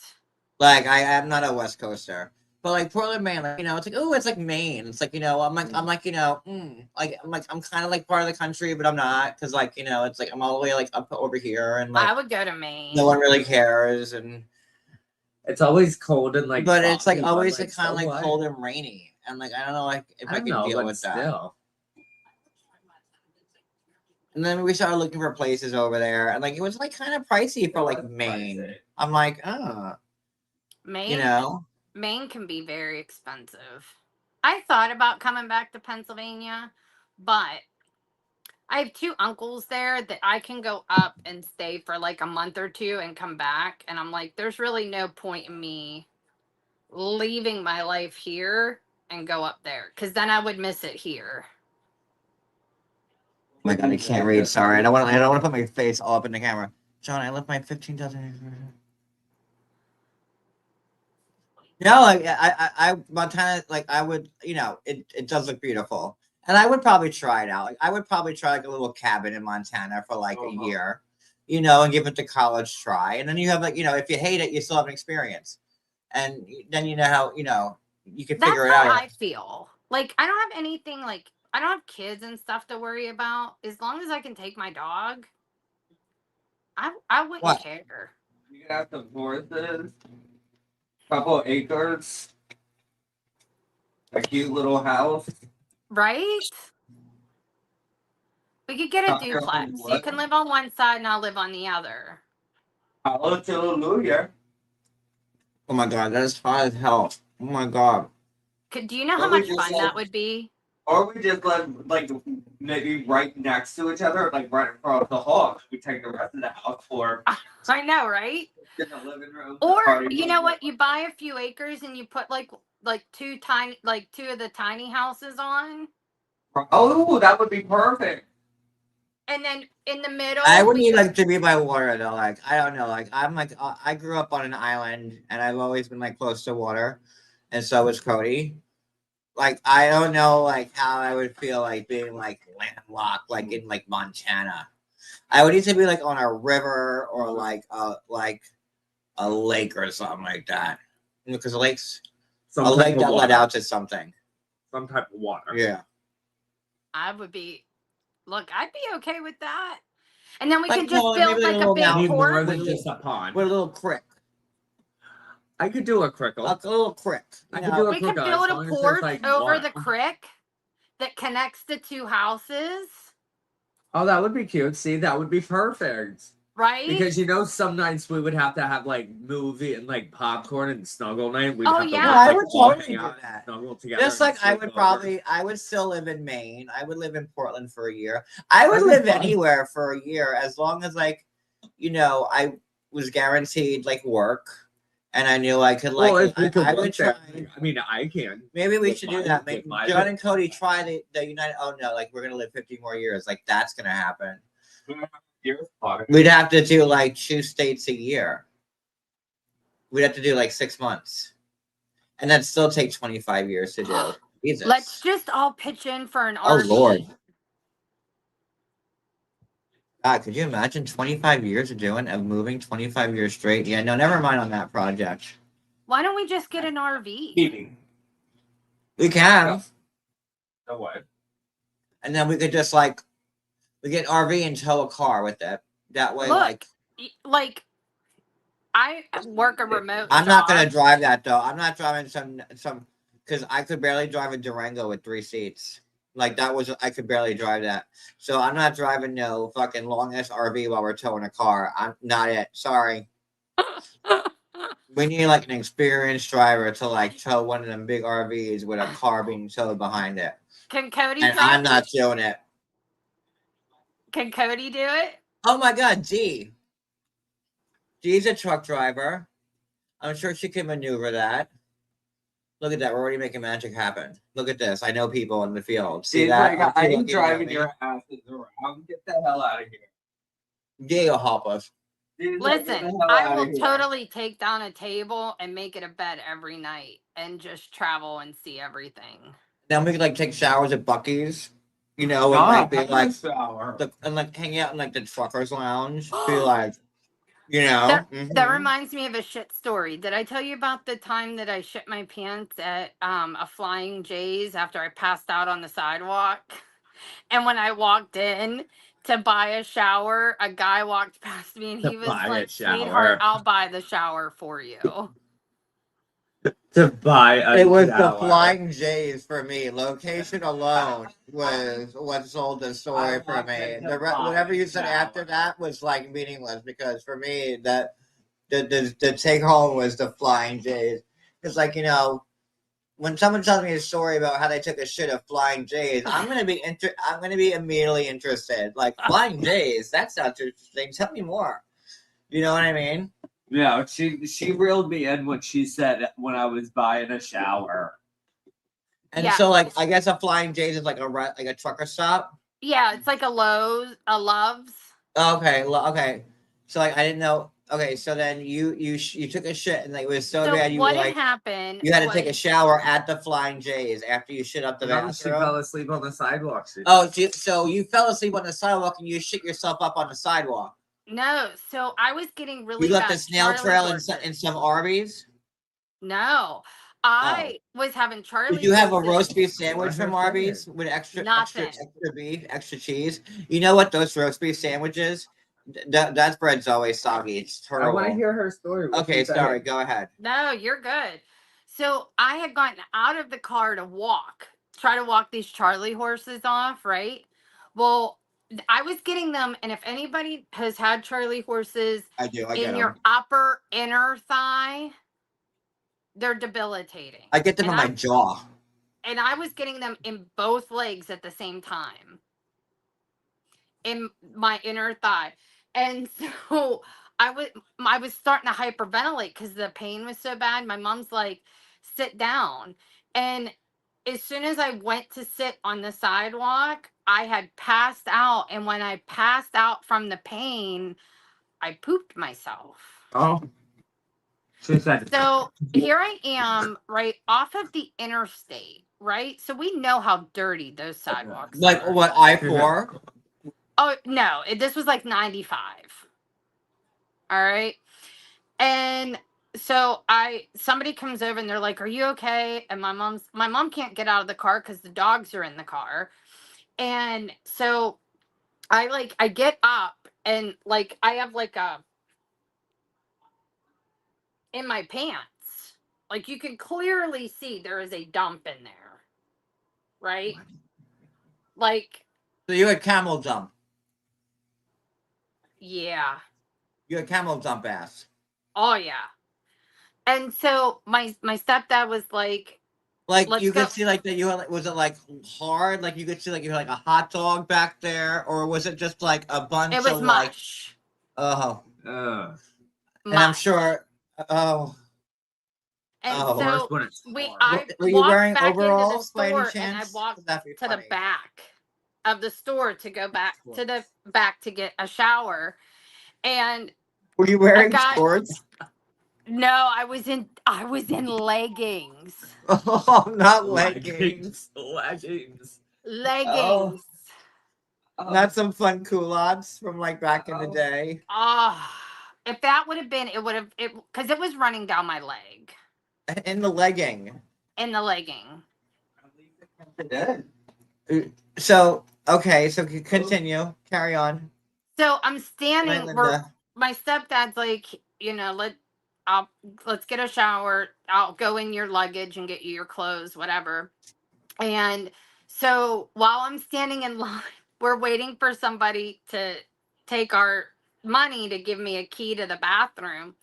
Like I'm not a West Coaster. But like Portland, Maine, like, you know, it's like, oh, it's like Maine. It's like, you know, I'm like, you know, I'm kind of like part of the country, but I'm not, because like, you know, it's like I'm all the way like up over here, and like I would go to Maine. no one really cares, and It's always cold and like. but it's like foggy, always but, like kind of so like what? cold and rainy, and like I don't know like if I, don't can know, deal but with that. still. And then we started looking for places over there, and like it was like kind of pricey for like Maine. I'm like, Maine, you know. Maine can be very expensive. I thought about coming back to Pennsylvania, but I have 2 uncles there that I can go up and stay for like a month or 2 and come back. And I'm like, there's really no point in me leaving my life here and go up there because then I would miss it here. Oh my God, I can't read. Sorry, I don't want to put my face all up in the camera. John, I left my 15,000. No, like I Montana, like I would, you know, it does look beautiful, and I would probably try it out. Like I would probably try like a little cabin in Montana for like a year, you know, and give it the college try, and then you have like, you know, if you hate it, you still have an experience, and then you know how, you know, you can figure it That's how out. I feel. Like I don't have anything like I don't have kids and stuff to worry about. As long as I can take my dog, I wouldn't What? care. You got some horses, couple acres, a cute little house. Right? We could get a Not your own duplex. You what? can live on one side and I'll live on the other. Hallelujah. Oh my God, that is hot as hell. Oh my God. Do you know how Well, we much just fun said- that would be? Or we just live like maybe right next to each other, like right across the hall. We take the rest of the house for I know, right? in the living room. Or party you room. know what? You buy a few acres and you put like 2 of the tiny houses on, Oh, that would be perfect. and then in the middle. I would we need could- like to be by water though. Like I don't know. Like I'm like I grew up on an island, and I've always been like close to water, and so was Cody. Like I don't know like how I would feel like being like landlocked like in like Montana. I would either be like on a river or like a lake or something like that. Because lakes, Some a type lake of that let water. out to something. Some type of water. Yeah. I would be. Look, I'd be okay with that. And then we Like, could just no, build maybe a like a little big mountain. Need more port. than just a pond. With a little creek. I could do a crickle. a little crick. I you could know? do a We could crickle, build as a long as there's, porch like, over water. the creek that connects the two houses, Oh, that would be cute. See, that would be perfect. right? Because some nights we would have to have like movie and like popcorn and snuggle night. We'd Oh, have to yeah. No, watch, I like, would all totally hang do out and that. snuggle together. Just and like I would sleep over. I would still live in Maine. I would live in Portland for a year. I would That'd be live fun. anywhere for a year as long as like, I was guaranteed like work, and I knew I could like. Well, if we could I work would there, try. I mean, I can. Maybe we with should my- do that. with Make my- John and Cody try the United. Oh no, like we're gonna live 50 more years. Like that's gonna happen. We'd have to do like 2 states a year. We'd have to do like 6 months, and that'd still take 25 years to do. Jesus. Let's just all pitch in for an Oh RV. Lord. God, could you imagine 25 years of moving 25 years straight? Yeah, no, never mind on that project. Why don't we just get an RV? We can, Yeah. No way. and then we could just like we get an RV and tow a car with it. That way, Look, like Like, I work a remote. I'm not gonna job. drive that though. I'm not driving some because I could barely drive a Durango with 3 seats. Like that was I could barely drive that. So I'm not driving no fucking long ass RV while we're towing a car. I'm not it. Sorry. We need like an experienced driver to like tow one of them big RVs with a car being towed behind it. Can Cody And drive? I'm not doing it. Can Cody do it? Oh my god, G. G's a truck driver. I'm sure she can maneuver that. Look at that. We're already making magic happen. Look at this. I know people in the field. See that? Like, Are you I'm looking driving at me? your asses around. Get the hell out of here. G will help us. She's like, "Get Listen, the hell I outta will here." totally take down a table and make it a bed every night and just travel and see everything. Then we could like take showers at Bucky's. And God, like be have a like shower. and like hang out in like the truckers lounge. Be like, That mhm. reminds me of a shit story. Did I tell you about the time that I shit my pants at a Flying J's after I passed out on the sidewalk? And when I walked in to buy a shower, a guy walked past me and he To was buy a like, shower. "Sweetheart, I'll buy the shower for you." To buy a It was the shower. Flying J's for me. Location alone was what sold the story for want me. it to The buy whatever you a said shower. after that was like meaningless because for me that the take home was the Flying J's. It's like when someone tells me a story about how they took a shit at Flying J's, I'm gonna be immediately interested. Like Flying J's, that sounds interesting. Tell me more. You know what I mean? Yeah, she reeled me in when she said when I was buying a shower. And Yeah. so like I guess a Flying J's is like a trucker stop. Yeah, it's like a Lowe's, a Love's. Okay, okay. So like I didn't know. Okay, so then you took a shit and like, it was so bad you were what had like happened? you had to take a was- shower at the Flying J's after you shit up the Remember she fell bathroom. asleep on the sidewalk. Oh, so you fell asleep on the sidewalk and you shit yourself up on the sidewalk. No, so I was getting really You left bad a snail Charlie trail in horses. some Arby's. No, I was having Charlie. Did you have a horses. roast beef sandwich from What Arby's with extra Nothing. beef, extra cheese? You know what those roast beef sandwiches? That bread's always soggy. It's I want to terrible. hear her story. What Okay, she said. sorry. Go ahead. No, you're good. So I had gotten out of the car to try to walk these Charlie horses off, right? Well, I was getting them, and if anybody has had Charlie horses I do. I get in them. your upper inner thigh, they're debilitating. I get them and on my jaw. And I was getting them in both legs at the same time, in my inner thigh. And so I was starting to hyperventilate because the pain was so bad. My mom's like, "Sit down." And as soon as I went to sit on the sidewalk, I had passed out. And when I passed out from the pain, I pooped myself. Oh. She said. So here I am, right off of the interstate, right? So we know how dirty those sidewalks Like are. what I-4? Oh no, this was like 95. All right. And so somebody comes over and they're like, "Are you okay?" And my mom can't get out of the car because the dogs are in the car. And so I get up and like I have like a in my pants. Like you can clearly see there is a dump in there. Right? Like, So you had camel dump. yeah. You had camel dump ass. Oh yeah. And so my stepdad was like, Like let's you go. could see like that you had like, was it like hard? Like you could see like you had like a hot dog back there, or was it just like a bunch It was of like mush. oh Uh, and I'm Mush. sure oh And oh worst so when it's we hard. I were you walked wearing back into the overalls by any store and I chance? walked That'd be to the funny. back of the store to go back to the back to get a shower. And Were you I wearing got shorts? no, I was in leggings. Oh, not leggings. Leggings. Leggings. Not some fun culottes from like back in the day. Ah, if that would have been, it would have it because it was running down my leg In the legging. in the legging. So okay, so continue. Carry on. So I'm standing. Linda. My stepdad's like, let's get a shower. I'll go in your luggage and get you your clothes, whatever. And so while I'm standing in line, we're waiting for somebody to take our money to give me a key to the bathroom.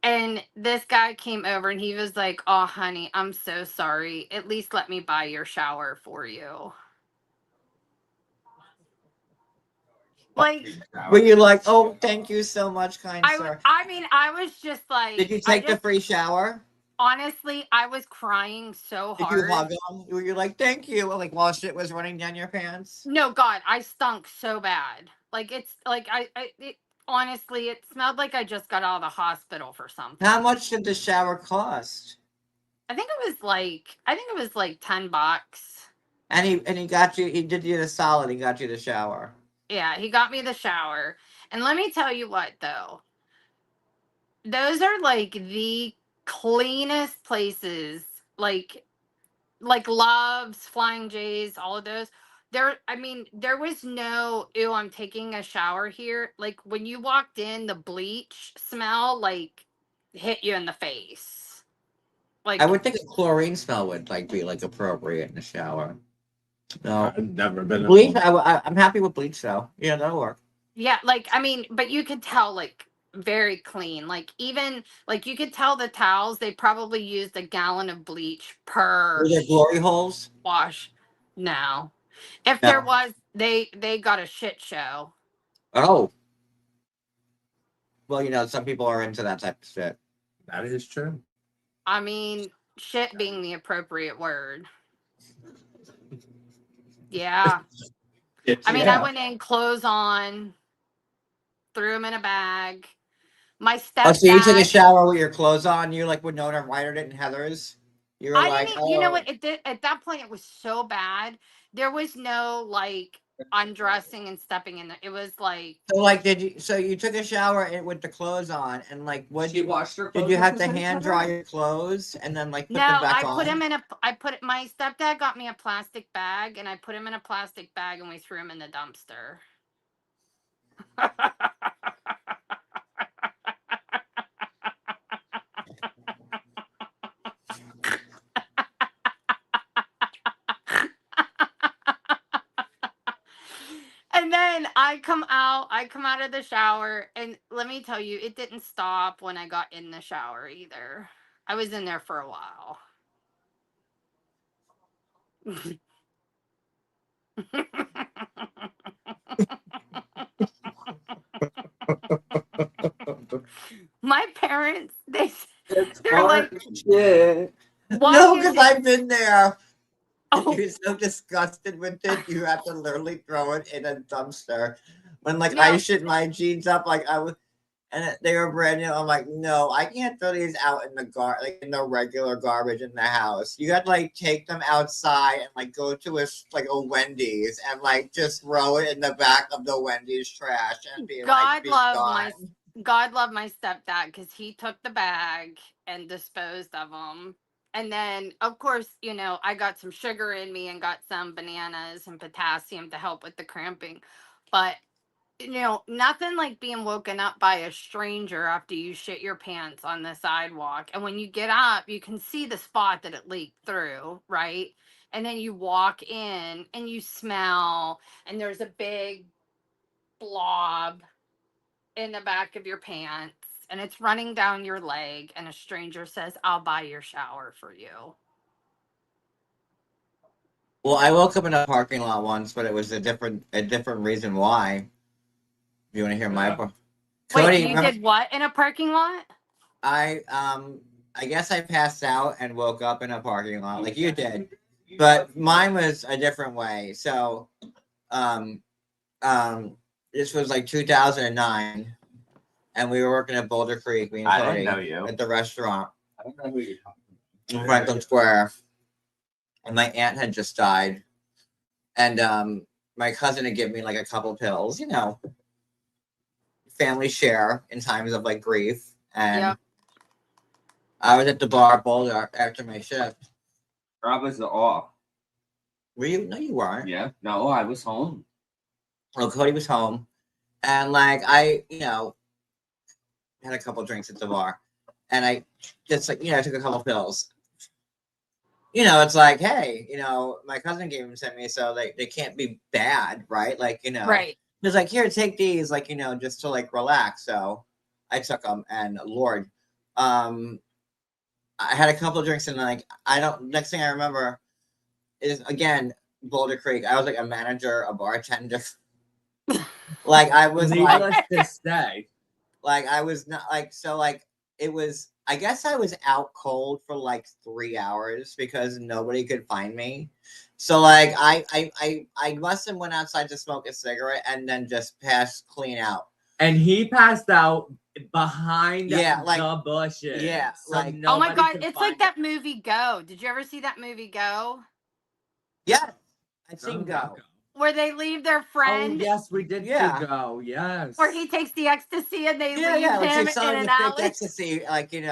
And this guy came over and he was like, "Oh, honey, I'm so sorry. At least let me buy your shower for you." Like, Were you like, oh, thank you so much, kind sir? I mean, I was just like, Did you take the free shower? honestly, I was crying so Did you hard. hug him? Were you like, thank you? Like while shit was running down your pants? No, God, I stunk so bad. Like it's like honestly, it smelled like I just got out of the hospital for something. How much did the shower cost? I think it was like $10. And he got you. He did you the solid. He got you the shower. Yeah, he got me the shower. And let me tell you what though. Those are like the cleanest places. Like Loves, Flying J's, all of those. There was no, ew, I'm taking a shower here. Like when you walked in, the bleach smell like hit you in the face. I Like, would think a chlorine smell would like be like appropriate in the shower. No, I've never been. bleach. I'm happy with bleach though. Yeah, that'll work. yeah, like, but you could tell, like, very clean. Like, even, like, you could tell the towels, they probably used a gallon of bleach per Were there glory holes? wash. No. If No. there was, they got a shit show. Oh. Well, you know, some people are into that type of shit. That is true. I mean, shit being the appropriate word. Yeah. I mean, I went in, clothes on, threw them in a bag. My Oh, so you took a stepdad. shower with your clothes on? You like Winona Ryder it in Heather's? You were I like, didn't, you know oh. what? At that point, it was so bad. There was no like undressing and stepping in. It was like, So like, did you? So you took a shower with the clothes on, and like, what She washed her. did you have to hand dry your clothes and then like put no, them back I on? put him in a, I put, my stepdad got me a plastic bag and I put him in a plastic bag and we threw him in the dumpster. And then I come out of the shower, and let me tell you, it didn't stop when I got in the shower either. I was in there for a while. My parents, they're like, yeah. why No, is because it? I've been there. Oh, You're so disgusted with it. You have to literally throw it in a dumpster. When like No. I shit my jeans up, like I was, they were brand new. I'm like, no, I can't throw these out in the like in the regular garbage in the house. You got to like take them outside and like go to like a Wendy's and like just throw it in the back of the Wendy's trash and be like, be gone. God love my stepdad because he took the bag and disposed of them. And then, of course, I got some sugar in me and got some bananas and potassium to help with the cramping. But nothing like being woken up by a stranger after you shit your pants on the sidewalk. And when you get up, you can see the spot that it leaked through, right? And then you walk in and you smell, and there's a big blob in the back of your pants, and it's running down your leg, and a stranger says, "I'll buy your shower for you." Well, I woke up in a parking lot once, but it was a different reason why. You want to hear my part? Cody, Wait, you remember, did what in a parking lot? I guess I passed out and woke up in a parking lot like you did, but mine was a different way. So, um, this was like 2009, and we were working at Boulder Creek, me and I Cody, didn't know you. at the restaurant I don't know who you're talking in Franklin Square, and my aunt had just died, and my cousin had given me like a couple pills, family share in times of like grief, and Yeah. I was at the bar at Boulder after my shift. I was off. Were you? No, you weren't. Yeah. No, I was home. Well, Cody was home, and like I, had a couple drinks at the bar, and I just like I took a couple pills. It's like, hey, my cousin gave them to me, so they can't be bad, right? Like, Right. He's like, here, take these, like, just to like relax. So I took them, and Lord, I had a couple of drinks, and like next thing I remember is again Boulder Creek. I was like a manager, a bartender. Like I was like, Needless to say, like I was not like so like it was. I guess I was out cold for like 3 hours because nobody could find me. So like I must have went outside to smoke a cigarette and then just passed clean out. and he passed out behind Yeah, like- the bushes. yeah, so like- Oh my nobody god, could it's find like that movie Go. Did you ever see that movie Go? Yeah, I've him. seen Go. Where they leave their Oh friend, yes, we did Yeah. Go. Yes. where he takes the ecstasy and they Yeah, leave yeah, like him she's selling in the an thick alley. ecstasy, like in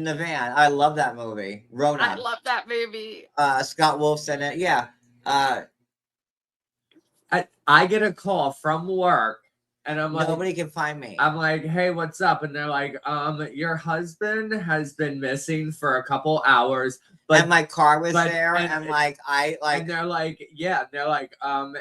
the van. I love that movie. Rona. I love that movie. Scott Wolf's in it. Yeah. I get a call from work, and I'm like, Nobody can find me. I'm like, hey, what's up? And they're like, your husband has been missing for a couple hours, but and my car was but- there, and- and like I like and they're like, yeah, they're like,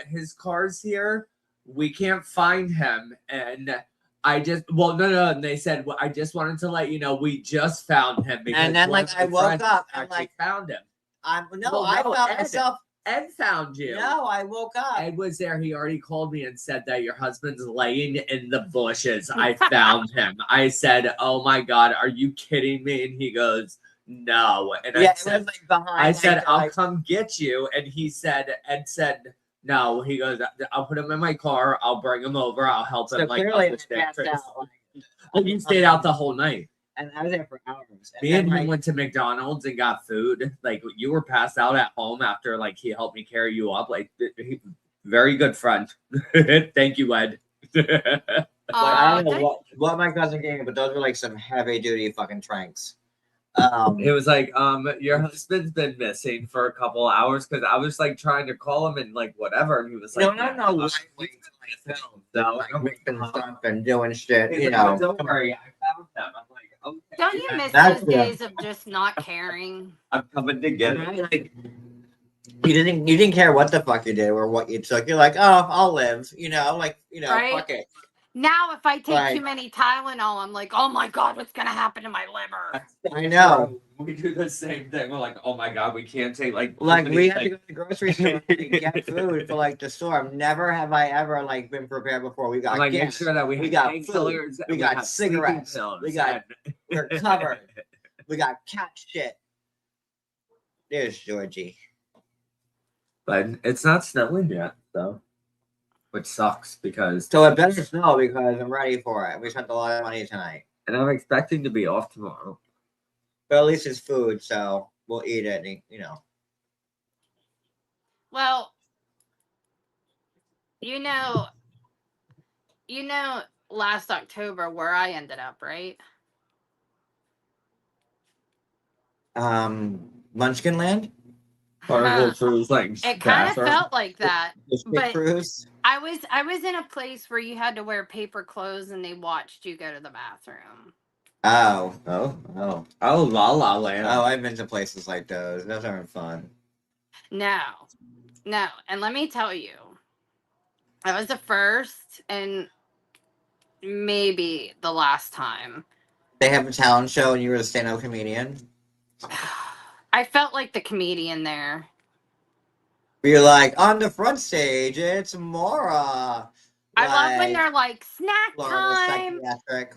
his car's here. We can't find him. And I just, well, no. And they said, well, I just wanted to let you know, we just found him. Because And then, one like, of my I woke friends up and, actually like- found him. I Well, I no, found Ed. myself. Ed found you. No, I woke up. Ed was there. He already called me and said that your husband's laying in the bushes. I found him. I said, "Oh my god, are you kidding me?" And he goes, "No." And Yeah, I it said, was like behind. I said, like, "I'll like- come get you." And he said, Ed said, "No." He goes, "I'll put him in my car. I'll bring him over. I'll help him." So Like, clearly, up I the stairs." passed out. Like, Oh, you stayed out the whole night. and I was there for hours. Me and then, him went to McDonald's and got food. Like you were passed out at home after like he helped me carry you up. Like very good friend. Thank you, Ed. like, I don't know thank- what my cousin gave me, but those were like some heavy duty fucking tranks. It was like, your husband's been missing for a couple hours because I was like trying to call him and like whatever, and he was like, no, no, no. "Yeah, Lightweight, like, No, like I'm making like, stuff and doing shit. He's You like, "Oh, know. don't worry, I found them." I'm like, okay. Don't you miss That's those the- days of just not caring? I'm coming to get it. Right? Like, you didn't care what the fuck you did or what you took. You're like, oh, I'll live. Right? Fuck it. Now, if I take Right. too many Tylenol, I'm like, oh my god, what's gonna happen to my liver? I know. We do the same thing. We're like, oh my god, we can't take like Like too we many had to go to the grocery store and get food for like the storm. Never have I ever like been prepared before. We got I'm like, make gas. sure that we got have food, painkillers, we and got have sleeping cigarettes, pills, we got- and- we're covered. We got cat shit. There's Georgie. But it's not snowing yet, though, which sucks because. So it better snow because I'm ready for it. We spent a lot of money tonight. And I'm expecting to be off tomorrow. But at least it's food, so we'll eat it. Well, last October where I ended up, right? Munchkin Land? Carnival Cruise like It kind of bathroom. felt like that. The shit But cruise. I was in a place where you had to wear paper clothes and they watched you go to the bathroom. Oh. Oh, La La Land. Oh, I've been to places like those. Those aren't fun. No. And let me tell you, that was the first and maybe the last time. They have a talent show and you were a stand-up comedian. I felt like the comedian there. You're like, on the front stage, it's Mora. I love when Like, they're like, snack Florida time, Psychiatric.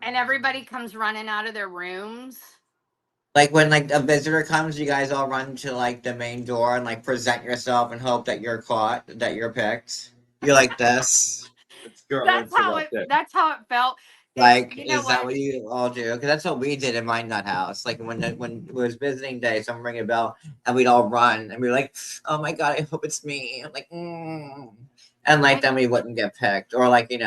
and everybody comes running out of their rooms. Like when like a visitor comes, you guys all run to like the main door and like present yourself and hope that you're caught, that you're picked. You're like this. That's how it felt. Like, You know is that what? what you all do? Because that's what we did in my nut house. Like when it was visiting day, someone ring a bell and we'd all run and we'd be like, "Oh my god, I hope it's me!" I'm like, and like then we wouldn't get picked, or like they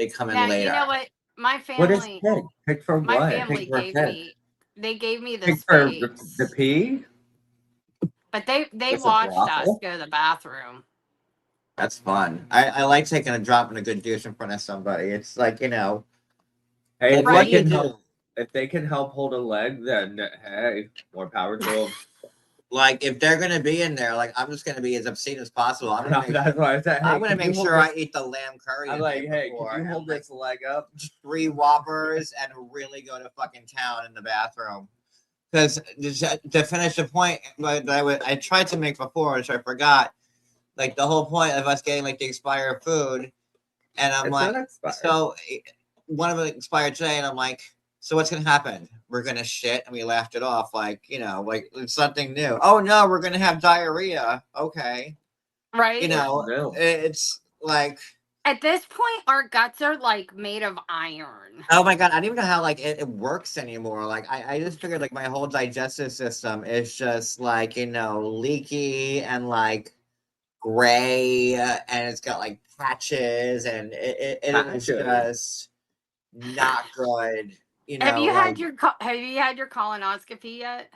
come in Now later. you know what? My What is family, pig? Pig for my what? family Pig for gave pig. me. They gave me the Pig for space, the pee? but they It's a watched us brothel? go to the bathroom. That's fun. I like taking a drop and a good douche in front of somebody. It's like Hey, like, if what they do you can do? help, if they can help hold a leg, then hey, more power to them. Like if they're gonna be in there, like I'm just gonna be as obscene as possible. I'm gonna make, That's why I said, hey, I'm gonna can you make hold sure I this- eat the lamb curry. I'm in like, there hey, before, can you and, hold like, this leg up? 3 Whoppers and really go to fucking town in the bathroom. Because to finish the point, but I tried to make before, which I forgot. Like the whole point of us getting like the expired food, and I'm It's like, not expired. so one of them expired today, and I'm like, so what's gonna happen? We're gonna shit, and we laughed it off, like like it's something new. Oh no, we're gonna have diarrhea. Okay, Right? No. it's like, At this point, our guts are like made of iron. oh my god, I don't even know how like it works anymore. Like I just figured like my whole digestive system is just like leaky and like gray, and it's got like patches, and it is Patches. just not good. Have you Like, had your colonoscopy yet?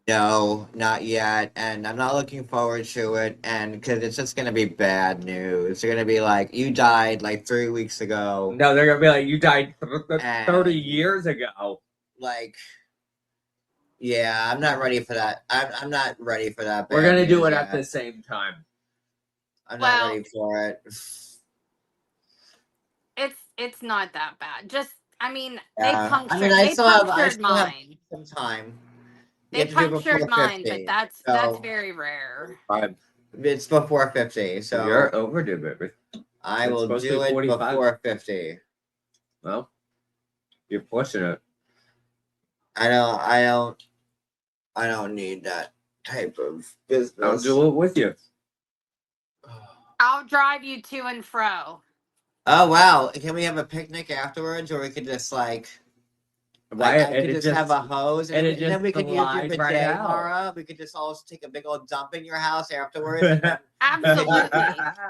no, not yet, and I'm not looking forward to it, and because it's just gonna be bad news. They're gonna be like, you died like 3 weeks ago. No, they're gonna be like, you died 30 And- years ago. Like, yeah, I'm not ready for that. I'm not ready for that. We're bad gonna do news it yet. at the same time. I'm Well- not ready for it. It's not that bad. Just they Yeah. punctured. I mean, I they still have punctured mine. some time. You They have to do it punctured before mine, 50, but that's so very rare. it's before 50. So You're overdue, baby. I it's will supposed to do be it 45. before 50. Well, you're pushing it. I don't need that type of business. I'll do it with you. I'll drive you to and fro. Oh wow! Can we have a picnic afterwards, or we could just like Why? I could just have a hose, and and, it then we just could use your glides bidet, right out. Mara. We could just all take a big old dump in your house afterwards. And then Absolutely.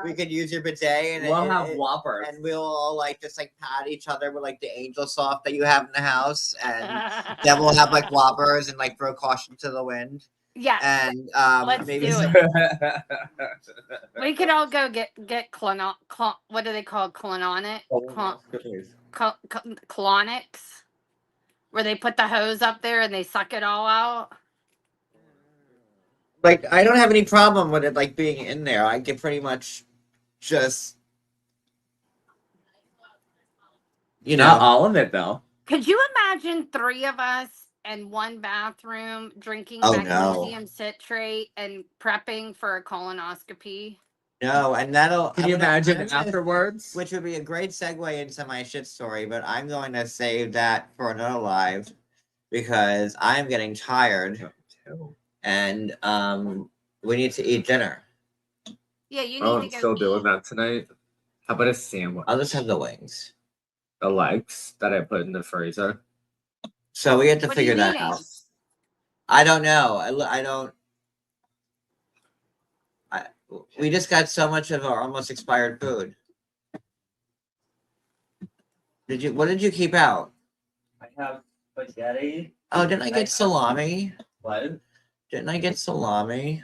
we could use your bidet, and We'll have Whoppers. and we'll all like just like pat each other with like the Angel Soft that you have in the house, and then we'll have like Whoppers and like throw caution to the wind, Yes. and Let's maybe do some, We could all go get what do they call colonic? Colonics, where they put the hose up there and they suck it all out. like I don't have any problem with it like being in there. I can pretty much just Not all of it though. Could you imagine 3 of us in one bathroom drinking Oh, magnesium citrate and prepping for a colonoscopy? No, and that'll. Can you imagine I'm gonna- afterwards? Which would be a great segue into my shit story, but I'm going to save that for another live because I'm getting tired and we need to eat dinner. Yeah, you need Oh, to I'm go. still eat. doing that tonight. How about a sandwich? I'll just have the wings. The legs that I put in the freezer. So we have to What are you figure that eating? out. I don't know. I don't. We just got so much of our almost expired food. What did you keep out? I have spaghetti. Oh, didn't I get salami? What? Didn't I get salami?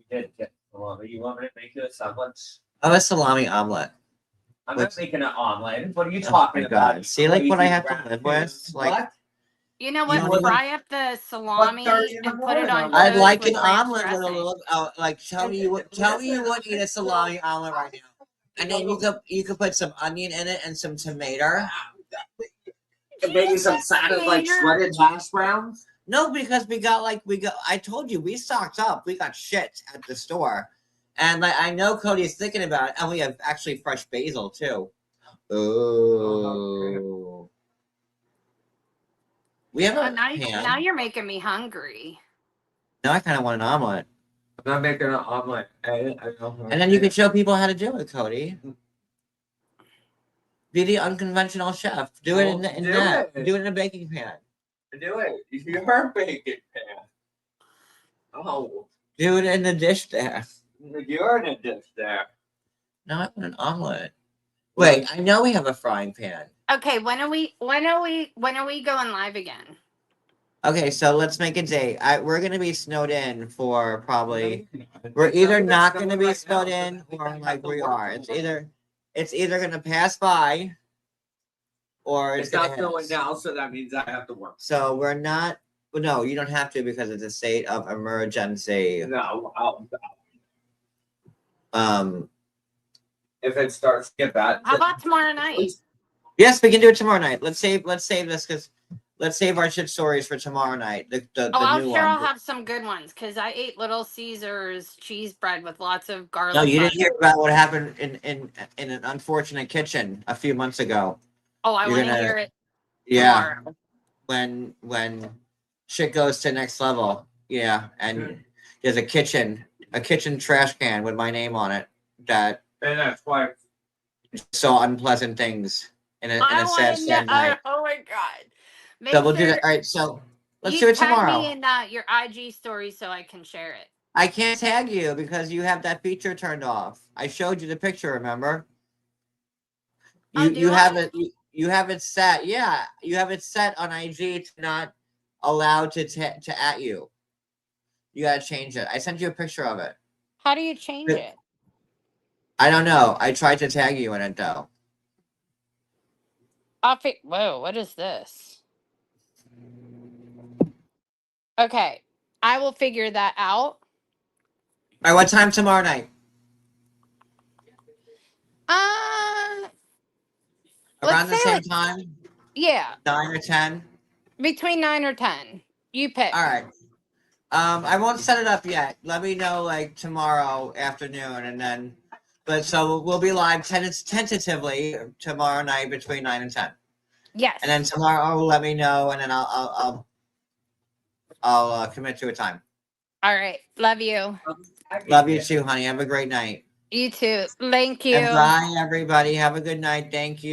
You did get salami. You want me to make you a sandwich? Oh, a salami omelet. I'm What's- not making an omelet. What are you Oh talking my about? God. See, like, what I crazy have to rat live dude? with? Like- What? You know You what? don't even- Fry up the salami and 1:30 in the put it morning, on I'm I'd toast like with an ranch omelet with a dressing. little, like, tell me you would eat a salami omelet right now. And then you could put some onion in it and some tomato. And maybe some side of like shredded hash browns. No, because I told you we stocked up. We got shit at the store. And like I know Cody's thinking about it, and we have actually fresh basil too. Oh. We have Oh, a now pan. you're making me hungry. Now I kind of want an omelet. I'm not making an omelet. And then you can show people how to do it, Cody. Be the unconventional chef. Do it in Do that. it. Do it in a baking pan. do it. You're baking pan. Oh, Do it in the dish there. you're in a dish there. No, I want an omelet. Wait, I know we have a frying pan. Okay, when are we going live again? Okay, so let's make a date. We're gonna be snowed in for probably. We're either not gonna be snowed in or like we are. It's either gonna pass by, or It's gonna not hit snowing us. now, so that means I have to work. So we're not. Well, no, you don't have to because it's a state of emergency. No, Um. if it starts to get bad. How about tomorrow night? Yes, we can do it tomorrow night. Let's save this because let's save our shit stories for tomorrow night. The I'm new sure I'll one. have some good ones because I ate Little Caesars cheese bread with lots of garlic. No, you didn't butter. hear about what happened in an unfortunate kitchen a few months ago. Oh, I You're want to gonna- hear it Yeah, tomorrow. when shit goes to next level. Yeah, and there's a kitchen trash can with my name on it that And that's why. saw unpleasant things in a I sad want to. night. Oh my god! Make So we'll do sure that. All right, so let's you do it tag tomorrow. me in your IG story so I can share it. I can't tag you because you have that feature turned off. I showed you the picture, remember? Oh, do You have I? it you have it set. Yeah, you have it set on IG to not allowed to at you. You gotta change it. I sent you a picture of it. How do you change Good. it? I don't know. I tried to tag you in it though. Whoa! What is this? Okay, I will figure that out. All right, what time tomorrow night? Around the Let's say, same like, time? yeah, 9 or 10? between 9 or 10. You pick. All right. I won't set it up yet. Let me know like tomorrow afternoon, and then. But so we'll be live tentatively tomorrow night between 9 and 10, Yes. and then tomorrow let me know, and then I'll commit to a time. All right. Love you. Love you too, honey. Have a great night. You too. Thank you. And bye, everybody. Have a good night. Thank you.